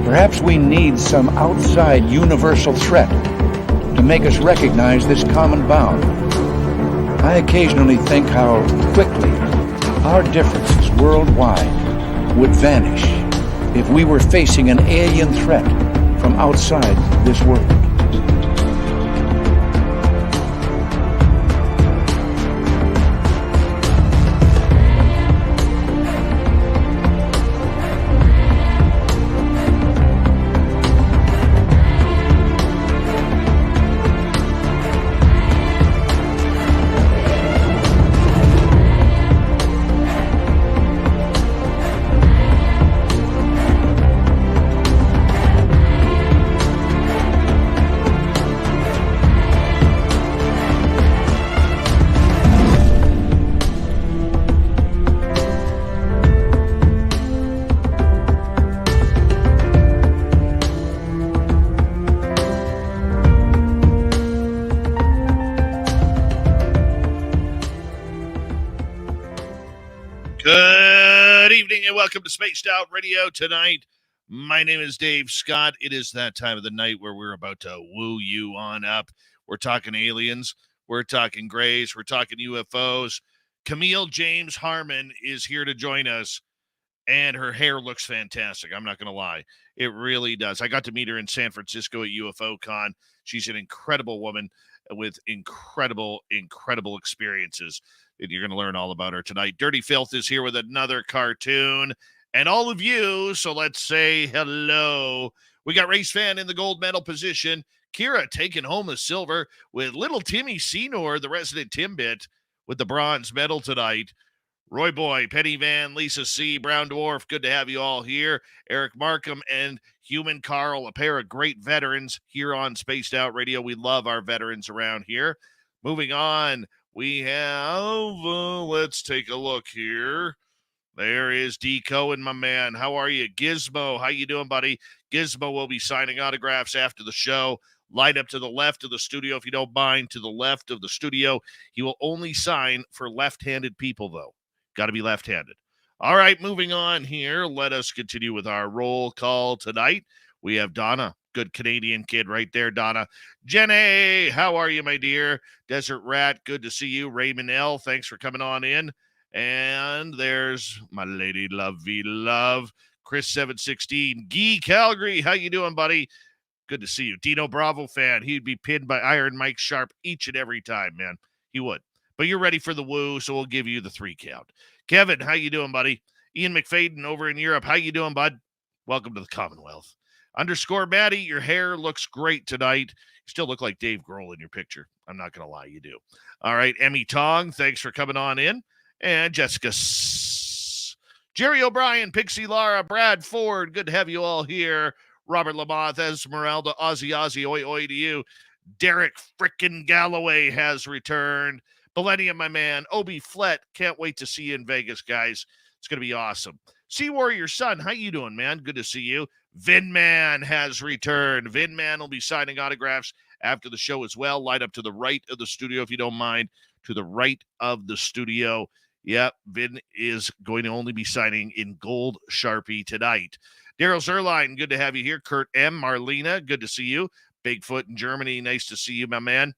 Perhaps we need some outside universal threat to make us recognize this common bound. I occasionally think how quickly our differences worldwide would vanish if we were facing an alien threat from outside this world. Welcome to Spaced Out Radio tonight. My name is Dave Scott. It is that time of the night where we're about to woo you on up. We're talking aliens. We're talking grays. We're talking UFOs. CAMILLE James Harman is here to join us, and her hair looks fantastic. I'm not going to lie. It really does. I got to meet her in San Francisco at UFO Con. She's an incredible woman with incredible experiences. You're going to learn all about her tonight. Dirty Filth is here with another cartoon. And all of you, so let's say hello. We got Race Fan in the gold medal position. Kira taking home the silver with little Timmy Senor, the resident Timbit, with the bronze medal tonight. Roy Boy, Penny Van, Lisa C., Brown Dwarf, good to have you all here. Eric Markham and Human Carl, a pair of great veterans here on Spaced Out Radio. We love our veterans around here. Moving on. We have, let's take a look here. There is D. Cohen, my man. How are you? Gizmo, how you doing, buddy? Gizmo will be signing autographs after the show. Line up to the left of the studio, if you don't mind, to the left of the studio. He will only sign for left-handed people, though. Got to be left-handed. All right, moving on here. Let us continue with our roll call tonight. We have Donna. Good Canadian kid right there, Donna. Jenny, how are you, my dear? Desert Rat, good to see you. Raymond L., thanks for coming on in. And there's my lady Lovey Love. Chris 716. Guy Calgary, how you doing, buddy? Good to see you. Dino Bravo fan. He'd be pinned by Iron Mike Sharp each and every time, man. He would. But you're ready for the woo, so we'll give you the 3 count. Kevin, how you doing, buddy? Ian McFadden over in Europe. How you doing, bud? Welcome to the Commonwealth. Underscore Maddie, your hair looks great tonight. You still look like Dave Grohl in your picture. I'm not going to lie, you do. All right, Emmy Tong, thanks for coming on in. And Jessica Jerry O'Brien, Pixie Lara, Brad Ford, good to have you all here. Robert Lamont, Esmeralda, Ozzy, oi, oi to you. Derek frickin' Galloway has returned. Millennium, my man. Obi Flett, can't wait to see you in Vegas, guys. It's going to be awesome. Sea Warrior Son, how you doing, man? Good to see you. Vinman has returned. Vinman will be signing autographs after the show as well. Light up to the right of the studio, if you don't mind. To the right of the studio. Yep, Vin is going to only be signing in gold Sharpie tonight. Daryl Zerline, good to have you here. Kurt M. Marlena, good to see you. Bigfoot in Germany, nice to see you, my man.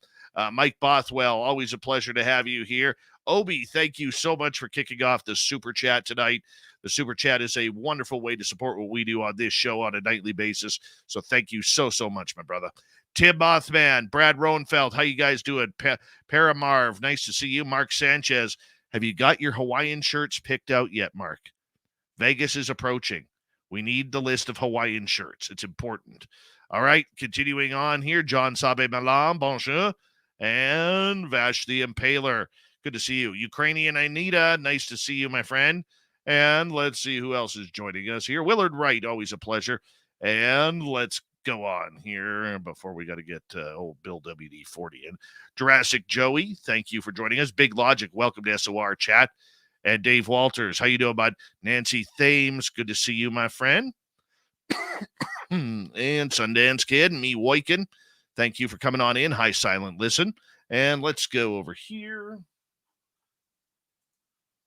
Mike Bothwell, always a pleasure to have you here. Obi, thank you so much for kicking off the Super Chat tonight. The Super Chat is a wonderful way to support what we do on this show on a nightly basis. So thank you so much, my brother. Tim Mothman, Brad Roenfeld, how you guys doing? Paramarv, nice to see you. Mark Sanchez, have you got your Hawaiian shirts picked out yet, Mark? Vegas is approaching. We need the list of Hawaiian shirts. It's important. All right, continuing on here. John Sabe Malam, bonjour. And Vash the Impaler, good to see you. Ukrainian Anita, nice to see you, my friend. And let's see who else is joining us here. Willard Wright, always a pleasure. And let's go on here before we got to get old Bill WD-40 in. Jurassic Joey, thank you for joining us. Big Logic, welcome to SOR chat. And Dave Walters, how you doing, bud? Nancy Thames, good to see you, my friend. And Sundance Kid and me, Woiken, thank you for coming on in. Hi, Silent Listen. And let's go over here.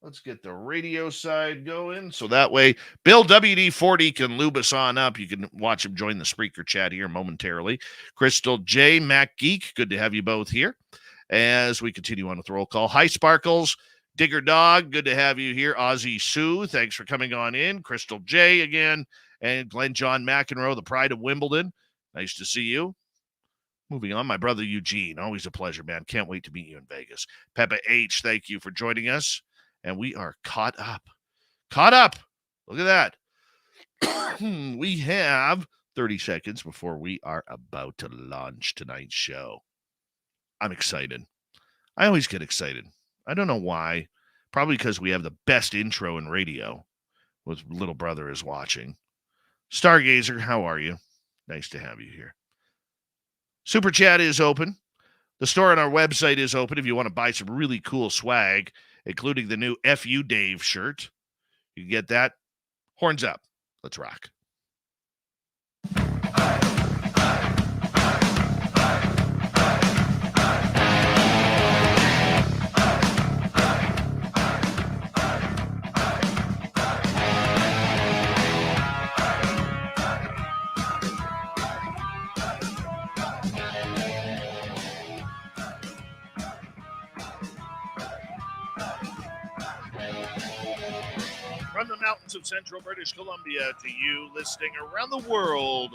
Let's get the radio side going. So that way, Bill WD-40 can lube us on up. You can watch him join the Spreaker chat here momentarily. Crystal J, Mac Geek, good to have you both here as we continue on with roll call. Hi, Sparkles. Digger Dog, good to have you here. Ozzy Sue, thanks for coming on in. Crystal J again. And Glenn John McEnroe, the pride of Wimbledon. Nice to see you. Moving on, my brother Eugene. Always a pleasure, man. Can't wait to meet you in Vegas. Peppa H, thank you for joining us. And we are caught up. Caught up. Look at that. We have 30 seconds before we are about to launch tonight's show. I'm excited. I always get excited. I don't know why. Probably because we have the best intro in radio. With little brother is watching. Stargazer, how are you? Nice to have you here. Super Chat is open. The store on our website is open if you want to buy some really cool swag, including the new FU Dave shirt. You can get that. Horns up. Let's rock. From the mountains of central British Columbia to you listening around the world,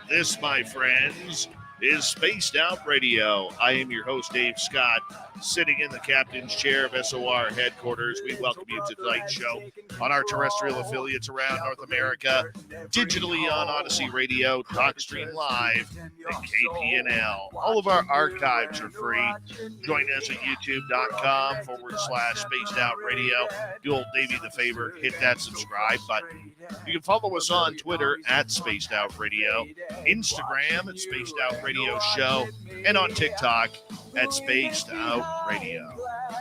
this, my friends, is Spaced Out Radio. I am your host, Dave Scott, sitting in the captain's chair of SOR headquarters. We welcome you to tonight's show on our terrestrial affiliates around North America, digitally on Odyssey Radio, TalkStream Live, and KPNL. All of our archives are free. Join us at youtube.com/Spaced Out Radio. Do old Davey the favor, hit that subscribe button. You can follow us on Twitter at Spaced Out Radio, Instagram at Spaced Out Radio Show, and on TikTok at Spaced Out Radio.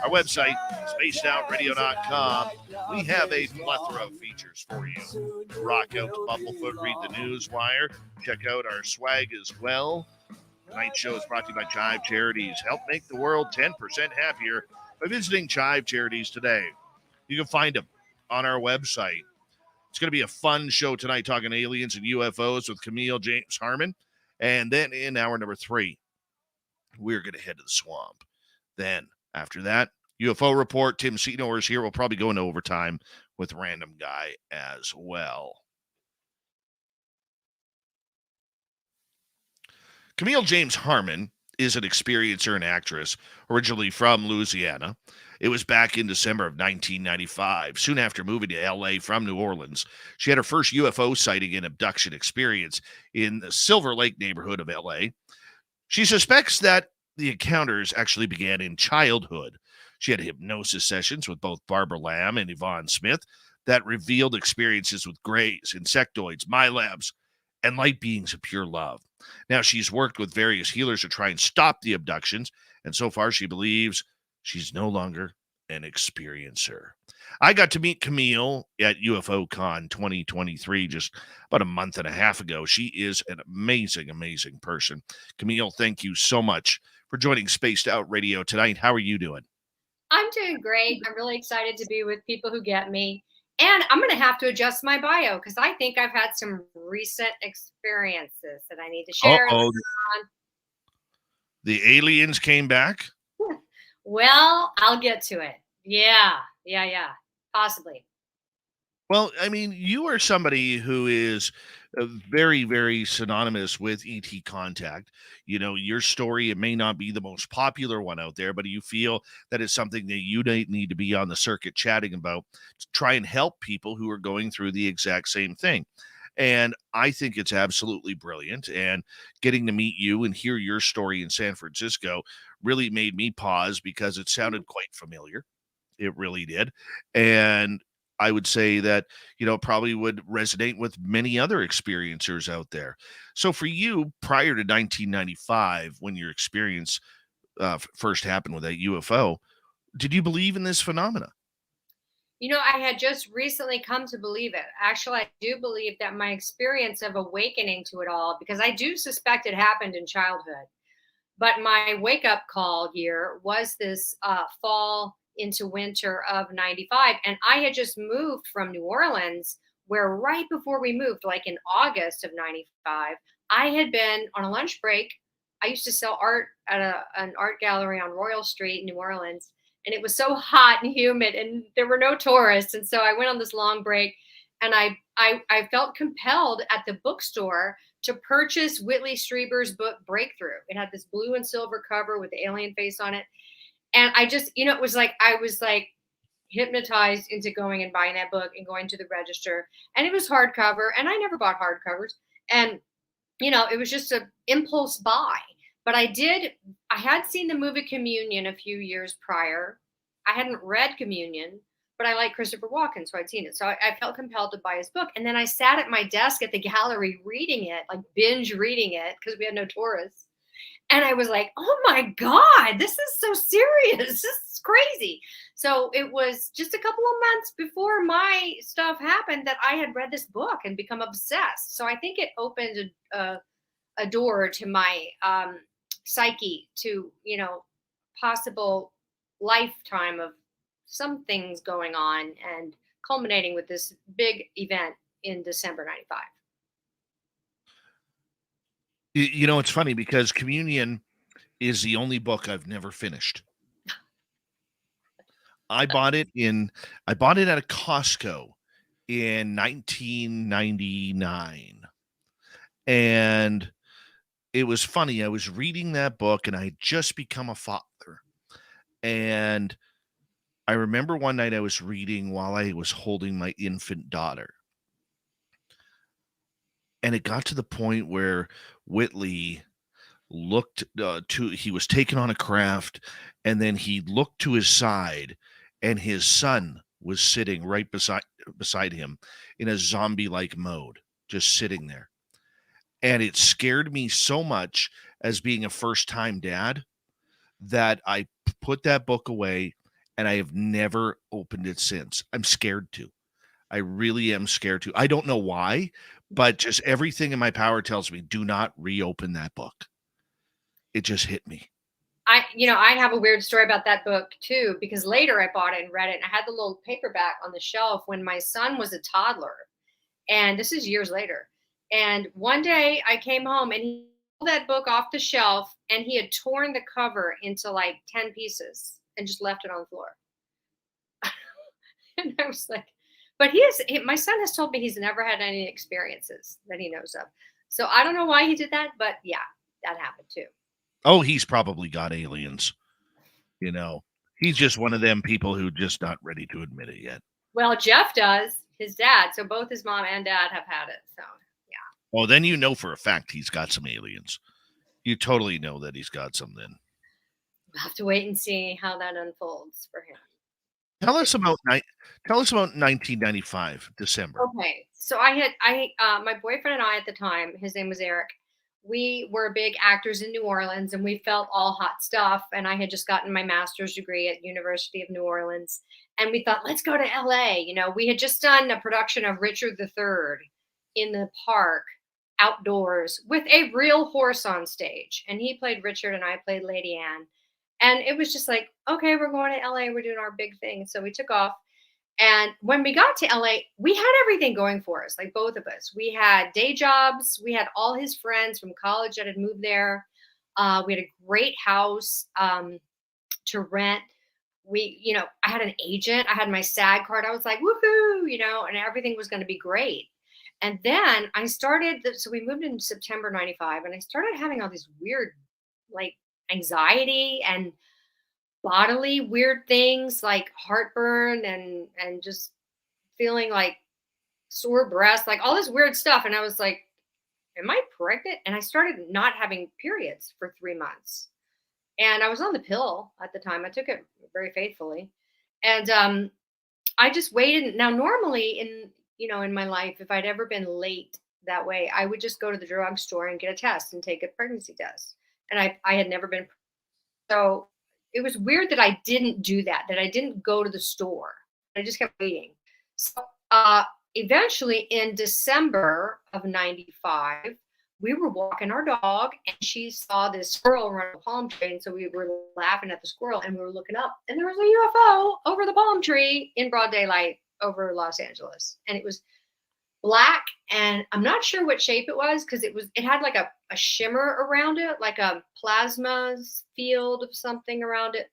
Our website, spacedoutradio.com. We have a plethora of features for you. Rock out to Bumblefoot, read the news wire, check out our swag as well. Tonight's show is brought to you by Chive Charities. Help make the world 10% happier by visiting Chive Charities today. You can find them on our website. It's going to be a fun show tonight, talking aliens and UFOs with CAMILLE James Harman. And then in hour number 3, we're going to head to the swamp. Then after that, UFO report. Tim Senor is here. We'll probably go into overtime with Random Guy as well. CAMILLE James Harman is an experiencer and actress, originally from Louisiana. It was back in December of 1995. Soon after moving to L.A. from New Orleans, she had her first UFO sighting and abduction experience in the Silverlake neighborhood of L.A. She suspects that the encounters actually began in childhood. She had hypnosis sessions with both Barbara Lamb and Yvonne Smith that revealed experiences with grays, insectoids, MILABS, and light beings of pure love. Now, she's worked with various healers to try and stop the abductions, and so far she believes she's no longer an experiencer. I got to meet CAMILLE at UFO Con 2023 just about a month and a half ago. She is an amazing, amazing person. CAMILLE, thank you so much for joining Spaced Out Radio tonight. How are you doing? I'm doing great. I'm really excited to be with people who get me. And I'm going to have to adjust my bio because I think I've had some recent experiences that I need to share. The aliens came back? Well, I'll get to it. Yeah. Possibly. Well, I mean, you are somebody who is very, very synonymous with ET contact. You know, your story, it may not be the most popular one out there, but you feel that it's something that you need to be on the circuit chatting about to try and help people who are going through the exact same thing. And I think it's absolutely brilliant. And getting to meet you and hear your story in San Francisco really made me pause because it sounded quite familiar. It really did. And I would say that, you know, probably would resonate with many other experiencers out there. So for you, prior to 1995, when your experience first happened with that UFO, did you believe in this phenomena? You know, I had just recently come to believe it. Actually, I do believe that my experience of awakening to it all, because I do suspect it happened in childhood, but my wake-up call year was this fall into winter of 95. And I had just moved from New Orleans, where right before we moved, like in August of 95, I had been on a lunch break. I used to sell art at an art gallery on Royal Street in New Orleans. And it was so hot and humid and there were no tourists. And so I went on this long break, and I felt compelled at the bookstore to purchase Whitley Strieber's book Breakthrough. It had this blue and silver cover with the alien face on it. And I just, it was like, I was like hypnotized into going and buying that book and going to the register. And it was hardcover, and I never bought hardcovers. And, it was just an impulse buy. But I had seen the movie Communion a few years prior. I hadn't read Communion, but I like Christopher Walken, so I'd seen it. So I felt compelled to buy his book. And then I sat at my desk at the gallery reading it, like binge reading it, because we had no tourists. And I was like, oh my God, this is so serious. This is crazy. So it was just a couple of months before my stuff happened that I had read this book and become obsessed. So I think it opened a door to my psyche to, possible lifetime of some things going on, and culminating with this big event in December 95. It's funny because Communion is the only book I've never finished. I bought it at a Costco in 1999. And it was funny. I was reading that book and I had just become a father. And I remember one night I was reading while I was holding my infant daughter. And it got to the point where Whitley looked he was taken on a craft, and then he looked to his side, and his son was sitting right beside him in a zombie-like mode, just sitting there. And it scared me so much as being a first-time dad that I put that book away, and I have never opened it since. I'm scared to. I really am scared to. I don't know why, but just everything in my power tells me, do not reopen that book. It just hit me. I have a weird story about that book too, because later I bought it and read it, and I had the little paperback on the shelf when my son was a toddler. And this is years later. And one day I came home and he pulled that book off the shelf, and he had torn the cover into like 10 pieces and just left it on the floor. And I was like, but my son has told me he's never had any experiences that he knows of. So I don't know why he did that, but yeah, that happened too. Oh, he's probably got aliens. He's just one of them people who just not ready to admit it yet. Well, Jeff does, his dad. So both his mom and dad have had it. So yeah. Well, then for a fact he's got some aliens. You totally know that he's got some then. We'll have to wait and see how that unfolds for him. Tell us about 1995, December. Okay. So my boyfriend and I at the time, his name was Eric, we were big actors in New Orleans, and we felt all hot stuff. And I had just gotten my master's degree at University of New Orleans. And we thought, let's go to LA. We had just done a production of Richard III in the park outdoors with a real horse on stage. And he played Richard and I played Lady Anne. And it was just like, okay, we're going to LA. We're doing our big thing. So we took off. And when we got to LA, we had everything going for us, like both of us. We had day jobs. We had all his friends from college that had moved there. We had a great house to rent. I had an agent. I had my SAG card. I was like, woohoo, and everything was going to be great. And then so we moved in September 95, and I started having all these weird, like, anxiety and bodily weird things like heartburn and just feeling like sore breasts, like all this weird stuff. And I was like, am I pregnant? And I started not having periods for 3 months. And I was on the pill at the time. I took it very faithfully. And I just waited. Now, normally in my life, if I'd ever been late that way, I would just go to the drugstore and get a test and take a pregnancy test. And I had never been. So it was weird that I didn't do that I didn't go to the store. I just kept waiting. So eventually in December of 95, we were walking our dog, and she saw this squirrel run a palm tree. And so we were laughing at the squirrel, and we were looking up, and there was a UFO over the palm tree in broad daylight over Los Angeles. And it was black, and I'm not sure what shape it was, because it had like a shimmer around it, like a plasma field of something around it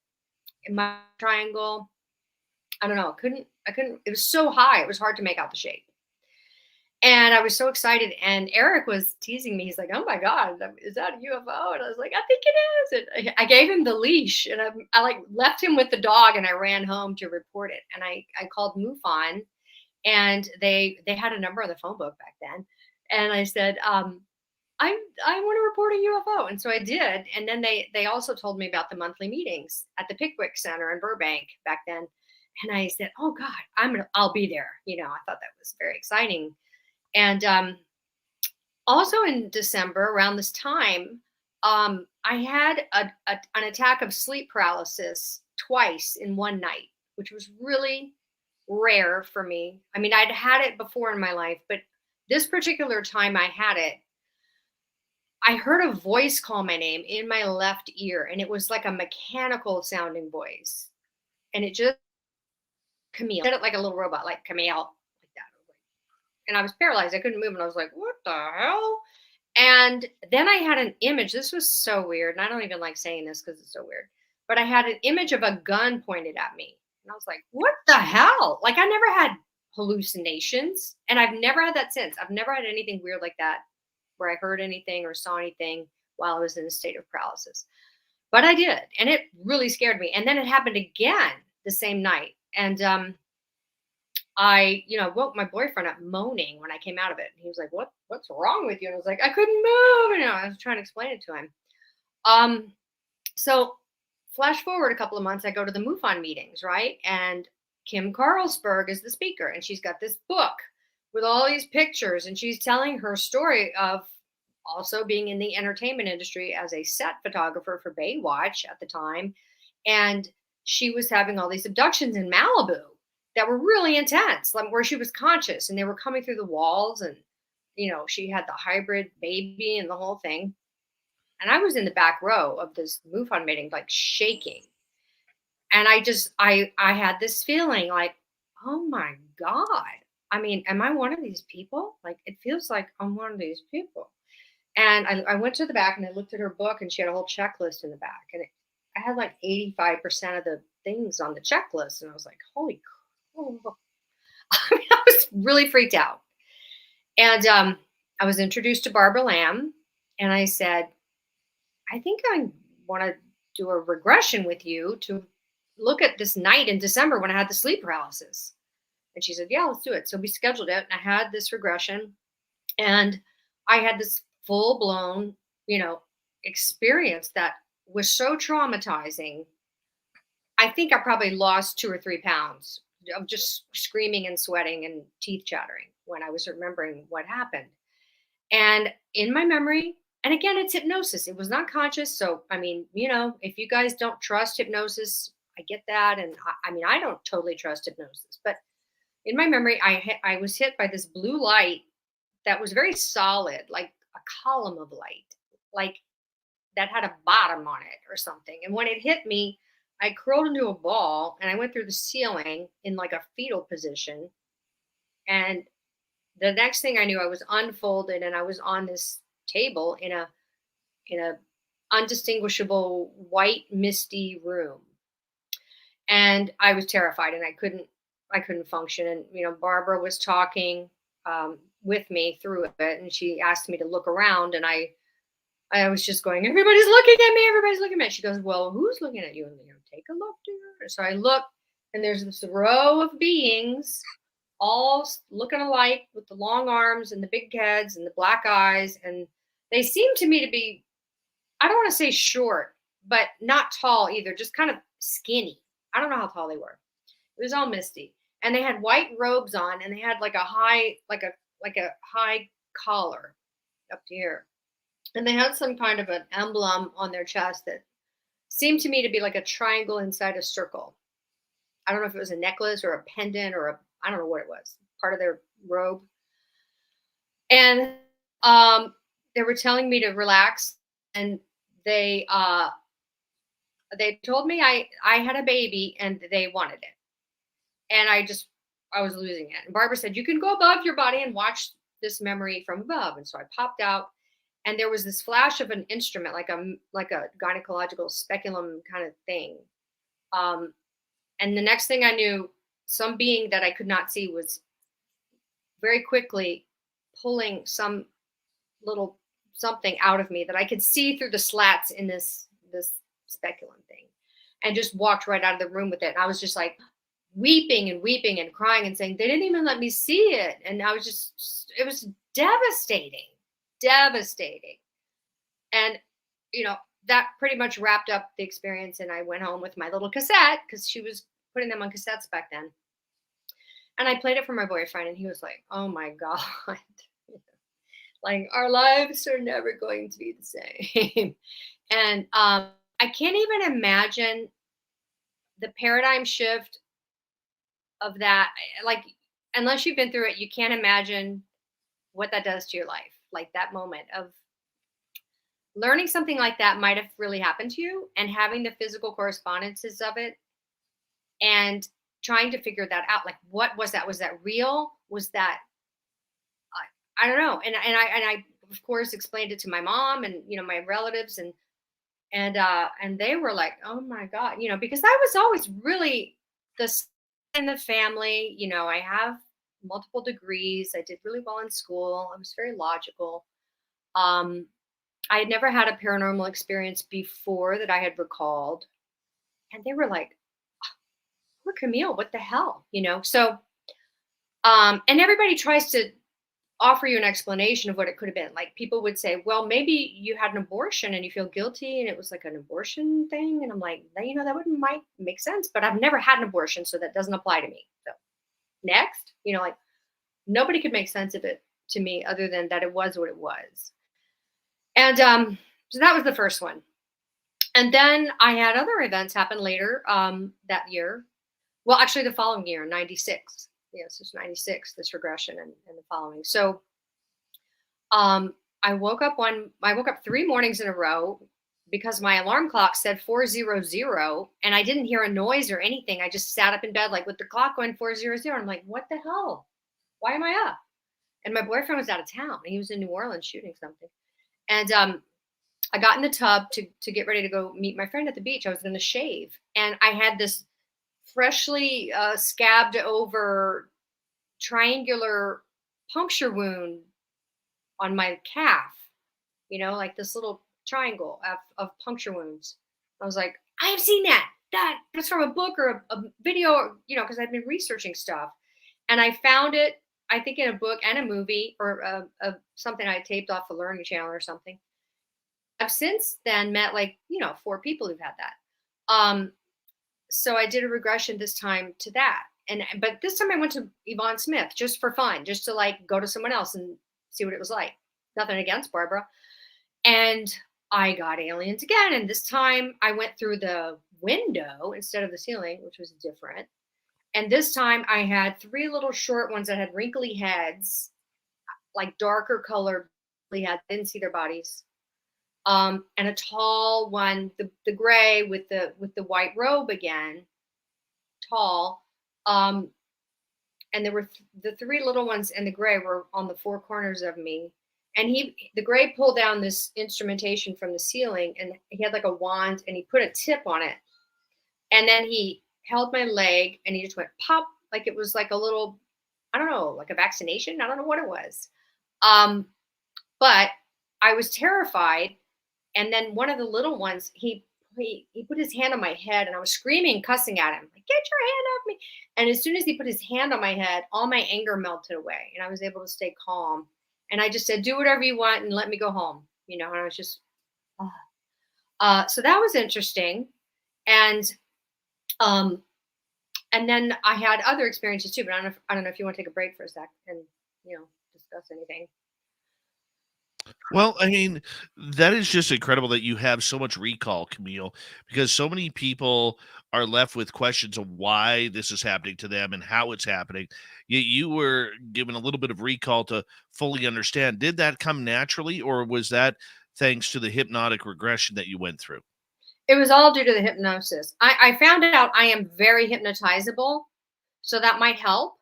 in my triangle. I don't know. I couldn't, it was so high, it was hard to make out the shape. And I was so excited. And Eric was teasing me. He's like, "Oh my God, is that a UFO?" And I was like, "I think it is." And I gave him the leash, and I like left him with the dog, and I ran home to report it. And I called MUFON, and they had a number on the phone book back then. And I said, I want to report a UFO. And so I did. And then they also told me about the monthly meetings at the Pickwick Center in Burbank back then. And I said, "Oh God, I'll be there." I thought that was very exciting. And also in December, around this time, I had an attack of sleep paralysis twice in one night, which was really rare for me. I mean, I'd had it before in my life, but this particular time I had it, I heard a voice call my name in my left ear, and it was like a mechanical sounding voice. And it just, Camille, said it like a little robot, like Camille. And I was paralyzed. I couldn't move. And I was like, "What the hell?" And then I had an image. This was so weird. And I don't even like saying this because it's so weird. But I had an image of a gun pointed at me. And I was like, "What the hell?" Like, I never had hallucinations. And I've never had that since. I've never had anything weird like that where I heard anything or saw anything while I was in a state of paralysis. But I did. And it really scared me. And then it happened again the same night. And I, woke my boyfriend up moaning when I came out of it. And he was like, what's wrong with you? And I was like, "I couldn't move." And I was trying to explain it to him. So flash forward a couple of months, I go to the MUFON meetings, right? And Kim Carlsberg is the speaker, and she's got this book with all these pictures, and she's telling her story of also being in the entertainment industry as a set photographer for Baywatch at the time. And she was having all these abductions in Malibu that were really intense, like where she was conscious and they were coming through the walls, and she had the hybrid baby and the whole thing. And I was in the back row of this MUFON meeting, like shaking. And I had this feeling like, "Oh my God. I mean, am I one of these people? Like, it feels like I'm one of these people." And I went to the back and I looked at her book, and she had a whole checklist in the back. And I had like 85% of the things on the checklist. And I was like, "Holy crap." I was really freaked out. And I was introduced to Barbara Lamb, and I said, "I think I want to do a regression with you to look at this night in December when I had the sleep paralysis." And she said, "Yeah, let's do it." So we scheduled it, and I had this regression, and I had this full blown, experience that was so traumatizing. I think I probably lost 2 or 3 pounds of just screaming and sweating and teeth chattering when I was remembering what happened. And in my memory, and again, it's hypnosis. It was not conscious. So, I mean, if you guys don't trust hypnosis, I get that. And I don't totally trust hypnosis, but in my memory, I was hit by this blue light that was very solid, like a column of light, like that had a bottom on it or something. And when it hit me, I curled into a ball, and I went through the ceiling in like a fetal position. And the next thing I knew, I was unfolded, and I was on this table in a undistinguishable white misty room. And I was terrified, and I couldn't function. And Barbara was talking with me through it, and she asked me to look around, and I was just going, "Everybody's looking at me. Everybody's looking at me." She goes, "Well, who's looking at you?" And "Take a look, dear." So I look, and there's this row of beings, all looking alike, with the long arms and the big heads and the black eyes. And they seemed to me to be, I don't want to say short, but not tall either, just kind of skinny. I don't know how tall they were. It was all misty. And they had white robes on, and they had like a high collar up to here. And they had some kind of an emblem on their chest that seemed to me to be like a triangle inside a circle. I don't know if it was a necklace or a pendant or I don't know what it was, part of their robe. And they were telling me to relax, and they told me I had a baby and they wanted it. And I was losing it. And Barbara said, "You can go above your body and watch this memory from above." And so I popped out, and there was this flash of an instrument, like a gynecological speculum kind of thing. And the next thing I knew, some being that I could not see was very quickly pulling some little something out of me that I could see through the slats in this speculum thing, and just walked right out of the room with it. And I was just like weeping and crying and saying, "They didn't even let me see it." And I was just, it was devastating. And, that pretty much wrapped up the experience. And I went home with my little cassette, because she was putting them on cassettes back then. And I played it for my boyfriend, and he was like, "Oh my God." Like, our lives are never going to be the same. And I can't even imagine the paradigm shift of that. Like, unless you've been through it, you can't imagine what that does to your life. Like, that moment of learning something like that might have really happened to you, and having the physical correspondences of it, and trying to figure that out. Like, what was that? Was that real? Was that, I don't know. And I of course explained it to my mom and, my relatives, and they were like, "Oh my God," because I was always really in the family. I have multiple degrees. I did really well in school. I was very logical. I had never had a paranormal experience before that I had recalled. And they were like, "Poor Camille, what the hell?" So, and everybody tries to offer you an explanation of what it could have been. Like, people would say, "Well, maybe you had an abortion and you feel guilty and it was like an abortion thing." And I'm like, that might make sense, but I've never had an abortion, so that doesn't apply to me. So next, like, nobody could make sense of it to me other than that it was what it was. And so that was the first one. And then I had other events happen later that year. Well, actually the following year, 96. Yes, it's 96, this regression and the following. So I woke up 3 mornings in a row because my alarm clock said 400, and I didn't hear a noise or anything. I just sat up in bed, like, with the clock going 400. I'm like, what the hell? Why am I up? And my boyfriend was out of town. He was in New Orleans shooting something. And I got in the tub to get ready to go meet my friend at the beach. I was going to shave. And I had this freshly scabbed over triangular puncture wound on my calf, like this little triangle of puncture wounds. I was like, I have seen that's from a book or a video, because I've been researching stuff. And I found it, I think, in a book and a movie, or something I taped off the Learning Channel or something. I've since then met 4 people who've had that. So I did a regression this time to that. But this time I went to Yvonne Smith just for fun, just to go to someone else and see what it was like. Nothing against Barbara. And I got aliens again. And this time I went through the window instead of the ceiling, which was different. And this time I had 3 little short ones that had wrinkly heads, like darker colored heads. I didn't see their bodies. And a tall one, the gray with the white robe again, tall. And there were the 3 little ones, and the gray were on the 4 corners of me. And the gray pulled down this instrumentation from the ceiling, and he had like a wand, and he put a tip on it. And then he held my leg, and he just went pop, like it was like a little, I don't know, like a vaccination. I don't know what it was. But I was terrified. And then one of the little ones, he put his hand on my head, and I was screaming, cussing at him, like, "Get your hand off me." And as soon as he put his hand on my head, all my anger melted away, and I was able to stay calm. And I just said, "Do whatever you want and let me go home." And I was just, so that was interesting. And then I had other experiences too, but I don't know if you want to take a break for a sec and, discuss anything. Well, I mean, that is just incredible that you have so much recall, Camille, because so many people are left with questions of why this is happening to them and how it's happening. Yet you were given a little bit of recall to fully understand. Did that come naturally, or was that thanks to the hypnotic regression that you went through? It was all due to the hypnosis. I found out I am very hypnotizable, so that might help.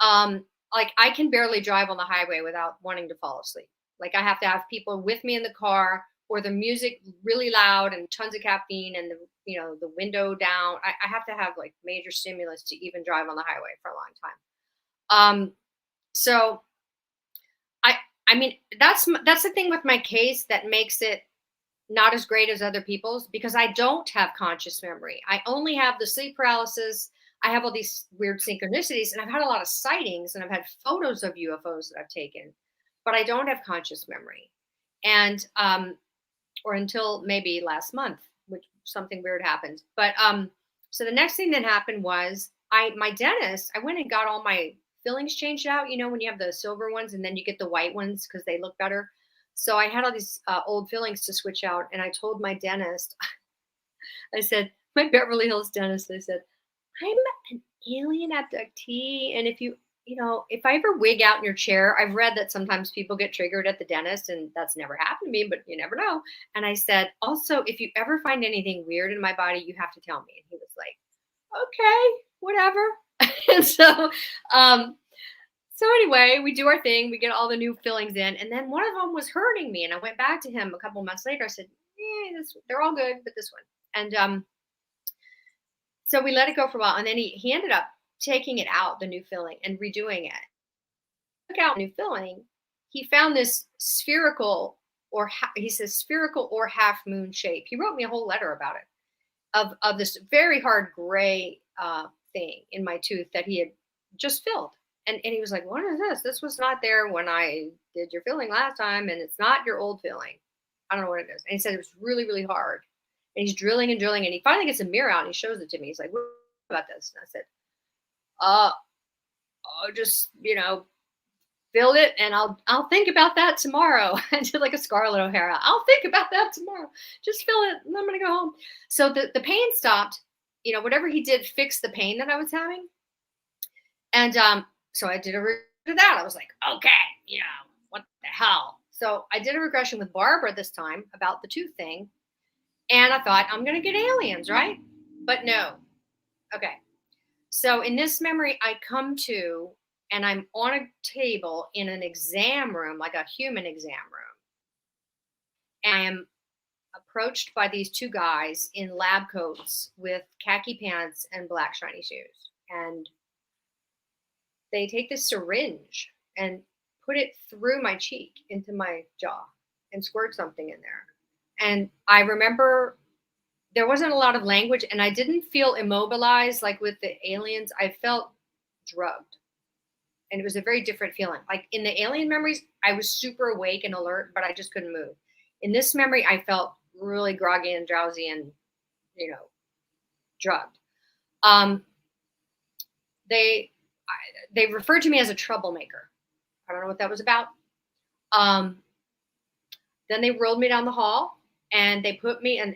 Like I can barely drive on the highway without wanting to fall asleep. Like I have to have people with me in the car, or the music really loud and tons of caffeine, and the window down. I have to have like major stimulus to even drive on the highway for a long time. So I I mean that's the thing with my case that makes it not as great as other people's, because I don't have conscious memory. I only have the sleep paralysis. I have all these weird synchronicities, and I've had a lot of sightings, and I've had photos of UFOs that I've taken, but I don't have conscious memory. And or until maybe last month, which something weird happened. But so the next thing that happened was my dentist. I went and got all my fillings changed out. You know, when you have the silver ones and then you get the white ones because they look better. So I had all these old fillings to switch out, and I told my dentist, I said, my Beverly Hills dentist, I said, I'm an alien abductee, and if I ever wig out in your chair, I've read that sometimes people get triggered at the dentist, and that's never happened to me, but you never know. And I said, also, if you ever find anything weird in my body, you have to tell me. And he was like, okay, whatever. And so anyway, we do our thing. We get all the new fillings in, and then one of them was hurting me, and I went back to him a couple months later. I said, they're all good, but this one. And so we let it go for a while, and then he ended up taking it out, the new filling, and redoing it. Took out new filling. He found this spherical, he says spherical or half moon shape. He wrote me a whole letter about it, of this very hard gray thing in my tooth that he had just filled. And he was like, what is this? This was not there when I did your filling last time, and it's not your old filling. I don't know what it is. And he said it was really, really hard. And he's drilling and drilling, and he finally gets a mirror out and he shows it to me. He's like, what about this? And I said, just, fill it, and I'll think about that tomorrow. I did like a Scarlett O'Hara. I'll think about that tomorrow. Just fill it, and I'm going to go home. So the pain stopped. Whatever he did fixed the pain that I was having. And so I did a regression of that. I was like, okay, what the hell? So I did a regression with Barbara this time about the tooth thing. And I thought, I'm going to get aliens, right? But no. Okay. So in this memory, I come to, and I'm on a table in an exam room, like a human exam room. And I am approached by these two guys in lab coats with khaki pants and black shiny shoes. And they take this syringe and put it through my cheek into my jaw and squirt something in there. And I remember there wasn't a lot of language, and I didn't feel immobilized like with the aliens. I felt drugged. And it was a very different feeling. Like in the alien memories, I was super awake and alert, but I just couldn't move. In this memory, I felt really groggy and drowsy and, drugged. They referred to me as a troublemaker. I don't know what that was about. Then they rolled me down the hall, and they put me in.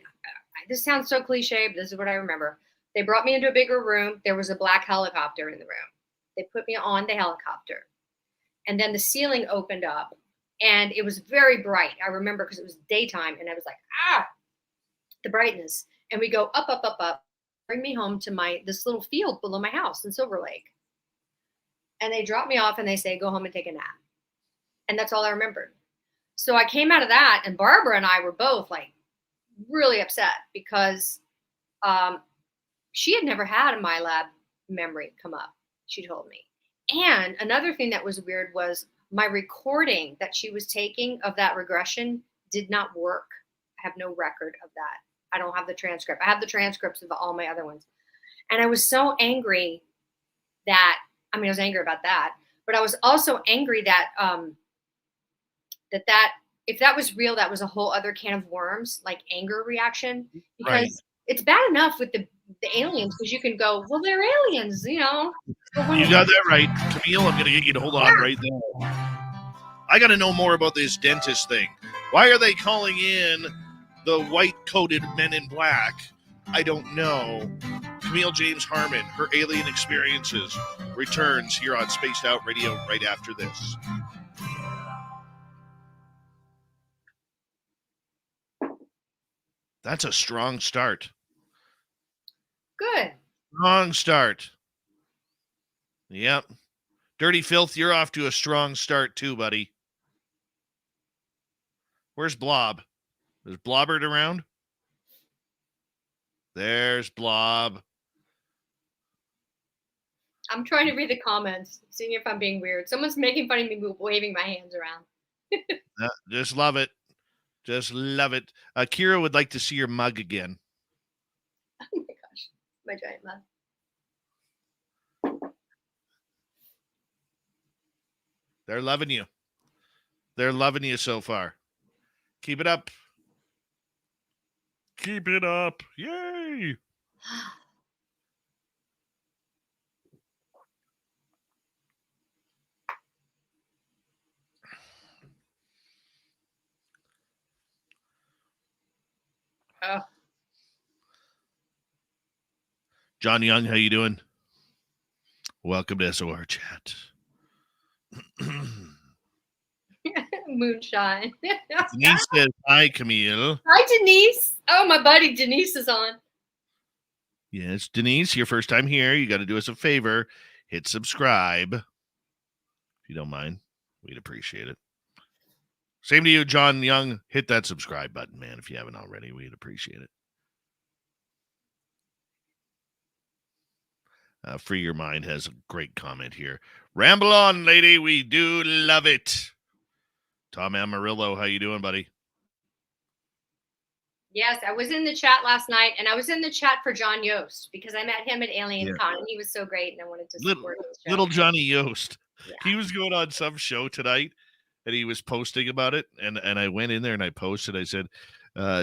This sounds so cliche, but this is what I remember. They brought me into a bigger room. There was a black helicopter in the room. They put me on the helicopter, and then the ceiling opened up, and it was very bright. I remember because it was daytime, and I was like, the brightness. And we go up, up, up, up, bring me home to this little field below my house in Silverlake. And they drop me off, and they say, go home and take a nap. And that's all I remembered. So I came out of that, and Barbara and I were both like really upset because she had never had a MILAB memory come up, she told me. And another thing that was weird was my recording that she was taking of that regression did not work. I have no record of that. I don't have the transcript. I have the transcripts of all my other ones. And I was so angry that, I was angry about that, but I was also angry that that if that was real, that was a whole other can of worms, like anger reaction, because It's bad enough with the aliens, because you can go, well, they're aliens, You got that right. Camille, I'm going to get you to hold on right there. I got to know more about this dentist thing. Why are they calling in the white-coated men in black? I don't know. CAMILLE James Harman, her alien experiences, returns here on Spaced Out Radio right after this. That's a strong start. Good. Strong start. Yep. Dirty Filth, you're off to a strong start too, buddy. Where's Blob? Is Blobbert around? There's Blob. I'm trying to read the comments, seeing if I'm being weird. Someone's making fun of me waving my hands around. Just love it. Just love it. Kira would like to see your mug again. Oh my gosh, my giant mug. They're loving you. They're loving you so far. Keep it up. Keep it up. Yay. Oh. John Young, how you doing? Welcome to SOR Chat. Moonshine. Denise says, hi, Camille. Hi, Denise. Oh, my buddy Denise is on. Yes, Denise, your first time here. You got to do us a favor. Hit subscribe. If you don't mind, we'd appreciate it. Same to you, John Young. Hit that subscribe button, man, if you haven't already. We'd appreciate it. Free Your Mind has a great comment here. Ramble on, lady. We do love it. Tom Amarillo, how you doing, buddy? Yes, I was in the chat last night, and I was in the chat for John Yost because I met him at Alien Con, and he was so great, and I wanted to support his show. Little Johnny Yost. Yeah. He was going on some show tonight, and he was posting about it, and I went in there and I posted. I said,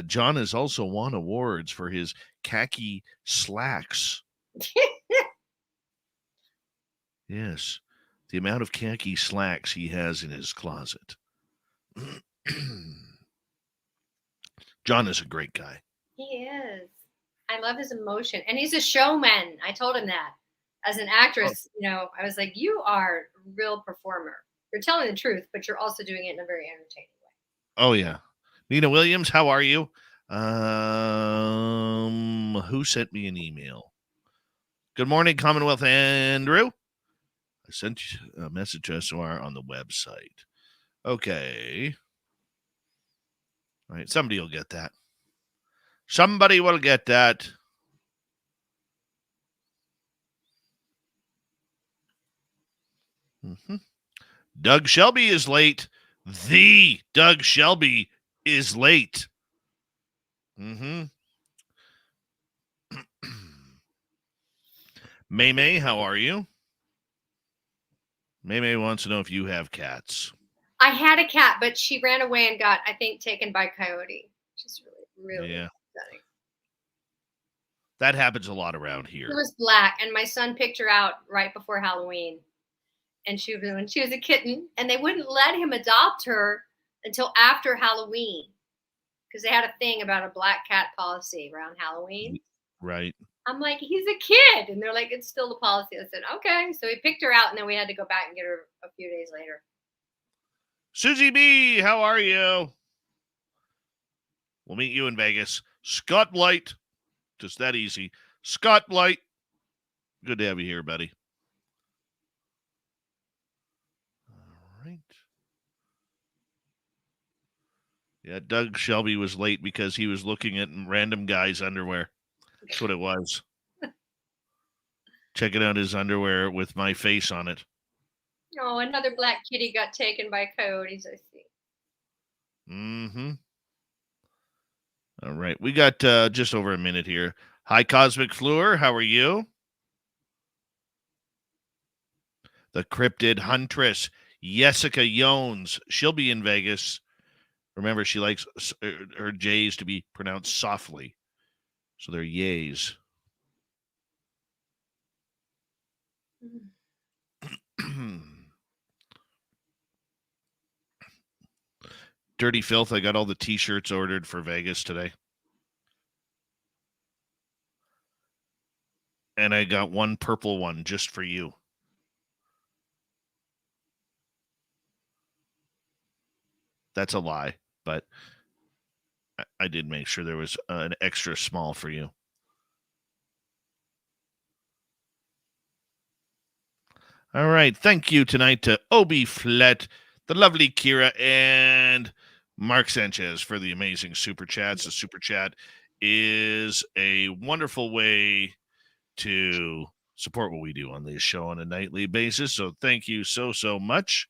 John has also won awards for his khaki slacks. Yes, the amount of khaki slacks he has in his closet. John is a great guy. He is. I love his emotion, and he's a showman. I told him that. As an actress, I was like, you are a real performer. You're telling the truth, but you're also doing it in a very entertaining way. Oh, yeah. Nina Williams, how are you? Who sent me an email? Good morning, Commonwealth Andrew. I sent you a message to SOR on the website. Okay. All right, somebody will get that. Somebody will get that. Mm-hmm. Doug Shelby is late. The Doug Shelby is late. Mm-hmm. May, how are you? May wants to know if you have cats. I had a cat, but she ran away and got, I think, taken by coyote. Which is really upsetting. That happens a lot around here. She was black, and my son picked her out right before Halloween. And when she was a kitten, and they wouldn't let him adopt her until after Halloween because they had a thing about a black cat policy around Halloween. Right. I'm like, he's a kid. And they're like, it's still the policy. I said, okay. So he picked her out, and then we had to go back and get her a few days later. Susie B., how are you? We'll meet you in Vegas. Scott Blight. Just that easy. Scott Blight. Good to have you here, buddy. All right. Yeah, Doug Shelby was late because he was looking at random guys' underwear. That's what it was. Checking out his underwear with my face on it. Oh, another black kitty got taken by coyotes, I see. Mm-hmm. All right. We got just over a minute here. Hi, Cosmic Fleur. How are you? The Cryptid Huntress, Jessica Jones. She'll be in Vegas. Remember, she likes her J's to be pronounced softly. So they're yays. Dirty Filth, I got all the t-shirts ordered for Vegas today. And I got one purple one just for you. That's a lie, but I did make sure there was an extra small for you. All right. Thank you tonight to Obi Flett, the lovely Kira, and Mark Sanchez for the amazing super chats. The super chat is a wonderful way to support what we do on this show on a nightly basis. So thank you so much.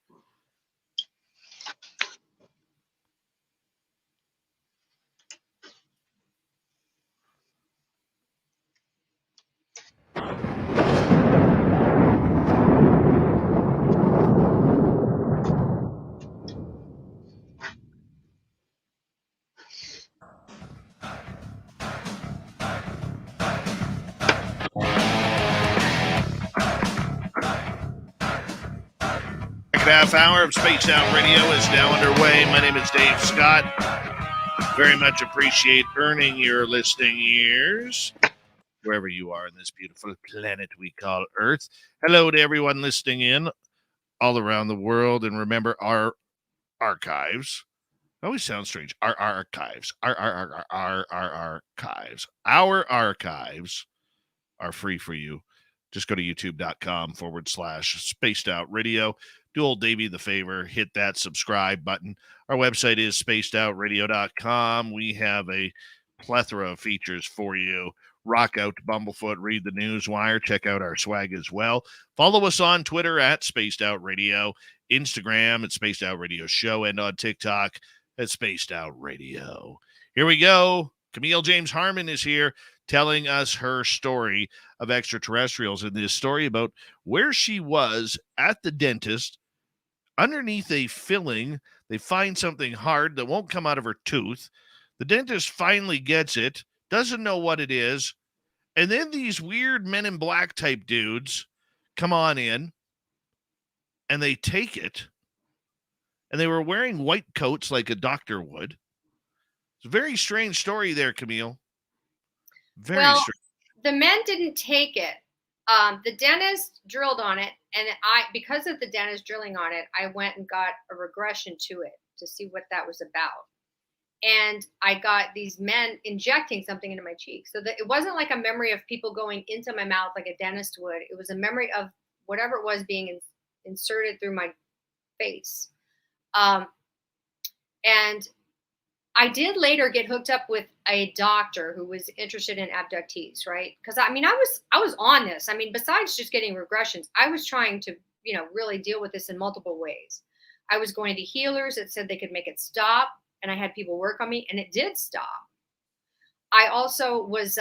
Half hour of Spaced Out Radio is now underway. My name is Dave Scott. Very much appreciate earning your listening ears wherever you are in this beautiful planet we call Earth. Hello to everyone listening in all around the world. And remember, our archives always sounds strange. Our archives. Our archives. Our archives are free for you. Just go to youtube.com/Spaced Out Radio. Do old Davey the favor, hit that subscribe button. Our website is spacedoutradio.com. We have a plethora of features for you. Rock out to Bumblefoot, read the Newswire, check out our swag as well. Follow us on Twitter at Spaced Out Radio, Instagram at Spaced Out Radio Show, and on TikTok at Spaced Out Radio. Here we go. CAMILLE James Harman is here telling us her story of extraterrestrials, and this story about where she was at the dentist. Underneath a filling, they find something hard that won't come out of her tooth. The dentist finally gets it, doesn't know what it is, and then these weird Men in Black type dudes come on in, and they take it, and they were wearing white coats like a doctor would. It's a very strange story there, Camille. Very strange. The men didn't take it. The dentist drilled on it, and because of the dentist drilling on it, I went and got a regression to it to see what that was about. And I got these men injecting something into my cheek. So that it wasn't like a memory of people going into my mouth like a dentist would. It was a memory of whatever it was being inserted through my face. And I did later get hooked up with a doctor who was interested in abductees, right? Because I was on this. I mean, besides just getting regressions, I was trying to, really deal with this in multiple ways. I was going to healers that said they could make it stop, and I had people work on me, and it did stop. I also was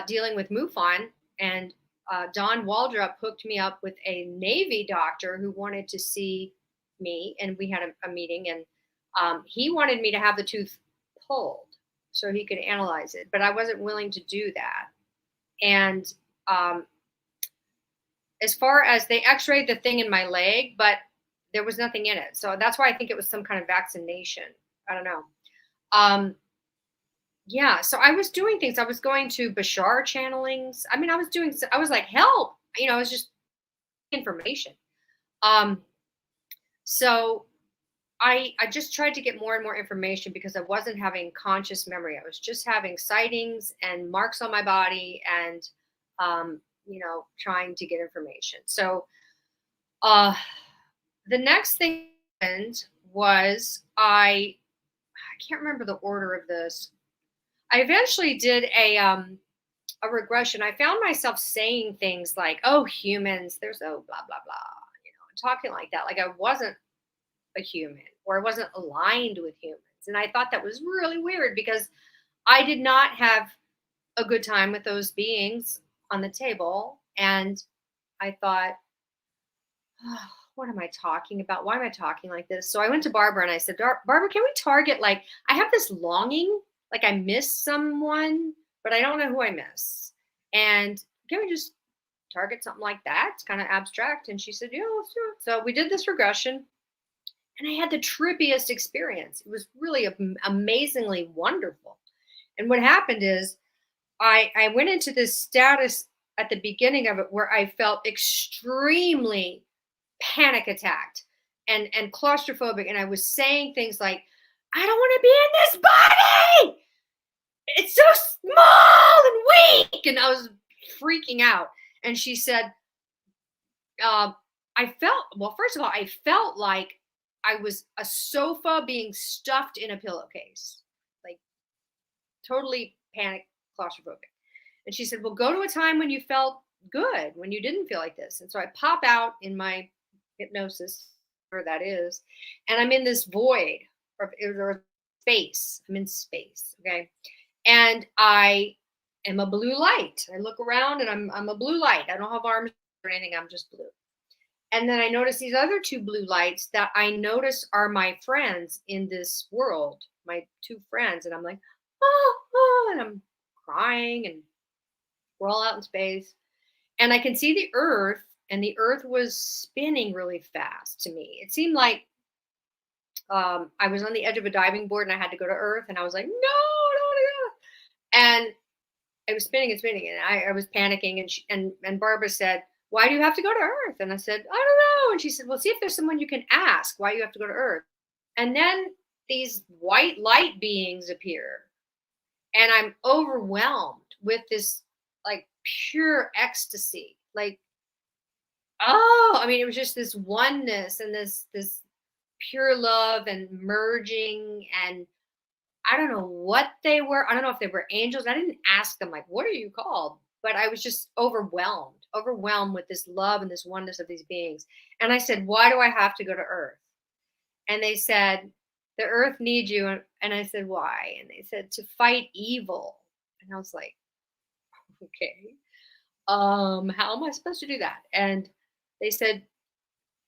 dealing with MUFON, and Don Waldrop hooked me up with a Navy doctor who wanted to see me, and we had a meeting, and he wanted me to have the tooth pulled so he could analyze it, but I wasn't willing to do that. And as far as they x-rayed the thing in my leg, but there was nothing in it. So that's why I think it was some kind of vaccination. I don't know. Yeah. So I was doing things. I was going to Bashar channelings. I mean, I was like, help, it was just information. So I just tried to get more and more information because I wasn't having conscious memory. I was just having sightings and marks on my body and, trying to get information. So the next thing was I can't remember the order of this. I eventually did a regression. I found myself saying things like, oh, humans, there's blah, blah, blah, talking like that. Like I wasn't a human or I wasn't aligned with humans. And I thought that was really weird because I did not have a good time with those beings on the table. And I thought, oh, what am I talking about? Why am I talking like this? So I went to Barbara and I said, Barbara, can we target, like, I have this longing, like I miss someone, but I don't know who I miss. And can we just target something like that? It's kind of abstract. And she said, yeah, let's do it. So we did this regression. And I had the trippiest experience. It was really amazingly wonderful. And what happened is I went into this status at the beginning of it where I felt extremely panic attacked and claustrophobic. And I was saying things like, I don't want to be in this body. It's so small and weak. And I was freaking out. And she said, first of all, I felt like I was a sofa being stuffed in a pillowcase, like totally panic, claustrophobic. And she said, well, go to a time when you felt good, when you didn't feel like this. And so I pop out in my hypnosis, whatever that is, and I'm in this void or space. I'm in space. Okay. And I am a blue light. I look around and I'm a blue light. I don't have arms or anything. I'm just blue. And then I notice these other two blue lights that I notice are my friends in this world, my two friends. And I'm like, oh, and I'm crying and we're all out in space. And I can see the earth, and the earth was spinning really fast to me. It seemed like I was on the edge of a diving board and I had to go to earth. And I was like, no, I don't want to go. And it was spinning and spinning. And I was panicking. And Barbara said, why do you have to go to earth? And I said, I don't know. And she said, well, see if there's someone you can ask why you have to go to earth. And then these white light beings appear. And I'm overwhelmed with this like pure ecstasy. Like, oh, I mean, it was just this oneness and this pure love and merging. And I don't know what they were. I don't know if they were angels. I didn't ask them, like, what are you called? But I was just overwhelmed with this love and this oneness of these beings. And I said, why do I have to go to earth? And they said, the earth needs you. And I said, why? And they said, to fight evil. And I was like, okay, how am I supposed to do that? And they said,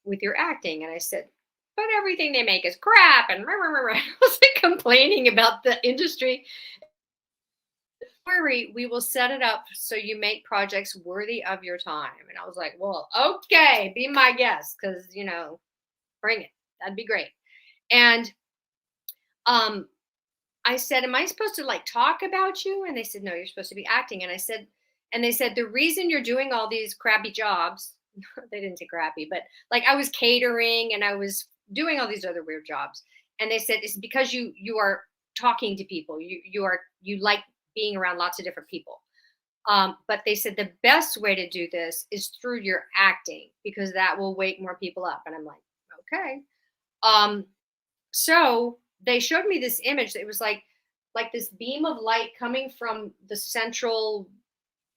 with your acting. And I said, but everything they make is crap. And I was like complaining about the industry. Worry, we will set it up so you make projects worthy of your time. And I was like, well, okay, be my guest, because bring it. That'd be great. And I said, am I supposed to like talk about you? And they said, no, you're supposed to be acting. And they said, the reason you're doing all these crappy jobs, they didn't say crappy, but like I was catering and I was doing all these other weird jobs. And they said, it's because you are talking to people. You like being around lots of different people. But they said the best way to do this is through your acting, because that will wake more people up. And I'm like, okay. So they showed me this image that it was like this beam of light coming from the central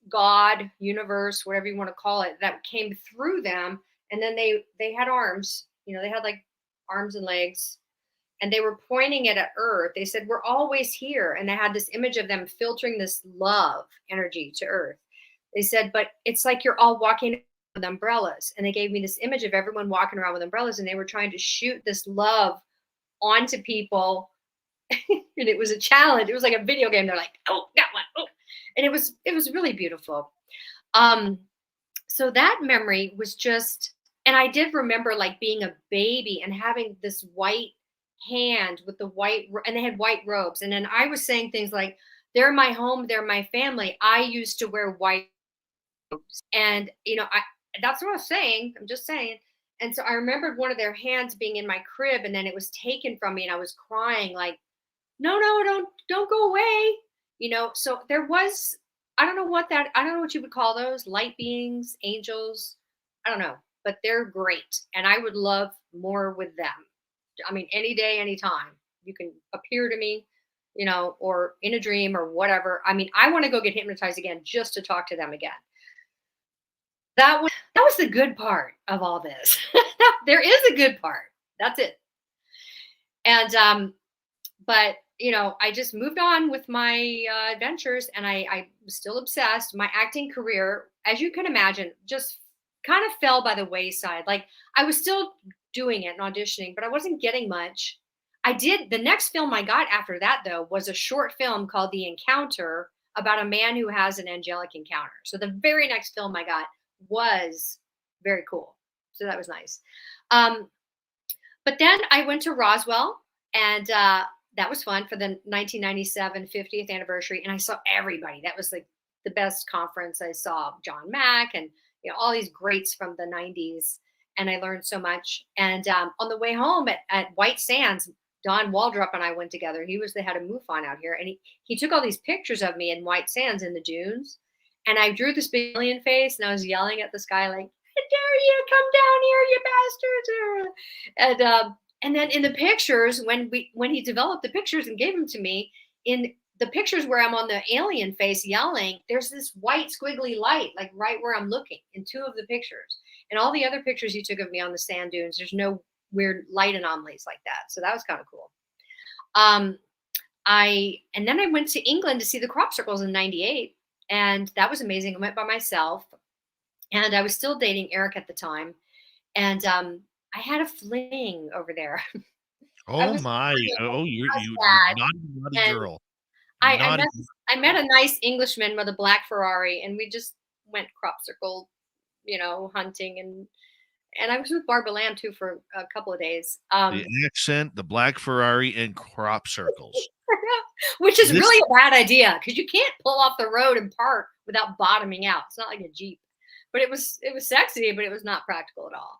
God, universe, whatever you want to call it, that came through them. And then they had arms, they had like arms and legs. And they were pointing it at earth. They said, we're always here. And they had this image of them filtering this love energy to earth. They said, but it's like you're all walking with umbrellas. And they gave me this image of everyone walking around with umbrellas. And they were trying to shoot this love onto people. And it was a challenge. It was like a video game. They're like, oh, that one. Oh. And it was really beautiful. So that memory was just, and I did remember like being a baby and having this white hand with the white, and they had white robes. And then I was saying things like, they're my home, they're my family. I used to wear white robes. And, that's what I was saying. I'm just saying. And so I remembered one of their hands being in my crib, and then it was taken from me and I was crying like, no, don't go away. So there was, I don't know what you would call those, light beings, angels. I don't know, but they're great. And I would love more with them. I mean, any day, anytime you can appear to me, or in a dream or whatever. I mean, I want to go get hypnotized again just to talk to them again. That was the good part of all this. There is a good part. That's it. And, but I just moved on with my adventures, and I was still obsessed. My acting career, as you can imagine, just kind of fell by the wayside. Like I was still doing it and auditioning, but I wasn't getting much. The next film I got after that, though, was a short film called The Encounter, about a man who has an angelic encounter. So the very next film I got was very cool. So that was nice. But then I went to Roswell, and that was fun for the 1997 50th anniversary. And I saw everybody. That was like the best conference. I saw John Mack and all these greats from the 90s. And I learned so much. And on the way home at White Sands, Don Waldrop and I went together. He was the head of MUFON out here. And he took all these pictures of me in White Sands in the dunes. And I drew this big alien face, and I was yelling at the sky like, "I dare you, come down here, you bastards!" And then in the pictures, when he developed the pictures and gave them to me, in the pictures where I'm on the alien face yelling, there's this white squiggly light, like right where I'm looking in 2 of the pictures. And all the other pictures he took of me on the sand dunes, there's no weird light anomalies like that. So that was kind of cool. And then I went to England to see the crop circles in '98. And that was amazing. I went by myself, and I was still dating Eric at the time. And I had a fling over there. Oh my! Oh, you sad. naughty And girl. I met a nice Englishman with a black Ferrari, and we just went crop circle, hunting, and I was with Barbara Lamb too for a couple of days. The accent, the black Ferrari, and crop circles. Which is really a bad idea, because you can't pull off the road and park without bottoming out. It's not like a Jeep, but it was sexy, but it was not practical at all.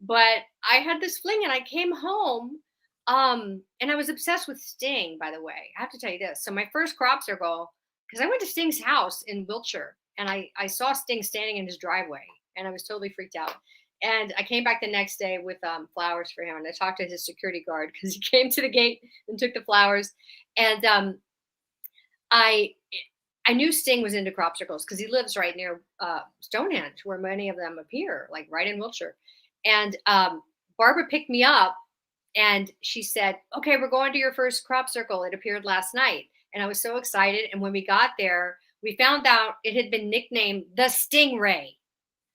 But I had this fling, and I came home, and I was obsessed with Sting, by the way. I have to tell you this. So my first crop circle, because I went to Sting's house in Wiltshire, and I saw Sting standing in his driveway, and I was totally freaked out. And I came back the next day with flowers for him. And I talked to his security guard, because he came to the gate and took the flowers. And I knew Sting was into crop circles, because he lives right near Stonehenge, where many of them appear, like right in Wiltshire. And Barbara picked me up, and she said, "Okay, we're going to your first crop circle. It appeared last night." And I was so excited. And when we got there, we found out it had been nicknamed the Stingray,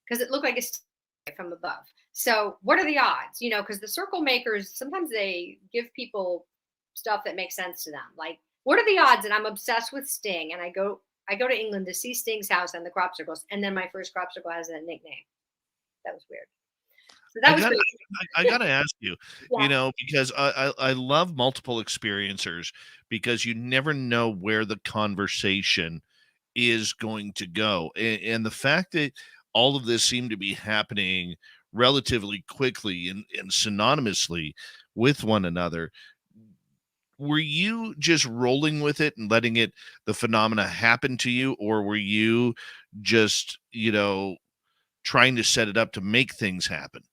because it looked like a stingray from above. So what are the odds? Because the circle makers, sometimes they give people stuff that makes sense to them. Like, what are the odds that I'm obsessed with Sting, and I go to England to see Sting's house and the crop circles, and then my first crop circle has that nickname? That was weird. So that was I gotta ask you, Yeah. because I love multiple experiencers, because you never know where the conversation is going to go. And the fact that all of this seemed to be happening relatively quickly and synonymously with one another, were you just rolling with it and letting the phenomena happen to you, or were you just, trying to set it up to make things happen?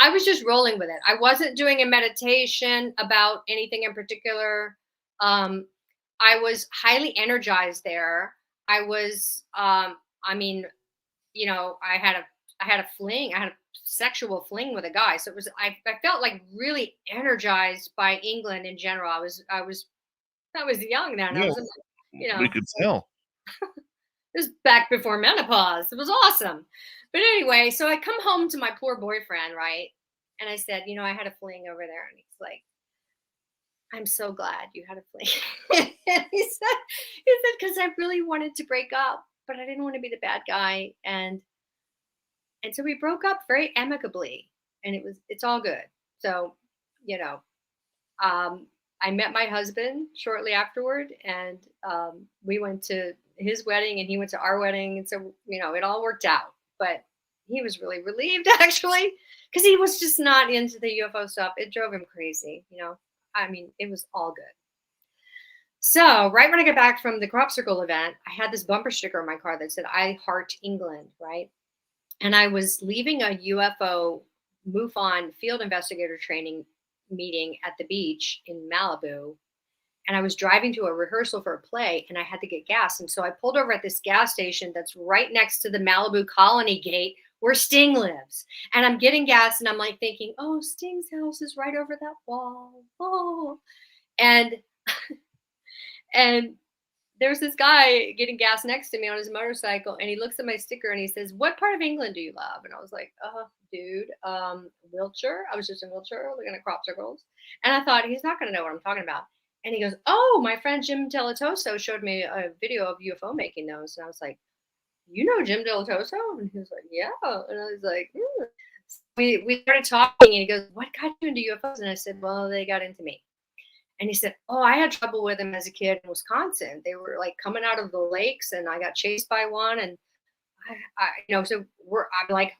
I was just rolling with it. I wasn't doing a meditation about anything in particular. I was highly energized there. I was, I had a fling. I had a sexual fling with a guy. So I felt like really energized by England in general. I was young then. I Yeah, was, we could tell. this was back before menopause. It was awesome. But anyway, so I come home to my poor boyfriend, right? And I said, I had a fling over there. And he's like, "I'm so glad you had a fling." And he said, "Because I really wanted to break up, but I didn't want to be the bad guy." And so we broke up very amicably, and it's all good. So, I met my husband shortly afterward, and we went to his wedding, and he went to our wedding. And so, it all worked out. But he was really relieved, actually, because he was just not into the UFO stuff. It drove him crazy, it was all good. So right when I got back from the crop circle event, I had this bumper sticker on my car that said, "I heart England," right? And I was leaving a UFO MUFON field investigator training meeting at the beach in Malibu. And I was driving to a rehearsal for a play, and I had to get gas. And so I pulled over at this gas station that's right next to the Malibu Colony Gate where Sting lives. And I'm getting gas, and I'm like thinking, "Oh, Sting's house is right over that wall." Oh, and and there's this guy getting gas next to me on his motorcycle, and he looks at my sticker and he says, "What part of England do you love?" And I was like, "Oh, dude, Wiltshire." I was just in Wiltshire looking at crop circles. And I thought, he's not going to know what I'm talking about. And he goes, "Oh, my friend Jim Delatoso showed me a video of UFO making those." And I was like, "You know Jim Delatoso?" And he was like, "Yeah." And I was like, "Hmm." We started talking, and he goes, "What got you into UFOs?" And I said, "Well, they got into me." And he said, "Oh, I had trouble with them as a kid in Wisconsin. They were like coming out of the lakes, and I got chased by one, and so I'm like,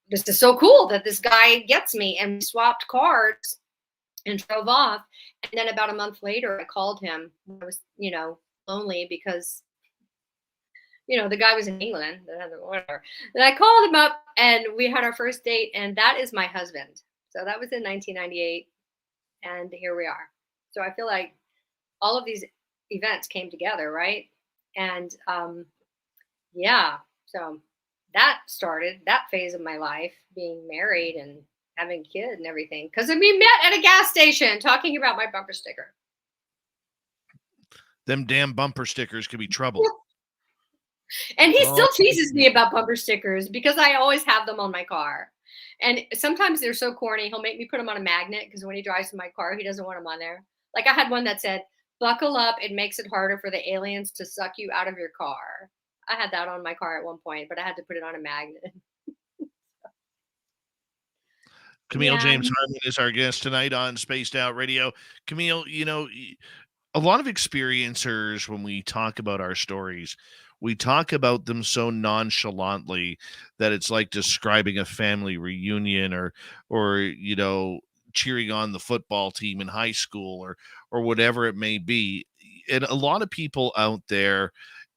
this is so cool that this guy gets me." And we swapped cards and drove off. And then about a month later, I called him. I was, lonely because, the guy was in England, whatever. And I called him up, and we had our first date, and that is my husband. So that was in 1998, and here we are. So I feel like all of these events came together, right? And yeah, so that started that phase of my life, being married and having a kid and everything. Because we met at a gas station talking about my bumper sticker. Them damn bumper stickers could be trouble. And he still teases me about bumper stickers because I always have them on my car. And sometimes they're so corny, he'll make me put them on a magnet because when he drives in my car, he doesn't want them on there. Like I had one that said, "Buckle up, it makes it harder for the aliens to suck you out of your car." I had that on my car at one point, but I had to put it on a magnet. Camille Yeah. James Harman is our guest tonight on Spaced Out Radio. Camille, a lot of experiencers, when we talk about our stories, we talk about them so nonchalantly that it's like describing a family reunion or cheering on the football team in high school or whatever it may be. And a lot of people out there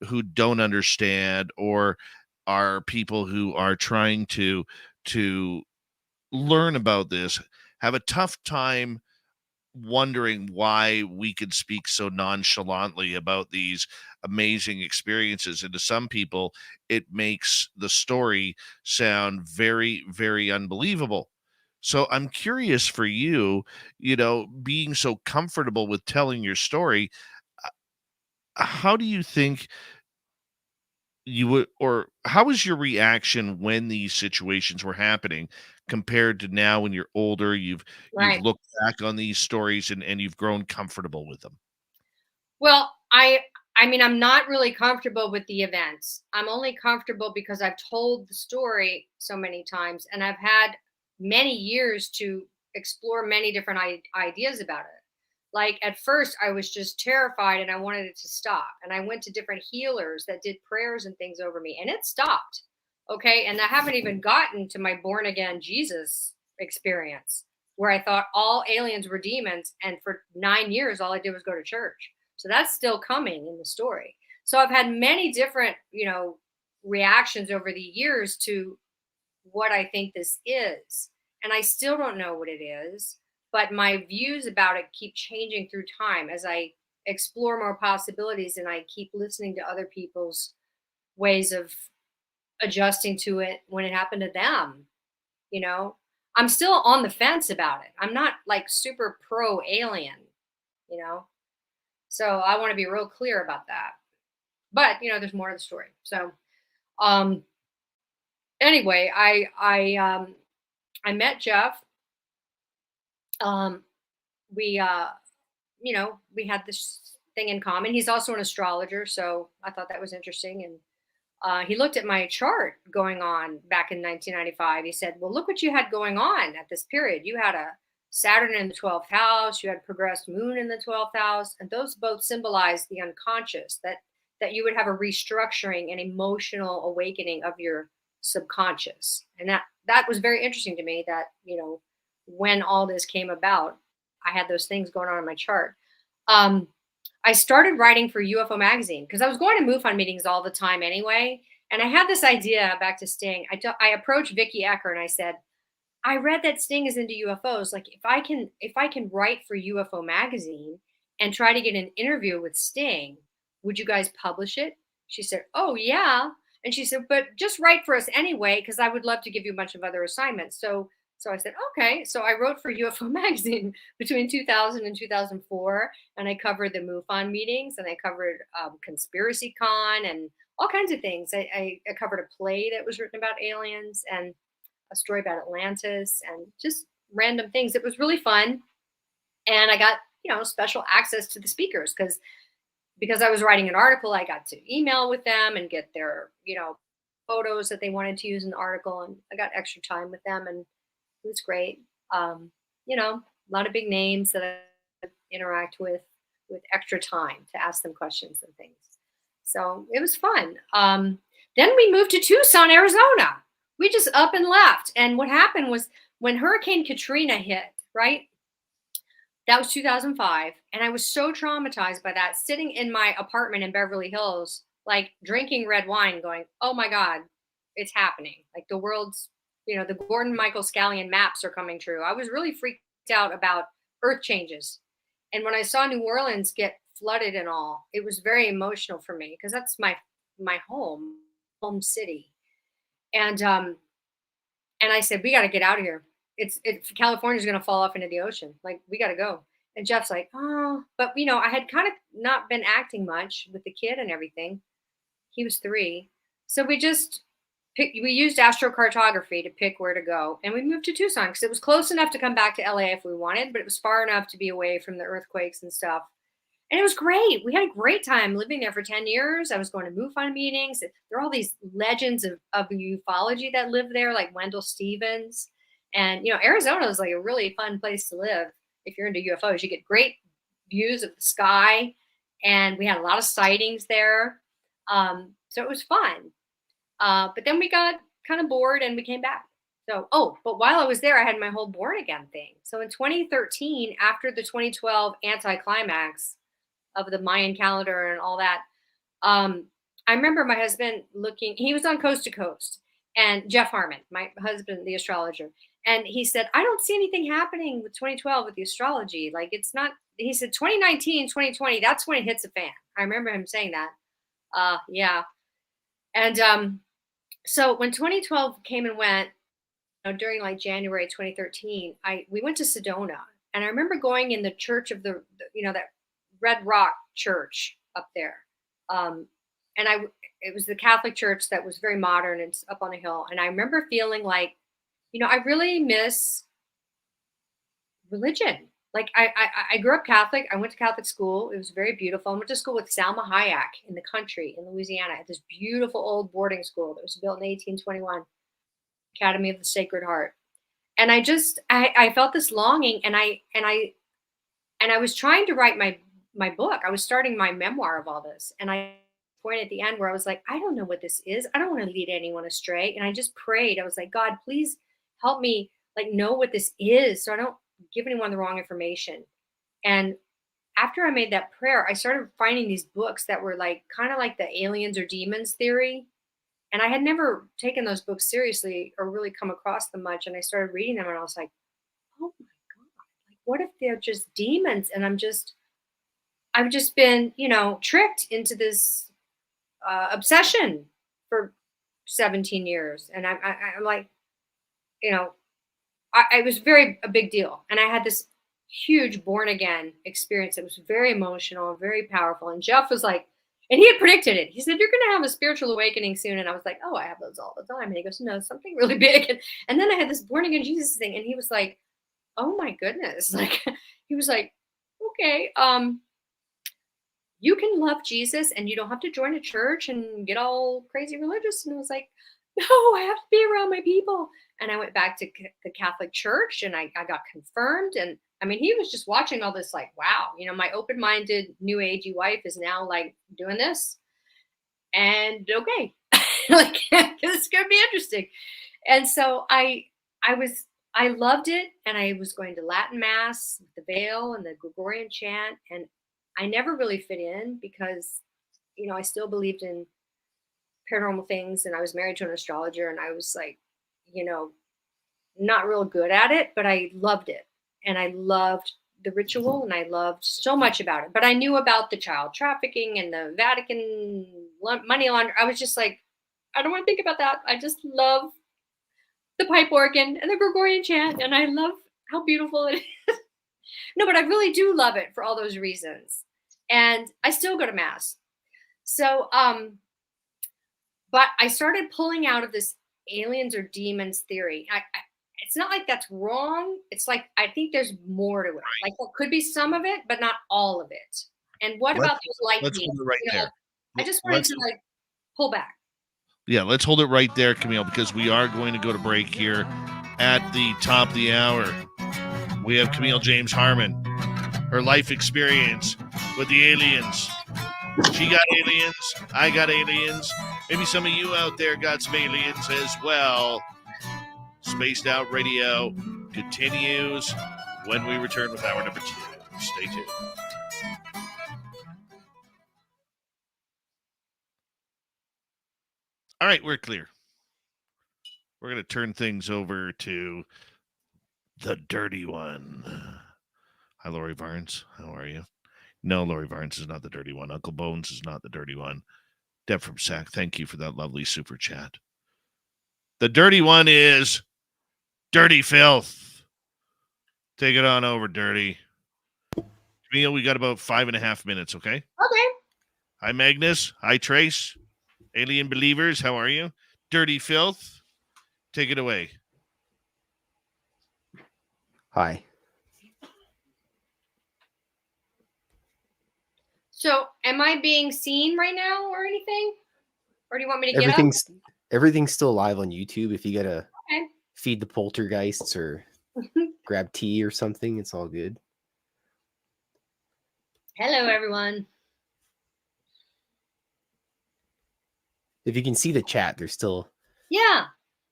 who don't understand or are people who are trying to learn about this have a tough time wondering why we could speak so nonchalantly about these amazing experiences. And to some people, it makes the story sound very, very unbelievable. So I'm curious for you, being so comfortable with telling your story, how do you think you would, or how was your reaction when these situations were happening compared to now when you're older, you've Right. looked back on these stories and you've grown comfortable with them? Well, I mean, I'm not really comfortable with the events. I'm only comfortable because I've told the story so many times, and I've had many years to explore many different ideas about it. Like at first, I was just terrified and I wanted it to stop. And I went to different healers that did prayers and things over me, and it stopped. Okay. And I haven't even gotten to my born again Jesus experience where I thought all aliens were demons. And for 9 years, all I did was go to church. So that's still coming in the story. So I've had many different, reactions over the years to what I think this is. And I still don't know what it is, but my views about it keep changing through time as I explore more possibilities and I keep listening to other people's ways of adjusting to it when it happened to them. You know, I'm still on the fence about it. I'm not like super pro alien, you know. So I want to be real clear about that. But, there's more to the story. So um anyway, I met Jeff. Um we we had this thing in common. He's also an astrologer, so I thought that was interesting. And he looked at my chart going on back in 1995. He said, "Well, look what you had going on at this period. You had a Saturn in the 12th house, you had progressed moon in the 12th house, and those both symbolize the unconscious, that you would have a restructuring and emotional awakening of your subconscious." And that was very interesting to me, that, when all this came about, I had those things going on in my chart. Um, I started writing for UFO magazine because I was going to MUFON meetings all the time anyway. And I had this idea, back to Sting. I approached Vicky Ecker and I said, "I read that Sting is into UFOs. Like, if I can write for UFO magazine and try to get an interview with Sting, would you guys publish it?" She said, "Oh yeah." And she said, "But just write for us anyway, because I would love to give you a bunch of other assignments." So I said, "Okay." So I wrote for UFO magazine between 2000 and 2004, and I covered the MUFON meetings, and I covered Conspiracy Con and all kinds of things. I covered a play that was written about aliens and a story about Atlantis and just random things. It was really fun. And I got, special access to the speakers because I was writing an article, I got to email with them and get their, photos that they wanted to use in the article, and I got extra time with them, and it was great. You know, a lot of big names that I interact with extra time to ask them questions and things. So it was fun. Then we moved to Tucson, Arizona. We just up and left. And what happened was when Hurricane Katrina hit, right? That was 2005. And I was so traumatized by that, sitting in my apartment in Beverly Hills, like drinking red wine, going, oh my God, it's happening. Like the world's, you know, the Gordon Michael Scallion maps are coming true. I was really freaked out about earth changes. And when I saw New Orleans get flooded and all, it was very emotional for me because that's my home city. And I said, we got to get out of here. California's going to fall off into the ocean. Like, we got to go. And Jeff's like, oh, but you know, I had kind of not been acting much with the kid and everything. He was 3. So we used astrocartography to pick where to go. And we moved to Tucson because it was close enough to come back to LA if we wanted, but it was far enough to be away from the earthquakes and stuff. And it was great. We had a great time living there for 10 years. I was going to MUFON meetings. There are all these legends of ufology that live there, like Wendell Stevens. And, you know, Arizona is like a really fun place to live. If you're into UFOs, you get great views of the sky. And we had a lot of sightings there. So it was fun. But then we got kind of bored and we came back. So, but while I was there, I had my whole born again thing. So in 2013, after the 2012 anticlimax of the Mayan calendar and all that, I remember my husband he was on Coast to Coast, and Jeff Harman, my husband, the astrologer. And he said, I don't see anything happening with 2012 with the astrology. Like, it's not, he said, 2019, 2020, that's when it hits a fan. I remember him saying that. Yeah. And so when 2012 came and went, you know, during like January 2013, we went to Sedona. And I remember going in the church of the you know, that Red Rock church up there. It was the Catholic church that was very modern and up on a hill. And I remember feeling like, you know, I really miss religion. Like I grew up Catholic. I went to Catholic school. It was very beautiful. I went to school with Salma Hayek in the country in Louisiana at this beautiful old boarding school that was built in 1821, Academy of the Sacred Heart. And I felt this longing, and I was trying to write my book. I was starting my memoir of all this, and I point at the end where I was like, I don't know what this is. I don't want to lead anyone astray. And I just prayed. I was like, God, please help me like know what this is, so I don't give anyone the wrong information. And after I made that prayer, I started finding these books that were like kind of like the aliens or demons theory. And I had never taken those books seriously or really come across them much. And I started reading them, and I was like, oh my God, like what if they're just demons? And I've just been, you know, tricked into this obsession for 17 years. And I'm like, you know, it was a big deal. And I had this huge born again experience that was very emotional and very powerful. And Jeff was like, and he had predicted it. He said, you're going to have a spiritual awakening soon. And I was like, oh, I have those all the time. And he goes, no, something really big. And then I had this born again Jesus thing. And he was like, oh my goodness. Like, he was like, okay, you can love Jesus and you don't have to join a church and get all crazy religious. And I was like, no, I have to be around my people. And I went back to the Catholic Church, and I got confirmed. And I mean, he was just watching all this like, wow, you know, my open-minded new agey wife is now like doing this. And okay, like, it's going to be interesting. And so I loved it. And I was going to Latin Mass, the veil and the Gregorian chant. And I never really fit in because, you know, I still believed in paranormal things, and I was married to an astrologer, and I was like, you know, not real good at it, but I loved it. And I loved the ritual, and I loved so much about it. But I knew about the child trafficking and the Vatican money laundering. I was just like, I don't want to think about that. I just love the pipe organ and the Gregorian chant, and I love how beautiful it is. No, but I really do love it for all those reasons. And I still go to Mass. So, but I started pulling out of this aliens or demons theory. It's not like that's wrong. It's like, I think there's more to it. Like there could be some of it, but not all of it. And what about those light beings? Right there. I just wanted to like pull back. Yeah, let's hold it right there, Camille, because we are going to go to break here at the top of the hour. We have Camille James Harman, her life experience with the aliens. She got aliens. I got aliens. Maybe some of you out there got some aliens as well. Spaced Out Radio continues when we return with hour number 2. Stay tuned. All right, we're clear. We're going to turn things over to the dirty one. Hi, Lori Barnes. How are you? No, Lori Barnes is not the dirty one. Uncle Bones is not the dirty one. Deb from Sac, thank you for that lovely super chat. The dirty one is Dirty Filth. Take it on over, Dirty. Camille, we got about 5.5 minutes, okay? Okay. Hi, Magnus. Hi, Trace. Alien Believers, how are you? Dirty Filth, take it away. Hi. So, am I being seen right now or anything? Or do you want me to get up? Everything's still live on YouTube. If you gotta Okay. feed the poltergeists or grab tea or something, it's all good. Hello, everyone. If you can see the chat, they're still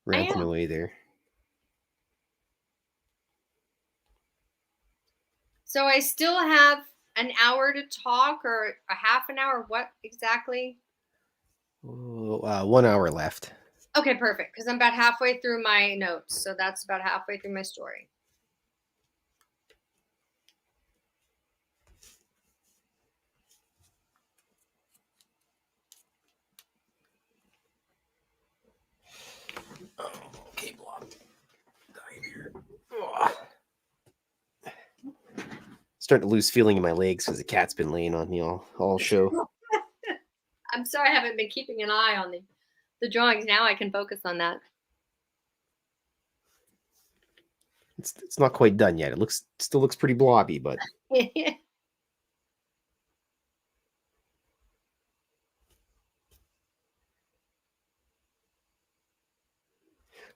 ranting am. away there. So I still have an hour to talk or a half an hour. What exactly? 1 hour left. Okay, perfect. Because I'm about halfway through my notes. So that's about halfway through my story. Okay, blob. Starting to lose feeling in my legs because the cat's been laying on me all show. I'm sorry I haven't been keeping an eye on the drawings. Now I can focus on that. It's not quite done yet. It still looks pretty blobby, but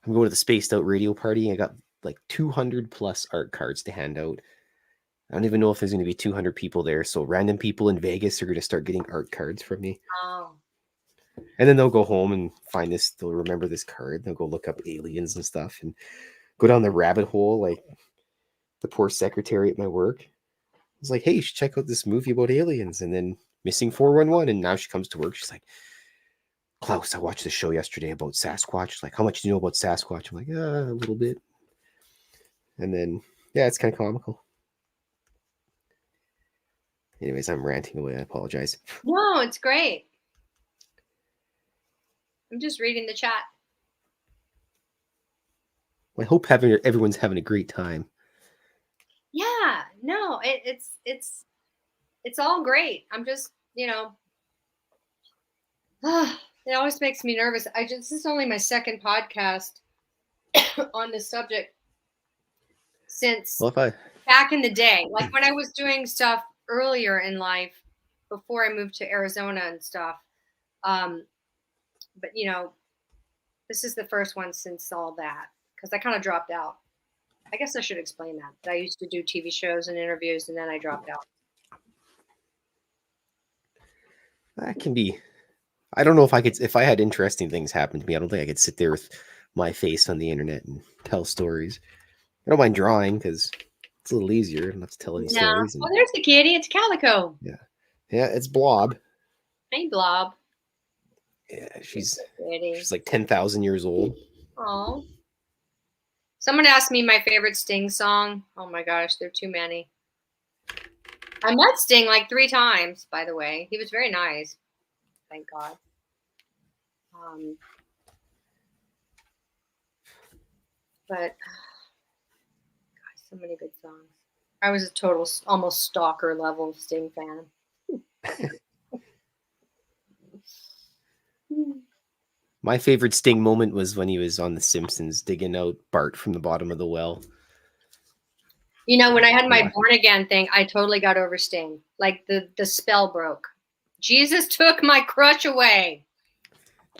I'm going to the Spaced Out Radio party. I got like 200 plus art cards to hand out. I don't even know if there's going to be 200 people there. So random people in Vegas are going to start getting art cards from me. Oh. And then they'll go home and find this. They'll remember this card. They'll go look up aliens and stuff and go down the rabbit hole like the poor secretary at my work. I was like, hey, you should check out this movie about aliens. And then Missing 411. And now she comes to work. She's like, Klaus, I watched the show yesterday about Sasquatch. She's like, how much do you know about Sasquatch? I'm like, a little bit. And then, yeah, it's kind of comical. Anyways, I'm ranting away. I apologize. No, it's great. I'm just reading the chat. I hope everyone's having a great time. Yeah, no, it's all great. I'm just, it always makes me nervous. This is only my second podcast on this subject since back in the day. Like when I was doing stuff earlier in life before I moved to Arizona and stuff. But this is the first one since all that because I kind of dropped out. I guess I should explain that. I used to do TV shows and interviews and then I dropped out. That can be. I don't know if I had interesting things happen to me, I don't think I could sit there with my face on the internet and tell stories. I don't mind drawing because it's a little easier. I don't have to tell any stories. Oh, there's the kitty. It's Calico. Yeah. Yeah, it's Blob. Hey, Blob. Yeah, she's like 10,000 years old. Oh. Someone asked me my favorite Sting song. Oh my gosh, there are too many. I met Sting like 3 times, by the way. He was very nice. Thank God. But gosh, so many good songs. I was a total almost stalker level Sting fan. My favorite Sting moment was when he was on The Simpsons digging out Bart from the bottom of the well. When I had my born again thing, I totally got over Sting. Like the spell broke. Jesus took my crutch away.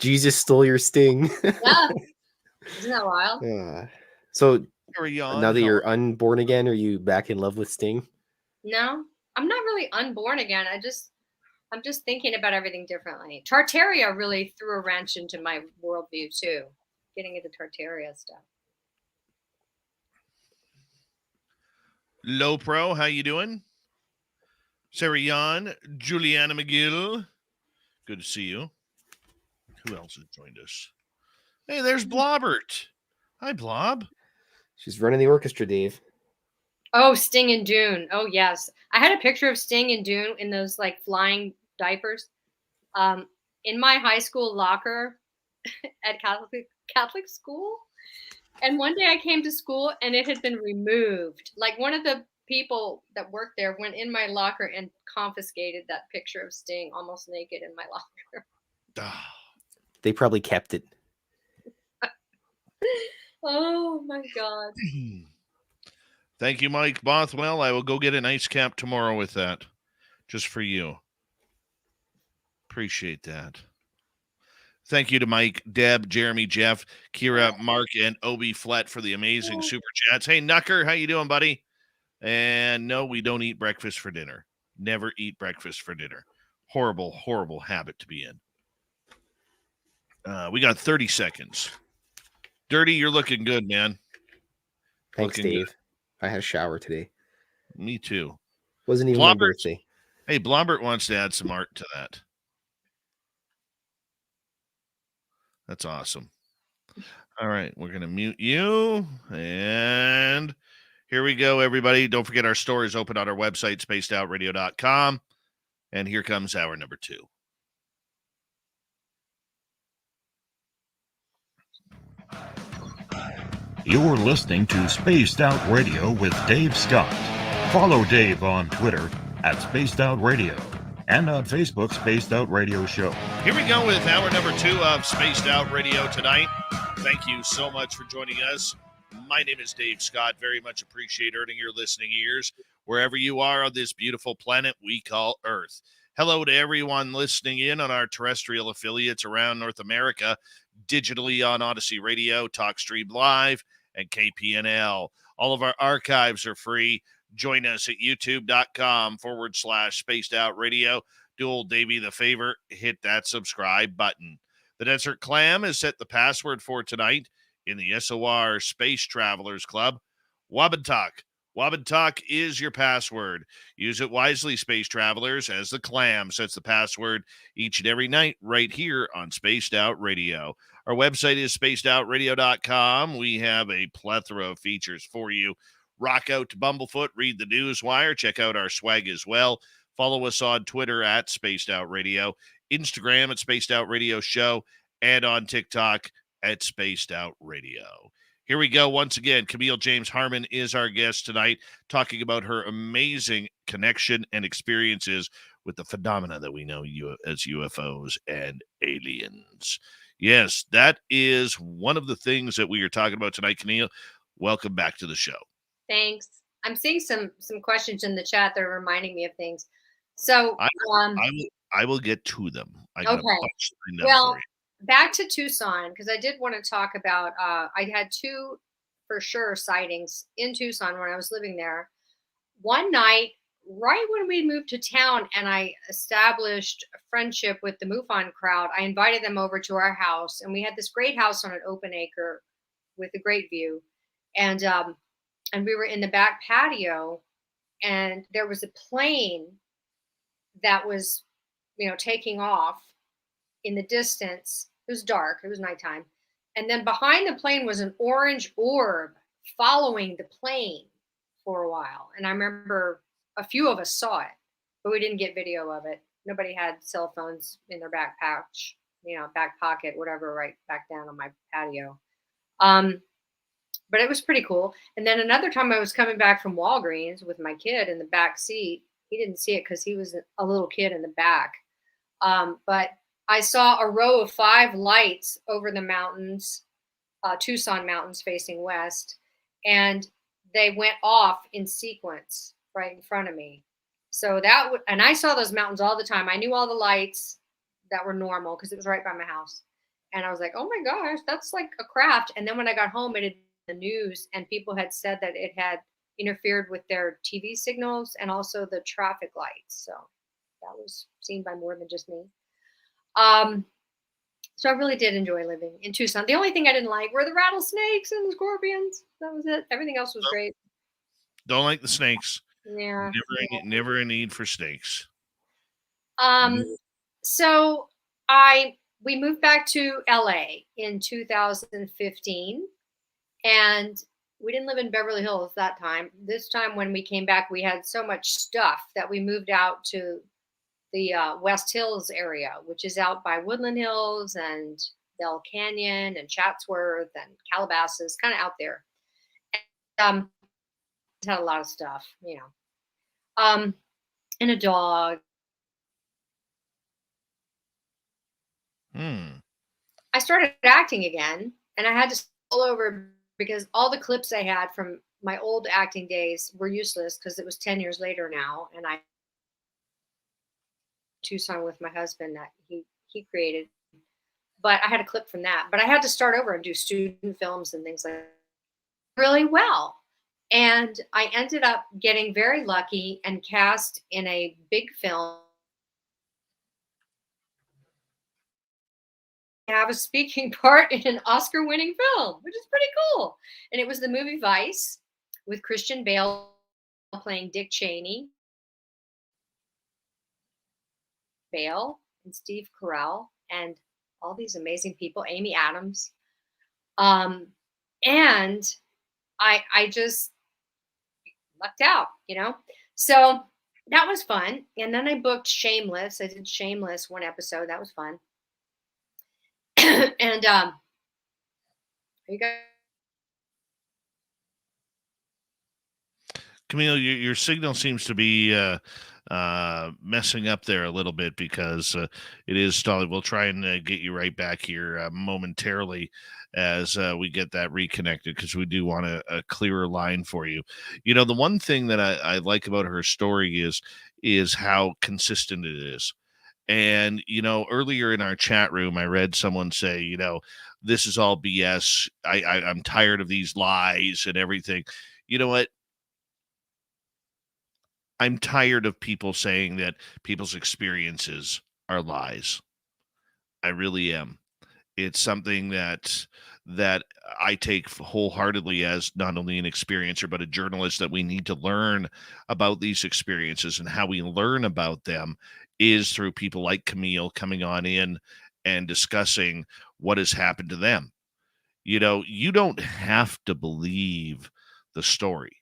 Jesus stole your sting. Yeah, isn't that wild? So Carry on. now that How you're unborn again, are you back in love with Sting? No, I'm not really unborn again. I'm just thinking about everything differently. Tartaria really threw a wrench into my worldview too. Getting into Tartaria stuff. Low Pro, how you doing? Sarah Yan, Juliana McGill. Good to see you. Who else has joined us? Hey, there's Blobbert. Hi, Blob. She's running the orchestra, Dave. Oh, Sting and Dune. Oh, yes. I had a picture of Sting and Dune in those like flying diapers. In my high school locker at Catholic school. And one day I came to school and it had been removed. Like one of the people that worked there went in my locker and confiscated that picture of Sting almost naked in my locker. They probably kept it. Oh my God. Thank you, Mike Bothwell. I will go get an ice cap tomorrow with that. Just for you. Appreciate that. Thank you to Mike, Deb, Jeremy, Jeff, Kira, Mark, and Obi Flett for the amazing super chats. Hey, Nucker, how you doing, buddy? And no, we don't eat breakfast for dinner. Never eat breakfast for dinner. Horrible, horrible habit to be in. We got 30 seconds. Dirty, you're looking good, man. Thanks, Looking Dave. good. I had a shower today. Me too. Wasn't even my Blobbert. birthday. Hey, Blobbert wants to add some art to that. That's awesome. All right, we're going to mute you. And here we go, everybody. Don't forget our store is open on our website, spacedoutradio.com. And here comes hour number 2. You're listening to Spaced Out Radio with Dave Scott. Follow Dave on Twitter at Spaced Out Radio and on Facebook, Spaced Out Radio Show. Here we go with hour number 2 of Spaced Out Radio tonight. Thank you so much for joining us. My name is Dave Scott. Very much appreciate earning your listening ears wherever you are on this beautiful planet we call Earth. Hello to everyone listening in on our terrestrial affiliates around North America, digitally on Odyssey Radio, TalkStream Live, and KPNL. All of our archives are free. Join us at youtube.com/Spaced Out Radio. Do old Davey the favor, hit that subscribe button. The Desert Clam has set the password for tonight in the SOR Space Travelers Club. Wabantalk. Wabantalk is your password. Use it wisely, Space Travelers, as the Clam sets the password each and every night right here on Spaced Out Radio. Our website is spacedoutradio.com. We have a plethora of features for you. Rock out to Bumblefoot, read the Newswire, check out our swag as well. Follow us on Twitter at Spaced Out Radio, Instagram at Spaced Out Radio Show, and on TikTok at Spaced Out Radio. Here we go once again. CAMILLE James Harman is our guest tonight, talking about her amazing connection and experiences with the phenomena that we know as UFOs and aliens. Yes, that is one of the things that we are talking about tonight. CAMILLE, welcome back to the show. Thanks. I'm seeing some questions in the chat that are reminding me of things. So I will get to them. Okay. Well, back to Tucson, because I did want to talk about, I had 2 for sure sightings in Tucson when I was living there. One night, right when we moved to town and I established a friendship with the MUFON crowd, I invited them over to our house, and we had this great house on an open acre with a great view. And we were in the back patio, and there was a plane that was, taking off in the distance. It was dark. It was nighttime. And then behind the plane was an orange orb following the plane for a while. And I remember a few of us saw it, but we didn't get video of it. Nobody had cell phones in their back pouch, back pocket, whatever, right back down on my patio. But it was pretty cool. And then another time I was coming back from Walgreens with my kid in the back seat. He didn't see it because he was a little kid in the back. But I saw a row of 5 lights over the mountains, Tucson mountains facing west, and they went off in sequence right in front of me. So and I saw those mountains all the time. I knew all the lights that were normal because it was right by my house. And I was like, oh my gosh, that's like a craft. And then when I got home, it had been in the news, and people had said that it had interfered with their TV signals and also the traffic lights. So that was seen by more than just me. So I really did enjoy living in Tucson. The only thing I didn't like were the rattlesnakes and the scorpions. That was it. Everything else was great. Don't like the snakes. Yeah. Never a need for snakes. So we moved back to LA in 2015, and we didn't live in Beverly Hills that time. This time when we came back, we had so much stuff that we moved out to the West Hills area, which is out by Woodland Hills and Bell Canyon and Chatsworth and Calabasas, kind of out there. And, had a lot of stuff, and a dog. I started acting again, and I had to all over because all the clips I had from my old acting days were useless because it was 10 years later now, and I Tucson with my husband that he created, but I had a clip from that. But I had to start over and do student films and things like that really well. And I ended up getting very lucky and cast in a big film. I have a speaking part in an Oscar-winning film, which is pretty cool. And it was the movie Vice with Christian Bale playing Dick Cheney, Bale and Steve Carell, and all these amazing people, Amy Adams. And I just lucked out, So that was fun. And then I booked Shameless. I did Shameless one episode. That was fun. And you guys. Camille, your signal seems to be messing up there a little bit because it is stalling. We'll try and get you right back here momentarily as we get that reconnected, because we do want a clearer line for you. The one thing that I like about her story is how consistent it is. And, earlier in our chat room, I read someone say, this is all BS. I'm tired of these lies and everything. You know what? I'm tired of people saying that people's experiences are lies. I really am. It's something that I take wholeheartedly as not only an experiencer, but a journalist, that we need to learn about these experiences, and how we learn about them is through people like Camille coming on in and discussing what has happened to them. You don't have to believe the story.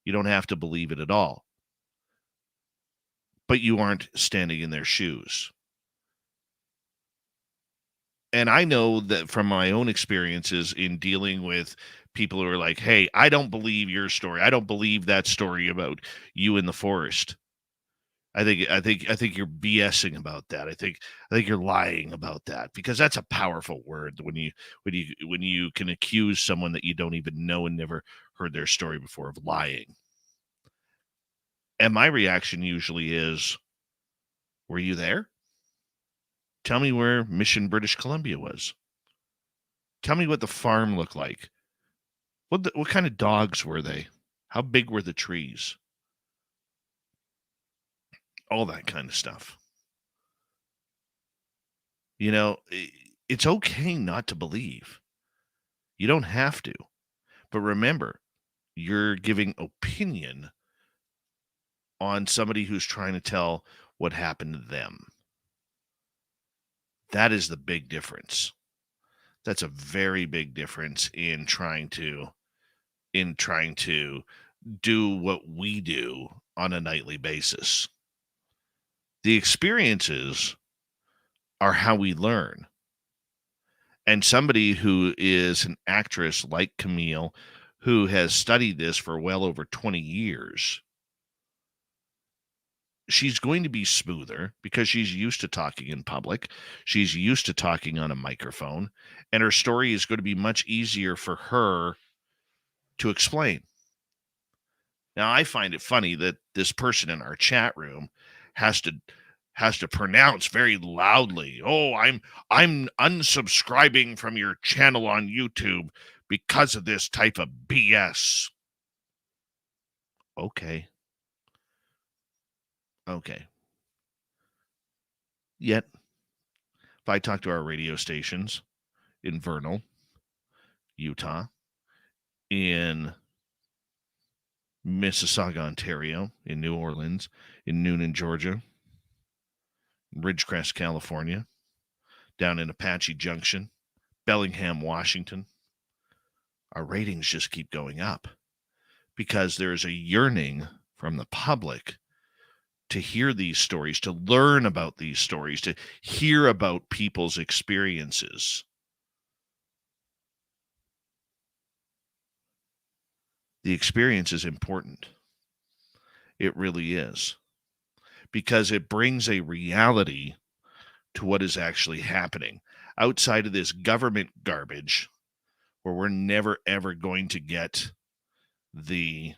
You don't have to believe it at all. But you aren't standing in their shoes. And I know that from my own experiences in dealing with people who are like, hey, I don't believe your story. I don't believe that story about you in the forest. I think you're BSing about that. I think you're lying about that, because that's a powerful word when you can accuse someone that you don't even know and never heard their story before of lying. And my reaction usually is, were you there? Tell me where Mission, British Columbia was. Tell me what the farm looked like. What kind of dogs were they? How big were the trees? All that kind of stuff. It's okay not to believe. You don't have to. But remember, you're giving opinion on somebody who's trying to tell what happened to them. That is the big difference. That's a very big difference in trying to do what we do on a nightly basis. The experiences are how we learn. And somebody who is an actress like Camille, who has studied this for well over 20 years, she's going to be smoother because she's used to talking in public. She's used to talking on a microphone, and her story is going to be much easier for her to explain. Now, I find it funny that this person in our chat room has to has to pronounce very loudly, "Oh, I'm unsubscribing from your channel on YouTube because of this type of BS." Okay. Yet, if I talk to our radio stations in Vernal, Utah, in Mississauga, Ontario, in New Orleans, in Noonan, Georgia, Ridgecrest, California, down in Apache Junction, Bellingham, Washington, our ratings just keep going up because there's a yearning from the public to hear these stories, to learn about these stories, to hear about people's experiences. The experience is important. It really is. Because it brings a reality to what is actually happening outside of this government garbage where we're never, ever going to get the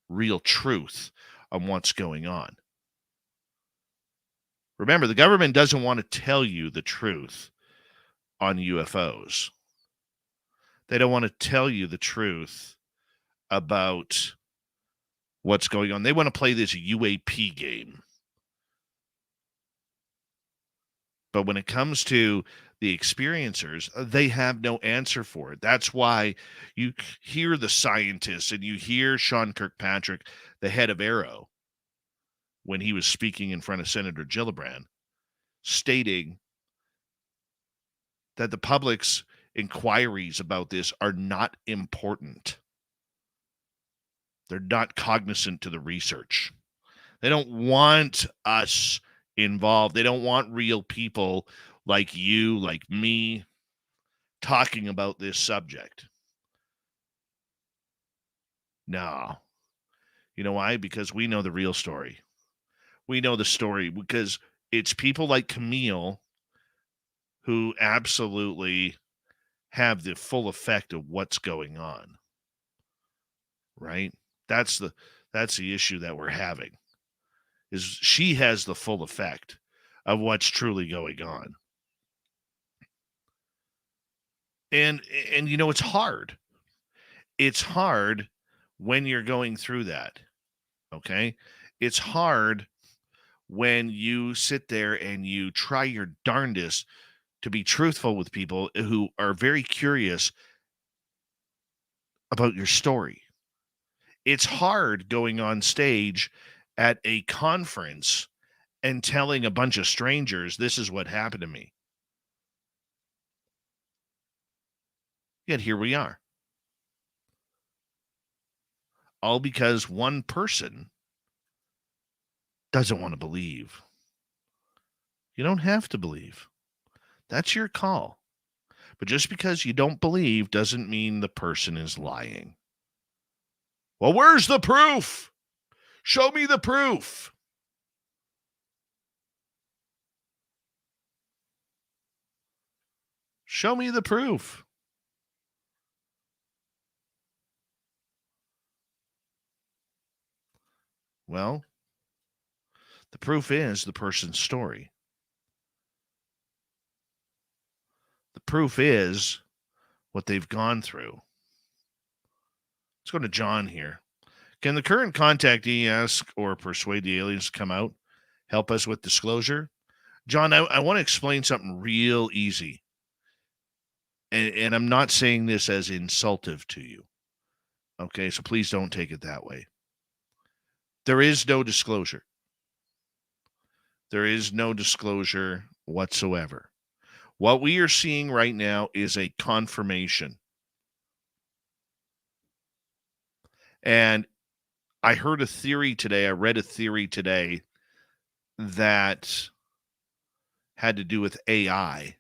real truth on what's going on. Remember, the government doesn't want to tell you the truth on UFOs. They don't want to tell you the truth about what's going on. They want to play this UAP game. But when it comes to the experiencers, they have no answer for it. That's why you hear the scientists and you hear Sean Kirkpatrick, the head of Arrow, when he was speaking in front of Senator Gillibrand, stating that the public's inquiries about this are not important. They're not cognizant to the research. They don't want us involved. They don't want real people like you, like me, talking about this subject. No. You know why? Because we know the real story. We know the story because it's people like CAMILLE who absolutely have the full effect of what's going on. Right? That's the issue that we're having. Is she has the full effect of what's truly going on. And you know, it's hard. It's hard when you're going through that. Okay? It's hard when you sit there and you try your darndest to be truthful with people who are very curious about your story. It's hard going on stage at a conference and telling a bunch of strangers, this is what happened to me. Yet here we are. All because one person doesn't want to believe. You don't have to believe. That's your call. But just because you don't believe doesn't mean the person is lying. Well, where's the proof? Show me the proof. Show me the proof. Well, the proof is the person's story. The proof is what they've gone through. Let's go to John here. Can the current contactee ask or persuade the aliens to come out, help us with disclosure? John, I want to explain something real easy. And I'm not saying this as insultive to you. Okay, so please don't take it that way. There is no disclosure. There is no disclosure whatsoever. What we are seeing right now is a confirmation. And I heard a theory today, I read a theory today that had to do with AI.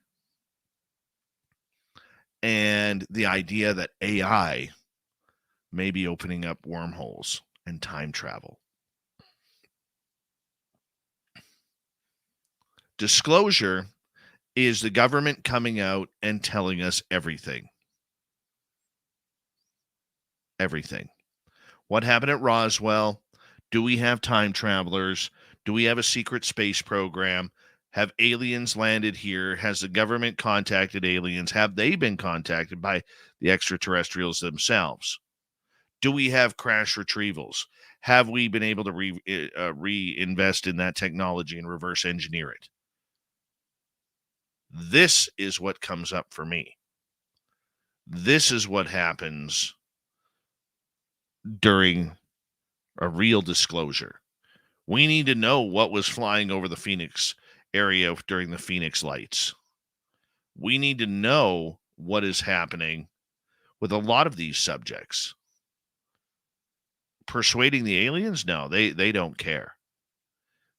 And the idea that AI may be opening up wormholes and time travel. Disclosure is the government coming out and telling us everything. Everything. What happened at Roswell? Do we have time travelers? Do we have a secret space program? Have aliens landed here? Has the government contacted aliens? Have they been contacted by the extraterrestrials themselves? Do we have crash retrievals? Have we been able to reinvest in that technology and reverse engineer it? This is what comes up for me. This is what happens during a real disclosure. We need to know what was flying over the Phoenix area during the Phoenix lights. We need to know what is happening with a lot of these subjects. Persuading the aliens? No, they don't care.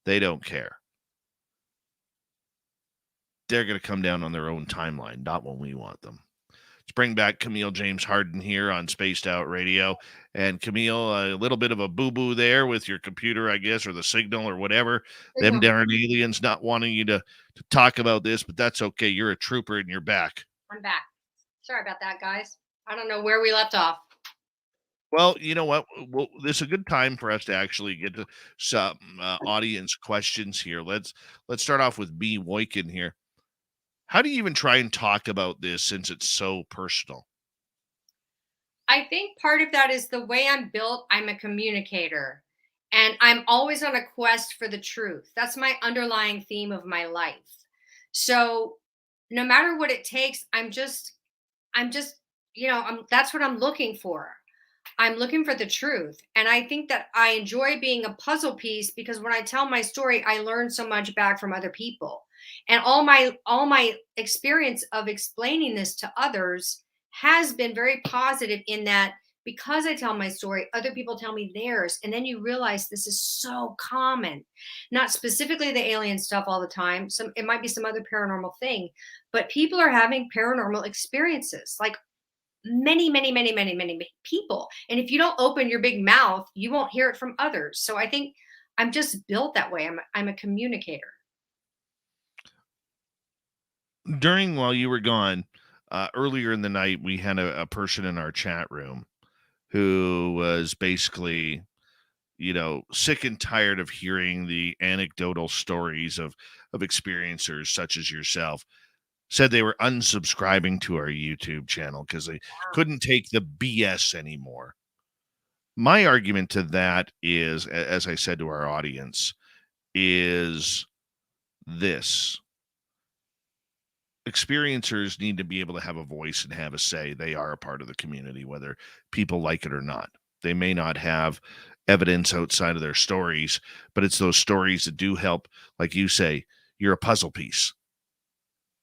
They don't care. They're going to come down on their own timeline, not when we want them. Let's bring back CAMILLE James Harden here on Spaced Out Radio. And CAMILLE, a little bit of a boo-boo there with your computer, I guess, or the signal or whatever. Them darn aliens not wanting you to talk about this, but that's okay. You're a trooper and you're back. I'm back. Sorry about that, guys. I don't know where we left off. Well, you know what? Well, this is a good time for us to actually get to some audience questions here. Let's start off with B. Woykin here. How do you even try and talk about this since it's so personal? I think part of that is the way I'm built. I'm a communicator, and I'm always on a quest for the truth. That's my underlying theme of my life. So no matter what it takes, I'm just, that's what I'm looking for. I'm looking for the truth. And I think that I enjoy being a puzzle piece because when I tell my story, I learn so much back from other people. And all my experience of explaining this to others has been very positive in that because I tell my story, other people tell me theirs. And then you realize this is so common, not specifically the alien stuff all the time. It might be some other paranormal thing, but people are having paranormal experiences, like many people. And if you don't open your big mouth, you won't hear it from others. So I think I'm just built that way. I'm a communicator. While you were gone, earlier in the night, we had a person in our chat room who was basically, sick and tired of hearing the anecdotal stories of experiencers such as yourself. Said they were unsubscribing to our YouTube channel because they couldn't take the BS anymore. My argument to that is, as I said to our audience, is this. Experiencers need to be able to have a voice and have a say. They are a part of the community, whether people like it or not. They may not have evidence outside of their stories, but it's those stories that do help. Like you say, you're a puzzle piece.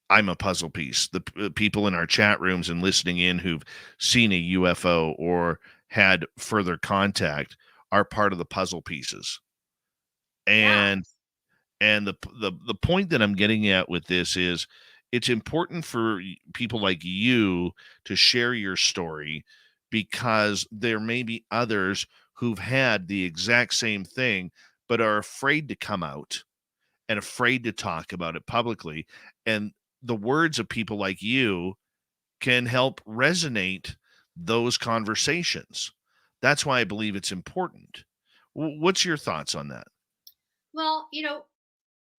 I'm a puzzle piece. The people in our chat rooms and listening in who've seen a UFO or had further contact are part of the puzzle pieces. And the point that I'm getting at with this is it's important for people like you to share your story because there may be others who've had the exact same thing but are afraid to come out and afraid to talk about it publicly. And the words of people like you can help resonate those conversations. That's why I believe it's important. What's your thoughts on that? Well,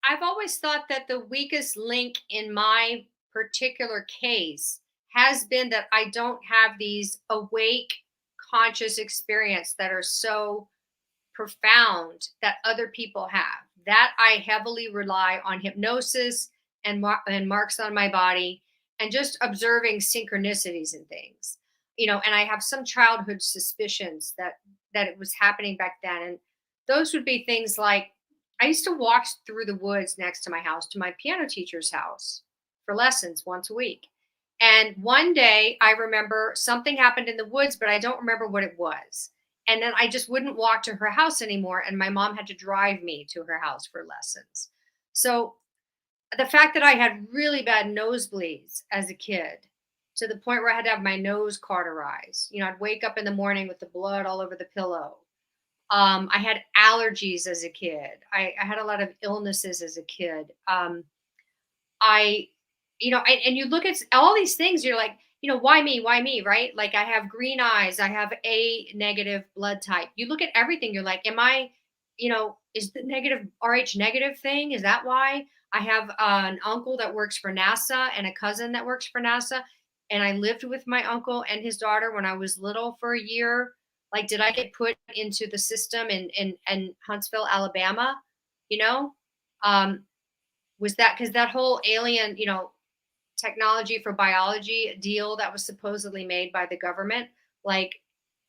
I've always thought that the weakest link in my particular case has been that I don't have these awake, conscious experience that are so profound that other people have. That I heavily rely on hypnosis and marks on my body and just observing synchronicities and things, and I have some childhood suspicions that it was happening back then. And those would be things like, I used to walk through the woods next to my house to my piano teacher's house for lessons once a week. And one day I remember something happened in the woods, but I don't remember what it was. And then I just wouldn't walk to her house anymore. And my mom had to drive me to her house for lessons. So the fact that I had really bad nosebleeds as a kid, to the point where I had to have my nose cauterized. I'd wake up in the morning with the blood all over the pillow. I had allergies as a kid. I had a lot of illnesses as a kid. And you look at all these things, you're like, why me? Why me? Right? Like I have green eyes. I have A negative blood type. You look at everything. You're like, am I is the negative RH negative thing? Is that why? I have an uncle that works for NASA and a cousin that works for NASA. And I lived with my uncle and his daughter when I was little for a year. Like, did I get put into the system in Huntsville, Alabama? You know, was that because that whole alien, technology for biology deal that was supposedly made by the government? Like,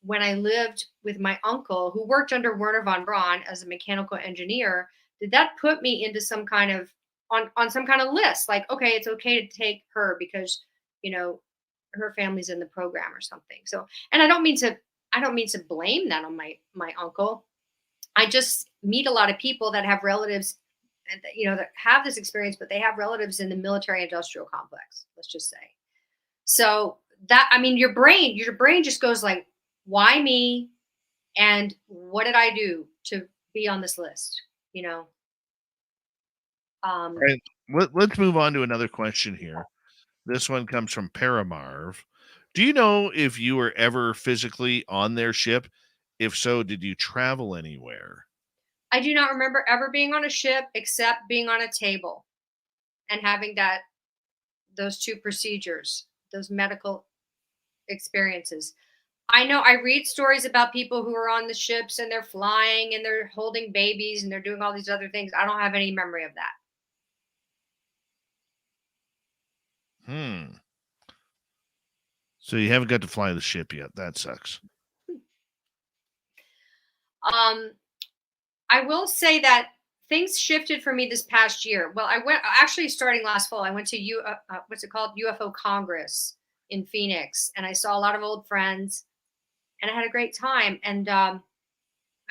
when I lived with my uncle who worked under Werner von Braun as a mechanical engineer, did that put me into some kind of on some kind of list? Like, okay, it's okay to take her because, her family's in the program or something. So, and I don't mean to blame that on my uncle. I just meet a lot of people that have relatives and that have this experience, but they have relatives in the military industrial complex, let's just say. So that, I mean, your brain just goes like, why me? And what did I do to be on this list? All right, let's move on to another question here. This one comes from Paramarv. Do you know if you were ever physically on their ship? If so, did you travel anywhere? I do not remember ever being on a ship except being on a table and having those two procedures, those medical experiences. I know I read stories about people who are on the ships and they're flying and they're holding babies and they're doing all these other things. I don't have any memory of that. So you haven't got to fly the ship yet. That sucks. I will say that things shifted for me this past year. Well, I went actually starting last fall. I went to what's it called, UFO Congress in Phoenix, and I saw a lot of old friends, and I had a great time. And